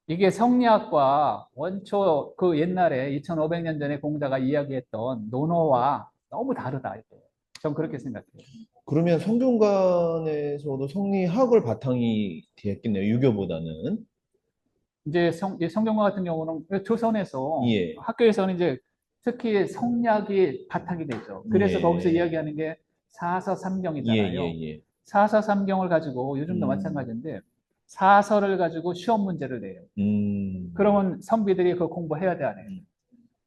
이게 성리학과 원초 그 옛날에 2500년 전에 공자가 이야기했던 논어와 너무 다르다. 전 그렇게 생각해요. 그러면 성균관에서도 성리학을 바탕이 됐겠네요. 유교보다는. 이제 성경과 같은 경우는 조선에서 예. 학교에서는 이제 특히 성리학이 바탕이 되죠. 그래서 예. 거기서 이야기하는 게 사서삼경이잖아요. 예. 사서삼경을 가지고 요즘도 마찬가지인데 사서를 가지고 시험 문제를 내요. 그러면 선비들이 그 공부해야 돼, 안 해요?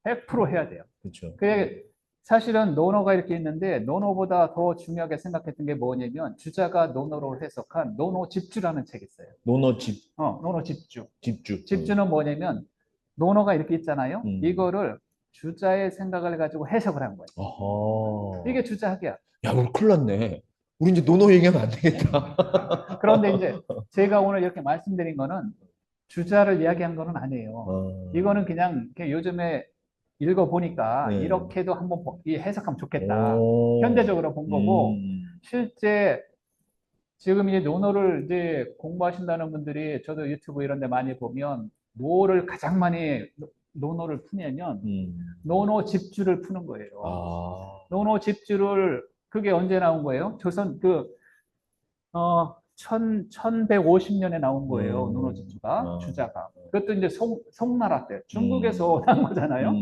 100% 해야 돼요. 그렇죠. 그게 사실은 논어가 이렇게 있는데 논어보다 더 중요하게 생각했던 게 뭐냐면 주자가 논어를 해석한 논어 집주라는 책이 있어요. 논어 집주. 집주. 집주는 뭐냐면 논어가 이렇게 있잖아요. 이거를 주자의 생각을 가지고 해석을 한 거예요. 어허. 이게 주자학이야. 야, 우리 큰일 났네. 우리 이제 논어 얘기하면 안 되겠다. 그런데 이제 제가 오늘 이렇게 말씀드린 거는 주자를 이야기한 거는 아니에요. 이거는 그냥 요즘에 읽어보니까 네. 이렇게도 한번 이 해석하면 좋겠다. 오. 현대적으로 본 거고 실제 지금 이 논어를 이제 공부하신다는 분들이 저도 유튜브 이런 데 많이 보면 뭐를 가장 많이 논어를 푸냐면 논어 집주를 푸는 거예요. 논어 집주를 그게 언제 나온 거예요? 조선 1150년에 나온 거예요. 논어 집주가 주자가. 그것도 이제 송나라 때 중국에서 나온 거잖아요.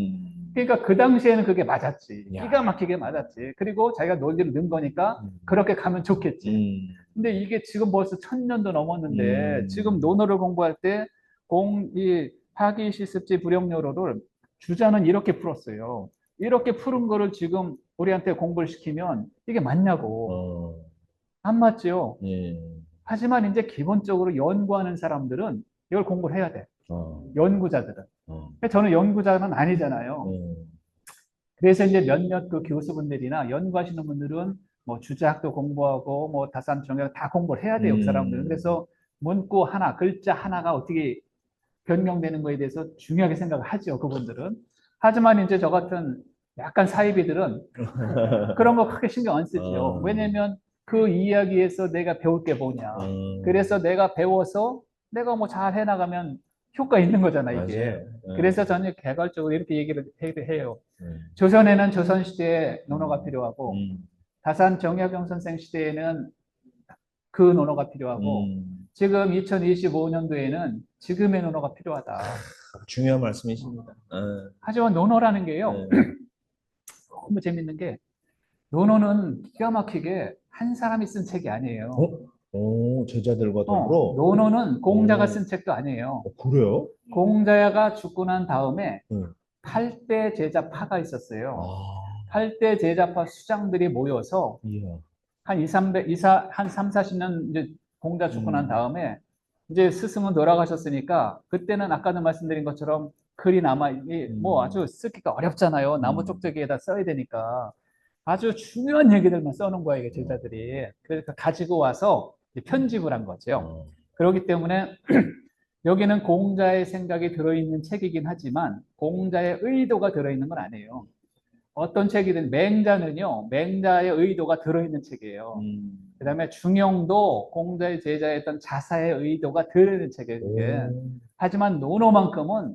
그러니까 그 당시에는 그게 맞았지. 기가 막히게 맞았지. 그리고 자기가 논리를 넣은 거니까 그렇게 가면 좋겠지. 근데 이게 지금 벌써 1000년도 넘었는데 지금 논어를 공부할 때 이 파기시습지 불용요로를 주자는 이렇게 풀었어요. 이렇게 푸른 거를 지금 우리한테 공부를 시키면 이게 맞냐고. 안 맞죠. 하지만 이제 기본적으로 연구하는 사람들은 이걸 공부를 해야 돼. 연구자들은. 저는 연구자는 아니잖아요. 그래서 이제 몇몇 그 교수분들이나 연구하시는 분들은 뭐 주자학도 공부하고 뭐 다산 정약 다 공부를 해야 돼요, 그 사람들은. 그래서 문구 하나, 글자 하나가 어떻게 변경되는 거에 대해서 중요하게 생각을 하죠, 그분들은. 하지만 이제 저 같은 약간 사이비들은 그런 거 크게 신경 안 쓰죠. 왜냐면 그 이야기에서 내가 배울 게 뭐냐. 그래서 내가 배워서 내가 뭐 잘 해나가면 효과 있는 거잖아, 이게. 그래서 저는 개괄적으로 이렇게 얘기를 해요. 조선에는 조선시대에 논어가 필요하고, 다산 정약용 선생 시대에는 그 논어가 필요하고, 지금 2025년도에는 지금의 논어가 필요하다. 중요한 말씀이십니다. 하지만 논어라는 게요, 너무 재밌는 게, 논어는 기가 막히게 한 사람이 쓴 책이 아니에요. 제자들과 더불어? 논어는 공자가 쓴 책도 아니에요. 8대 제자파 수장들이 모여서 이야. 한 3, 40년 이제 공자 죽고 난 다음에 이제 스승은 돌아가셨으니까 그때는 아까도 말씀드린 것처럼 글이 남아 뭐 아주 쓰기가 어렵잖아요. 나무 쪽쪽이에다 써야 되니까 아주 중요한 얘기들만 써놓은 거예요, 이게 제자들이. 그러니까 가지고 와서 이제 편집을 한 거죠. 그렇기 때문에 여기는 공자의 생각이 들어있는 책이긴 하지만 공자의 의도가 들어있는 건 아니에요. 어떤 책이든 맹자는요, 맹자의 의도가 들어있는 책이에요. 그 다음에 중용도 공자의 제자였던 자사의 의도가 들어있는 책이에요. 이게. 하지만 논어만큼은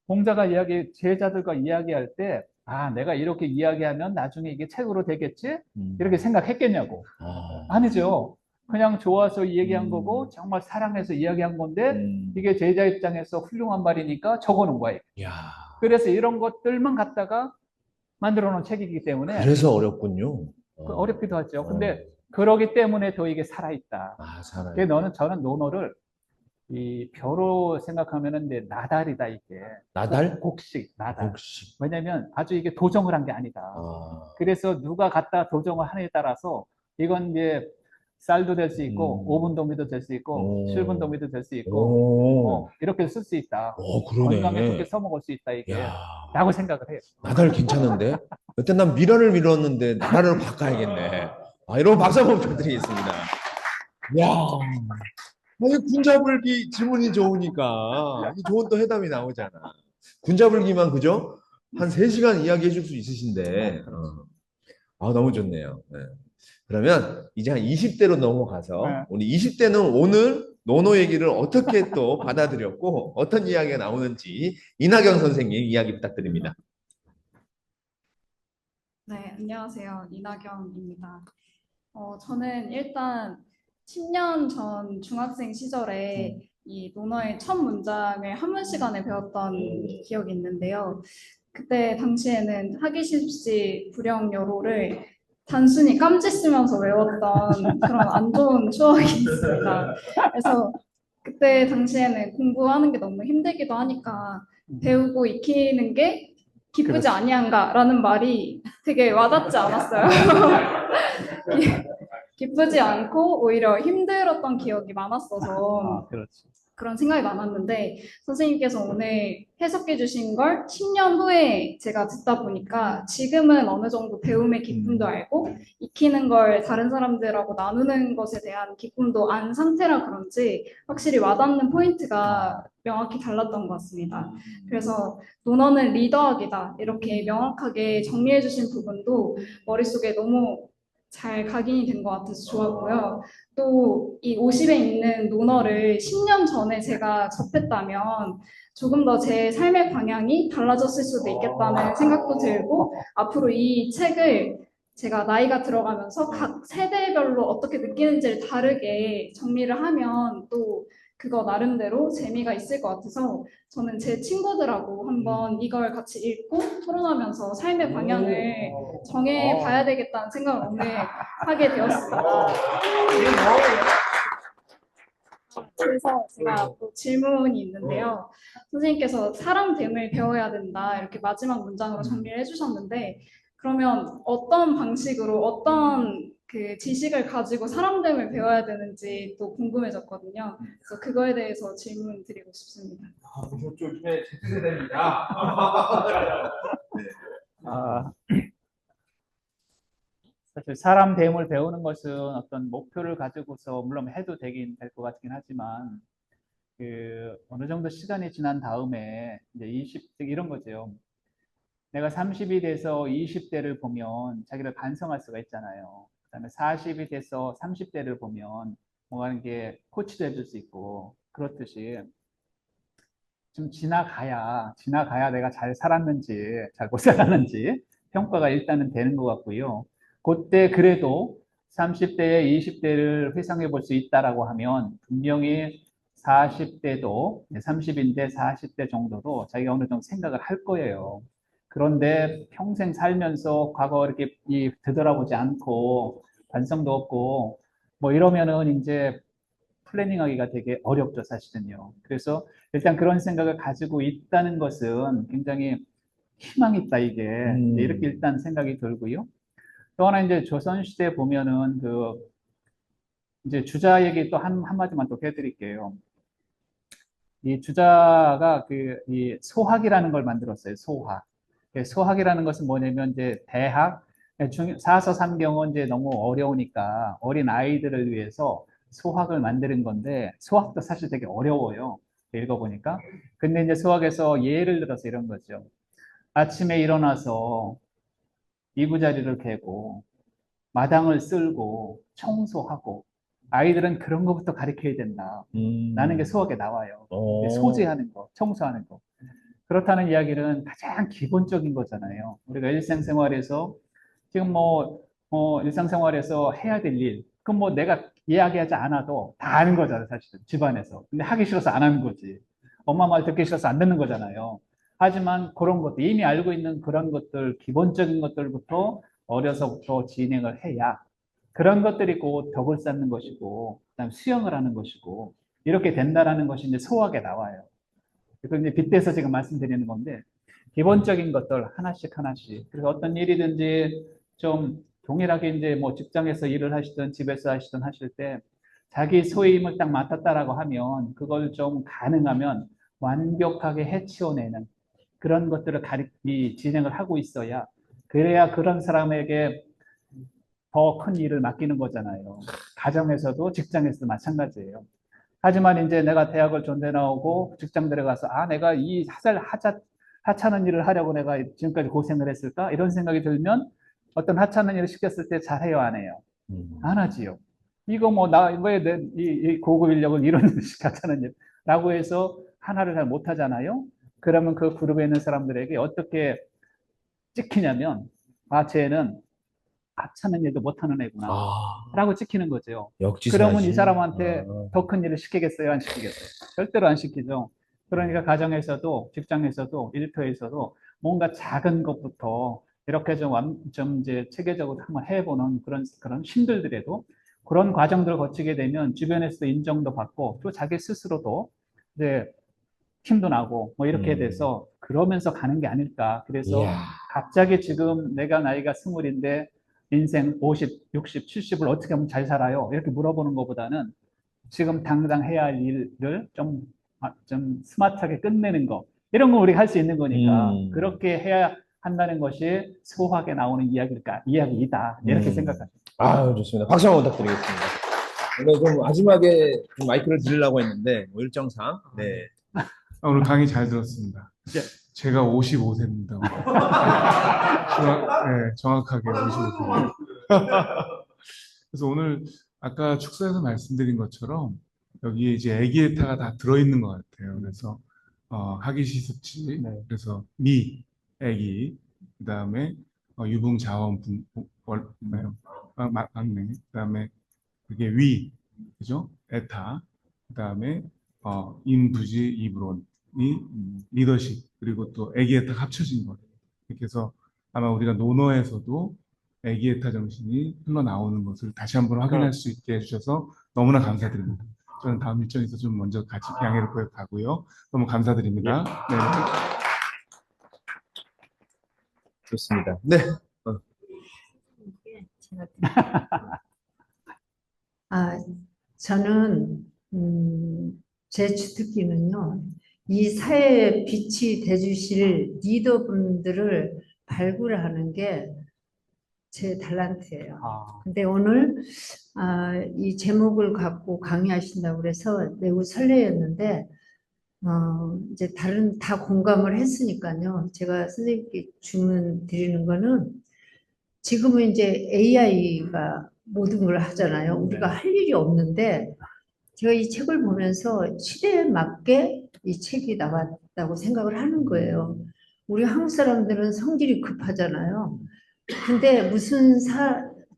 공자가 제자들과 이야기할 때, 아, 내가 이렇게 이야기하면 나중에 이게 책으로 되겠지? 이렇게 생각했겠냐고. 아니죠. 그냥 좋아서 얘기한 거고, 정말 사랑해서 이야기한 건데, 이게 제자 입장에서 훌륭한 말이니까 적어 놓은 거예요. 야. 그래서 이런 것들만 갖다가 만들어 놓은 책이기 때문에 그래서 어렵군요. 어렵기도 하죠. 근데 그러기 때문에 더 이게 살아있다. 아, 살아요. 저는 논어를 이 벼로 생각하면은 이제 나달이다, 이게. 나달? 곡식, 나달. 혹시. 왜냐면 아주 이게 도정을 한 게 아니다. 아. 그래서 누가 갖다 도정을 하느냐에 따라서 이건 이제 쌀도 될 수 있고, 5분 도미도 될 수 있고, 7분 도미도 될 수 있고, 이렇게 쓸 수 있다. 그러네. 건강에 좋게 써먹을 수 있다, 이게. 야. 라고 생각을 해요. 나달 괜찮은데? 여태 난 미라를 밀었는데 나달을 바꿔야겠네. 아, 여러분 박수 한번 부탁드리겠습니다. 야, 아니 군자불기 질문이 좋으니까 이 좋은 또 해답이 나오잖아. 군자불기만 그죠? 한 3시간 이야기해 줄 수 있으신데 아, 너무 좋네요. 네. 그러면 이제 한 20대로 넘어가서 네. 우리 20대는 오늘 노노 얘기를 어떻게 또 받아들였고 어떤 이야기가 나오는지 이낙연 선생님 이야기 부탁드립니다. 네, 안녕하세요. 이낙연입니다. 저는 일단 10년 전 중학생 시절에 이 논어의 첫 문장을 한문 시간에 배웠던 기억이 있는데요. 그때 당시에는 하기 쉽지 불영여로를 단순히 깜지 쓰면서 외웠던 그런 안 좋은 추억이 있습니다. 그래서 그때 당시에는 공부하는 게 너무 힘들기도 하니까 배우고 익히는 게 기쁘지 아니한가라는 말이 되게 와닿지 않았어요. 기쁘지 않고 오히려 힘들었던 기억이 많았어서 그렇지. 그런 생각이 많았는데 선생님께서 오늘 해석해 주신 걸 10년 후에 제가 듣다 보니까 지금은 어느 정도 배움의 기쁨도 알고 익히는 걸 다른 사람들하고 나누는 것에 대한 기쁨도 안 상태라 그런지 확실히 와닿는 포인트가 명확히 달랐던 것 같습니다. 그래서 논어는 리더학이다 이렇게 명확하게 정리해 주신 부분도 머릿속에 너무 잘 각인이 된 것 같아서 좋았고요. 또 이 50에 있는 논어를 10년 전에 제가 접했다면 조금 더 제 삶의 방향이 달라졌을 수도 있겠다는 생각도 들고 앞으로 이 책을 제가 나이가 들어가면서 각 세대별로 어떻게 느끼는지를 다르게 정리를 하면 또 그거 나름대로 재미가 있을 것 같아서 저는 제 친구들하고 한번 이걸 같이 읽고 토론하면서 삶의 방향을 정해봐야 되겠다는 생각을 오늘 하게 되었습니다. 그래서 제가 또 질문이 있는데요. 선생님께서 사람됨을 배워야 된다 이렇게 마지막 문장으로 정리를 해주셨는데 그러면 어떤 방식으로 어떤 그 지식을 가지고 사람됨을 배워야 되는지 또 궁금해졌거든요. 그래서 그거에 대해서 질문 드리고 싶습니다. 요즘에 Z세대입니다. 사실 사람 대음을 배우는 것은 어떤 목표를 가지고서 물론 해도 되긴 될 것 같긴 하지만 어느 정도 시간이 지난 다음에 이제 20대 이런 거죠. 내가 30이 돼서 20대를 보면 자기를 반성할 수가 있잖아요. 그다음에 40이 돼서 30대를 보면 뭔가 이게 코치도 해줄 수 있고 그렇듯이 좀 지나가야 내가 잘 살았는지 잘 못 살았는지 평가가 일단은 되는 것 같고요. 그때 그래도 30대에 20대를 회상해 볼 수 있다라고 하면 분명히 40대도 30인데 40대 정도도 자기가 어느 정도 생각을 할 거예요. 그런데 평생 살면서 과거 이렇게 되돌아보지 않고 반성도 없고 뭐 이러면은 이제 플래닝하기가 되게 어렵죠, 사실은요. 그래서 일단 그런 생각을 가지고 있다는 것은 굉장히 희망이 있다 이게 이렇게 일단 생각이 들고요. 또 하나 이제 조선시대 보면은 그 이제 주자 얘기 또 한마디만 또 해드릴게요. 이 주자가 이 소학이라는 걸 만들었어요. 소학. 소학이라는 것은 뭐냐면 이제 대학, 사서삼경은 이제 너무 어려우니까 어린 아이들을 위해서 소학을 만드는 건데 소학도 사실 되게 어려워요. 읽어보니까. 근데 이제 소학에서 예를 들어서 이런 거죠. 아침에 일어나서 이부자리를 개고 마당을 쓸고 청소하고 아이들은 그런 것부터 가르쳐야 된다. 라는 게 수학에 나와요. 소지하는 거, 청소하는 거. 그렇다는 이야기는 가장 기본적인 거잖아요. 우리가 일상생활에서 지금 일상생활에서 해야 될 일, 그럼 뭐 내가 이야기하지 않아도 다 아는 거잖아요, 사실은. 집안에서. 근데 하기 싫어서 안 하는 거지. 엄마 말 듣기 싫어서 안 듣는 거잖아요. 하지만 그런 것들, 이미 알고 있는 그런 것들, 기본적인 것들부터 어려서부터 진행을 해야 그런 것들이 곧 덕을 쌓는 것이고, 그다음 수영을 하는 것이고, 이렇게 된다라는 것이 이제 소학에 나와요. 그래서 이제 빗대서 지금 말씀드리는 건데, 기본적인 것들 하나씩 하나씩. 그래서 어떤 일이든지 좀 동일하게 이제 뭐 직장에서 일을 하시든 집에서 하시든 하실 때 자기 소의 힘을 딱 맡았다라고 하면 그걸 좀 가능하면 완벽하게 해치워내는 그런 것들을 진행을 하고 있어야 그래야 그런 사람에게 더 큰 일을 맡기는 거잖아요. 가정에서도 직장에서도 마찬가지예요. 하지만 이제 내가 대학을 존대 나오고 직장 들어가서 내가 이 하찮은 일을 하려고 내가 지금까지 고생을 했을까? 이런 생각이 들면 어떤 하찮은 일을 시켰을 때 잘해요, 안 해요? 안 하지요. 이거 뭐 이 고급 인력을 이런 하찮은 일 라고 해서 하나를 잘 못하잖아요. 그러면 그 그룹에 있는 사람들에게 어떻게 찍히냐면 쟤는 하찮은 일도 못하는 애구나 라고 찍히는 거죠. 그러면 이 사람한테 더 큰 일을 시키겠어요? 안 시키겠어요? 절대로 안 시키죠. 그러니까 가정에서도 직장에서도 일터에서도 뭔가 작은 것부터 이렇게 좀 이제 체계적으로 한번 해보는 그런 힘들더라도 그런 과정들을 거치게 되면 주변에서도 인정도 받고 또 자기 스스로도 이제 힘도 나고 뭐 이렇게 돼서 그러면서 가는 게 아닐까. 그래서 갑자기 지금 내가 나이가 20인데 인생 50, 60, 70을 어떻게 하면 잘 살아요? 이렇게 물어보는 것보다는 지금 당장 해야 할 일을 좀 스마트하게 끝내는 거. 이런 거 우리가 할 수 있는 거니까 그렇게 해야 한다는 것이 소학에 나오는 이야기이다. 이렇게 생각합니다. 좋습니다. 박수 한번 부탁드리겠습니다. 오늘 좀 마지막에 좀 마이크를 드리려고 했는데 뭐 일정상 오늘 강의 잘 들었습니다. 제가 55세입니다. 정확하게 55세. 그래서 오늘 아까 축사에서 말씀드린 것처럼 여기에 이제 애기에타가 다 들어있는 것 같아요. 그래서 학위시습지, 그래서 애기, 그 다음에 유붕자원 막내, 그 다음에 그게 그죠? 에타, 그 다음에 인부지 이브론이 리더십, 그리고 또 애기에타 합쳐진 거예요. 이렇게 해서 아마 우리가 논어에서도 애기에타 정신이 흘러나오는 것을 다시 한번 확인할 수 있게 해주셔서 너무나 감사드립니다. 저는 다음 일정에서 좀 먼저 같이 양해를 구해가고요. 너무 감사드립니다. 네. 좋습니다. 네. 저는 제 주특기는요, 이 사회에 빛이 돼주실 리더분들을 발굴하는 게 제 달란트예요. 근데 오늘 이 제목을 갖고 강의하신다고 그래서 매우 설레였는데 이제 다 공감을 했으니까요. 제가 선생님께 드리는 거는 지금은 이제 AI가 모든 걸 하잖아요. 우리가 할 일이 없는데 제가 이 책을 보면서 시대에 맞게 이 책이 나왔다고 생각을 하는 거예요. 우리 한국 사람들은 성질이 급하잖아요. 근데 무슨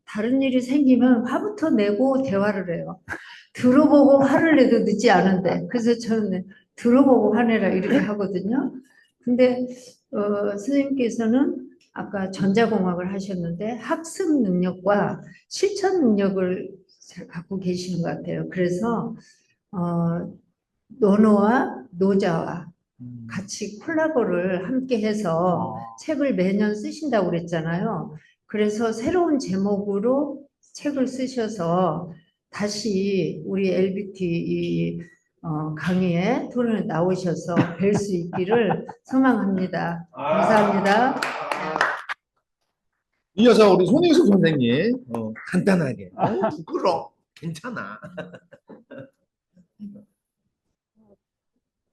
다른 일이 생기면 화부터 내고 대화를 해요. 들어보고 화를 내도 늦지 않은데. 그래서 저는 들어보고 화내라 이렇게 하거든요. 근데 선생님께서는 아까 전자공학을 하셨는데 학습 능력과 실천 능력을 잘 갖고 계시는 것 같아요. 그래서 논어와 노자와 같이 콜라보를 함께 해서 책을 매년 쓰신다고 그랬잖아요. 그래서 새로운 제목으로 책을 쓰셔서 다시 우리 LBT 강의에 토론에 나오셔서 뵐 수 있기를 소망합니다. 감사합니다. 이어서 우리 손희수 선생님 간단하게 부끄러워 괜찮아.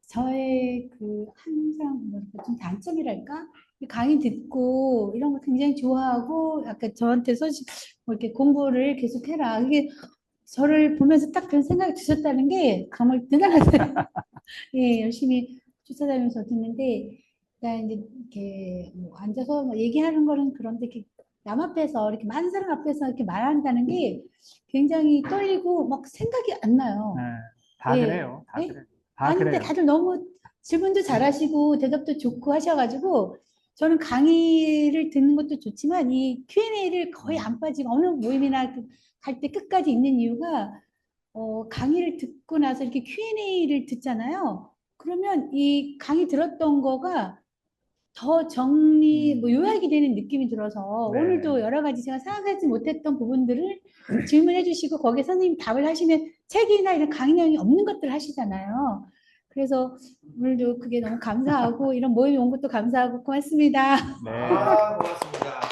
저의 항상 좀 단점이랄까? 강의 듣고 이런 거 굉장히 좋아하고 약간 저한테 이렇게 공부를 계속해라. 이게 저를 보면서 딱 그런 생각이 드셨다는 게 정말 대단하세요. 예, 열심히 쫓아다니면서 듣는데, 그러니까 이제 이렇게 앉아서 얘기하는 거는 그런데 이렇게 남 앞에서 이렇게 많은 사람 앞에서 이렇게 말한다는 게 굉장히 떨리고 막 생각이 안 나요. 네, 다 예. 그래요. 다 예? 그래요. 다 아닌데 그래요. 다들 너무 질문도 잘하시고 대답도 좋고 하셔가지고 저는 강의를 듣는 것도 좋지만 이 Q&A를 거의 안 빠지고 어느 모임이나 갈 때 끝까지 있는 이유가 강의를 듣고 나서 이렇게 Q&A를 듣잖아요. 그러면 이 강의 들었던 거가 더 요약이 되는 느낌이 들어서 네. 오늘도 여러 가지 제가 생각하지 못했던 부분들을 질문해 주시고 거기에 선생님이 답을 하시면 책이나 이런 강의 내용이 없는 것들을 하시잖아요. 그래서 오늘도 그게 너무 감사하고 이런 모임에 온 것도 감사하고 고맙습니다. 네. 고맙습니다.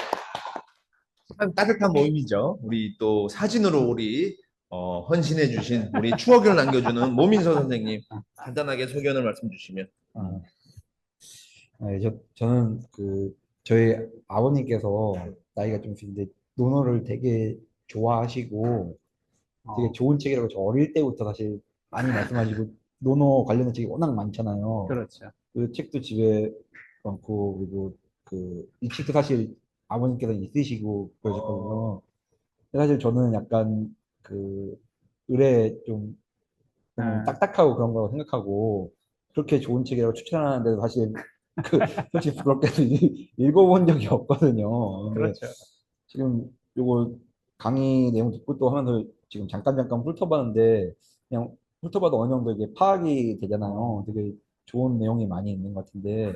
참 따뜻한 모임이죠. 우리 또 사진으로 우리 헌신해 주신 우리 추억을 남겨주는 모민서 선생님 간단하게 소견을 말씀 주시면. 네, 저는 저희 아버님께서 나이가 좀 있는데 논어를 되게 좋아하시고 되게 좋은 책이라고 저 어릴 때부터 사실 많이 말씀하시고 논어 관련된 책이 워낙 많잖아요. 그렇죠. 그 책도 집에 많고 그리고 이 책도 사실 아버님께서 있으시고 그러셨거든요. 근데 사실 저는 약간 의뢰 좀 딱딱하고 그런 거라고 생각하고 그렇게 좋은 책이라고 추천하는데도 사실 솔직히 부끄럽게도 읽어본 적이 없거든요. 근데 그렇죠. 지금 요거 강의 내용 듣고 또 하면서 지금 잠깐 훑어봤는데 그냥 훑어봐도 어느 정도 이게 파악이 되잖아요. 되게 좋은 내용이 많이 있는 것 같은데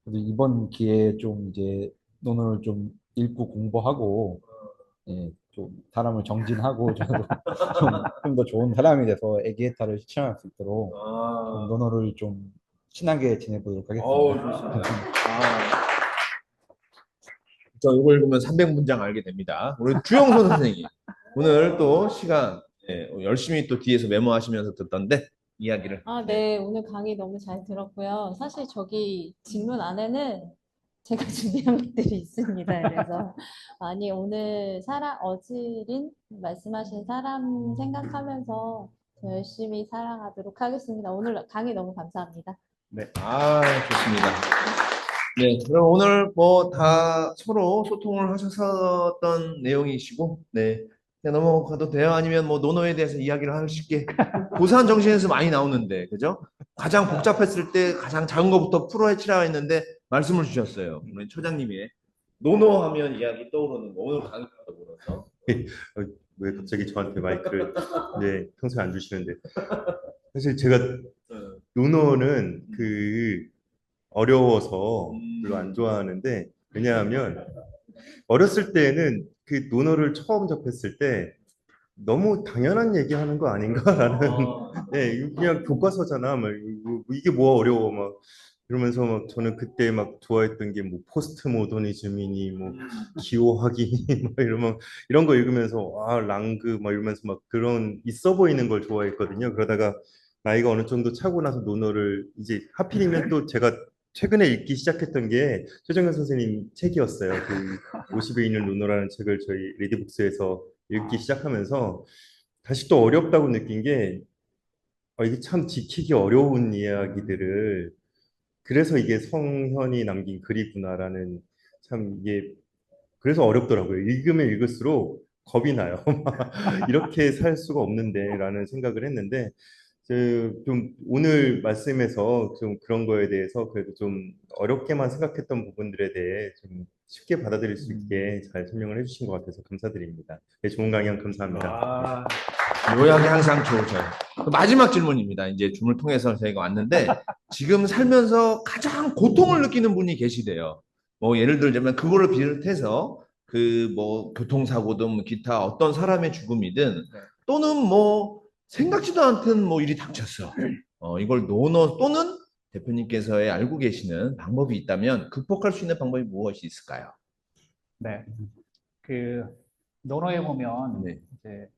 그래도 이번 기회에 좀 이제 논어를 좀 읽고 공부하고 예, 좀 사람을 정진하고 저도 좀 더 좋은 사람이 돼서 애기애타를 실천할 수 있도록 좀 논어를 좀 친하게 지내보도록 하겠습니다. 좋습니다. 저 이거 읽으면 300문장 알게 됩니다. 우리 주영선 선생님 오늘 또 시간 열심히 또 뒤에서 메모하시면서 듣던데 이야기를. 네, 오늘 강의 너무 잘 들었고요. 사실 저기 질문 안에는 제가 준비한 것들이 있습니다. 그래서 많이 오늘 어지린 말씀하신 사람 생각하면서 더 열심히 살아가도록 하겠습니다. 오늘 강의 너무 감사합니다. 네, 좋습니다. 네, 그럼 오늘 뭐 다 서로 소통을 하셨었던 내용이시고, 네, 그냥 넘어가도 돼요? 아니면 뭐 논어에 대해서 이야기를 하실게. 고사한 정신에서 많이 나오는데, 그죠? 가장 복잡했을 때 가장 작은 것부터 풀어헤치라 했는데 말씀을 주셨어요. 우리 처장님이 논어하면 이야기 떠오르는 거 오늘 강의 떠오르서. 왜 갑자기 저한테 마이크를 평소에 안 주시는데 사실 제가 논어는 어려워서 별로 안 좋아하는데 왜냐하면 어렸을 때는 그 논어를 처음 접했을 때 너무 당연한 얘기하는 거 아닌가라는 그냥 교과서잖아 막 이게 뭐 어려워 막 이러면서 막 저는 그때 막 좋아했던 게 뭐 포스트 모더니즘이니 뭐 기호학이니 막 이러면 이런 거 읽으면서 랑그 막 이러면서 막 그런 있어 보이는 걸 좋아했거든요. 그러다가 나이가 어느 정도 차고 나서 논어를 이제 하필이면 또 제가 최근에 읽기 시작했던 게 최정현 선생님 책이었어요. 50에 있는 논어라는 책을 저희 리디북스에서 읽기 시작하면서 다시 또 어렵다고 느낀 게 이게 참 지키기 어려운 이야기들을 그래서 이게 성현이 남긴 글이구나라는 참 이게 그래서 어렵더라고요. 읽으면 읽을수록 겁이 나요. 이렇게 살 수가 없는데라는 생각을 했는데 좀 오늘 말씀에서 좀 그런 거에 대해서 그래도 좀 어렵게만 생각했던 부분들에 대해 좀 쉽게 받아들일 수 있게 잘 설명을 해주신 것 같아서 감사드립니다. 네, 좋은 강연 감사합니다. 요약이 항상 좋으셔요. 마지막 질문입니다. 이제 줌을 통해서 저희가 왔는데 지금 살면서 가장 고통을 느끼는 분이 계시대요. 뭐 예를 들자면 그거를 비롯해서 그 뭐 교통사고든 기타 어떤 사람의 죽음이든 또는 뭐 생각지도 않던 뭐 일이 닥쳤어. 이걸 노노 또는 대표님께서의 알고 계시는 방법이 있다면 극복할 수 있는 방법이 무엇이 있을까요? 네. 그 논어에 보면 네. 이제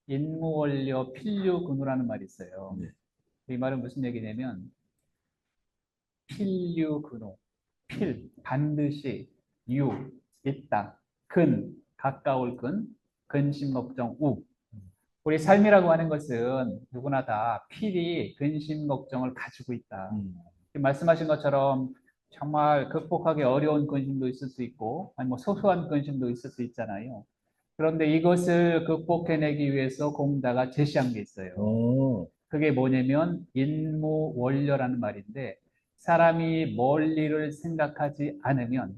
인무원료 필류근우라는 말이 있어요. 네. 이 말은 무슨 얘기냐면 필류근우, 필 반드시, 유 있다, 근 가까울 근, 근심 걱정 우. 우리 삶이라고 하는 것은 누구나 다 필히 근심 걱정을 가지고 있다. 말씀하신 것처럼 정말 극복하기 어려운 근심도 있을 수 있고, 아니 뭐 소소한 근심도 있을 수 있잖아요. 그런데 이것을 극복해내기 위해서 공자가 제시한 게 있어요. 그게 뭐냐면 인무원료라는 말인데, 사람이 멀리를 생각하지 않으면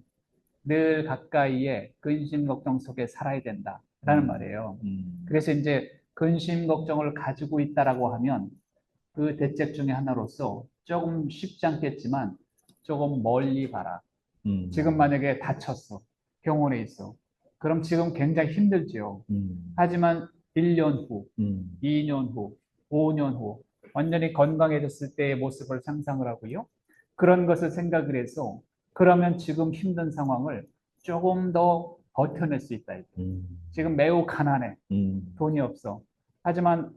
늘 가까이에 근심 걱정 속에 살아야 된다라는 말이에요. 그래서 이제 근심 걱정을 가지고 있다라고 하면 그 대책 중에 하나로서 조금 쉽지 않겠지만 조금 멀리 봐라. 지금 만약에 다쳤어, 병원에 있어, 그럼 지금 굉장히 힘들죠. 하지만 1년 후, 2년 후, 5년 후 완전히 건강해졌을 때의 모습을 상상을 하고요. 그런 것을 생각을 해서 그러면 지금 힘든 상황을 조금 더 버텨낼 수 있다. 지금 매우 가난해. 돈이 없어. 하지만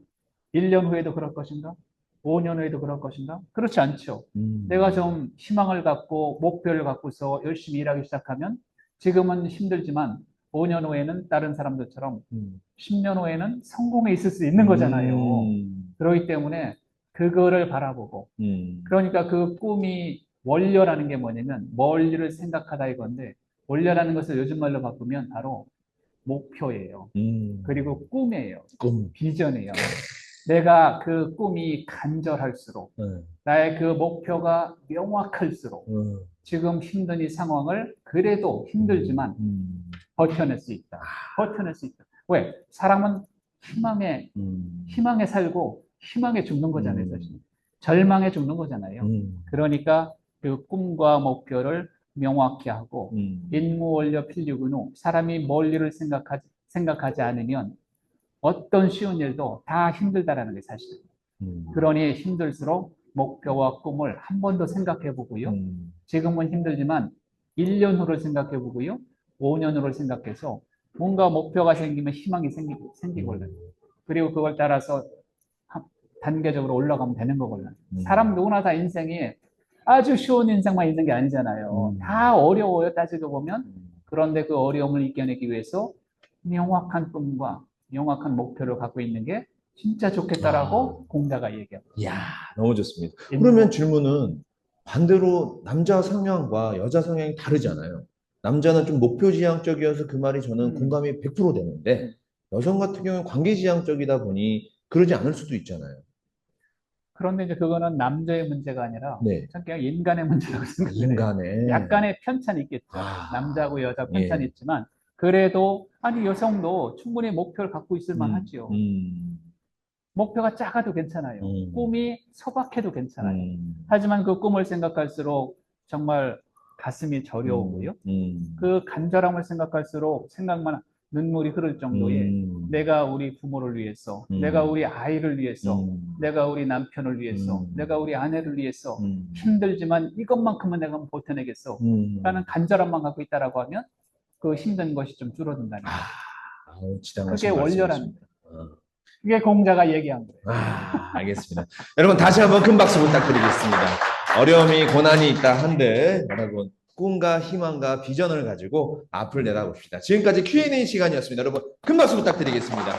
1년 후에도 그럴 것인가? 5년 후에도 그럴 것인가? 그렇지 않죠. 내가 좀 희망을 갖고 목표를 갖고서 열심히 일하기 시작하면 지금은 힘들지만 5년 후에는 다른 사람들처럼 10년 후에는 성공에 있을 수 있는 거잖아요. 그렇기 때문에 그거를 바라보고, 그러니까 그 꿈이 원료라는 게 뭐냐면 멀리를 생각하다 이건데, 원료라는 것을 요즘 말로 바꾸면 바로 목표예요. 그리고 꿈이에요. 비전이에요. 내가 그 꿈이 간절할수록, 나의 그 목표가 명확할수록 지금 힘든 이 상황을 그래도 힘들지만 버텨낼 수 있다. 버텨낼 수 있다. 왜? 사람은 희망에 살고 희망에 죽는 거잖아요, 사실. 절망에 죽는 거잖아요. 그러니까 그 꿈과 목표를 명확히 하고, 인무원료 필류근우, 사람이 멀리를 생각하지 않으면 어떤 쉬운 일도 다 힘들다라는 게 사실이에요. 그러니 힘들수록 목표와 꿈을 한 번 더 생각해 보고요. 지금은 힘들지만 1년 후를 생각해 보고요. 5년 후를 생각해서 뭔가 목표가 생기면 희망이 생기거든요. 그리고 그걸 따라서 단계적으로 올라가면 되는 거거든요. 사람 누구나 다 인생이 아주 쉬운 인생만 있는 게 아니잖아요. 다 어려워요, 따지고 보면. 그런데 그 어려움을 이겨내기 위해서 명확한 꿈과 명확한 목표를 갖고 있는 게 진짜 좋겠다라고 공자가 얘기합니다. 이야, 너무 좋습니다. 그러면 질문은 반대로 남자 성향과 여자 성향이 다르잖아요. 남자는 좀 목표지향적이어서 그 말이 저는 공감이 100% 되는데, 여성 같은 경우는 관계지향적이다 보니 그러지 않을 수도 있잖아요. 그런데 이제 그거는 남자의 문제가 아니라 그냥 인간의 문제라고 생각해요. 인간의 약간의 편차는 있겠죠. 남자하고 여자 편차는 있지만 그래도 아니 여성도 충분히 목표를 갖고 있을 만하죠. 목표가 작아도 괜찮아요. 꿈이 소박해도 괜찮아요. 하지만 그 꿈을 생각할수록 정말 가슴이 저려오고요. 그 간절함을 생각할수록 생각만 눈물이 흐를 정도의 내가 우리 부모를 위해서, 내가 우리 아이를 위해서, 내가 우리 남편을 위해서, 내가 우리 아내를 위해서 힘들지만 이것만큼은 내가 버텨내겠어 라는 간절함만 갖고 있다라고 하면 그 힘든 것이 좀 줄어든다는 거예요. 그게 원료라는 거예요. 그게 공자가 얘기한 거예요. 알겠습니다. 여러분 다시 한번 큰 박수 부탁드리겠습니다. 어려움이 고난이 있다 한들 여러분 꿈과 희망과 비전을 가지고 앞을 내다봅시다. 지금까지 Q&A 시간이었습니다. 여러분 큰 박수 부탁드리겠습니다.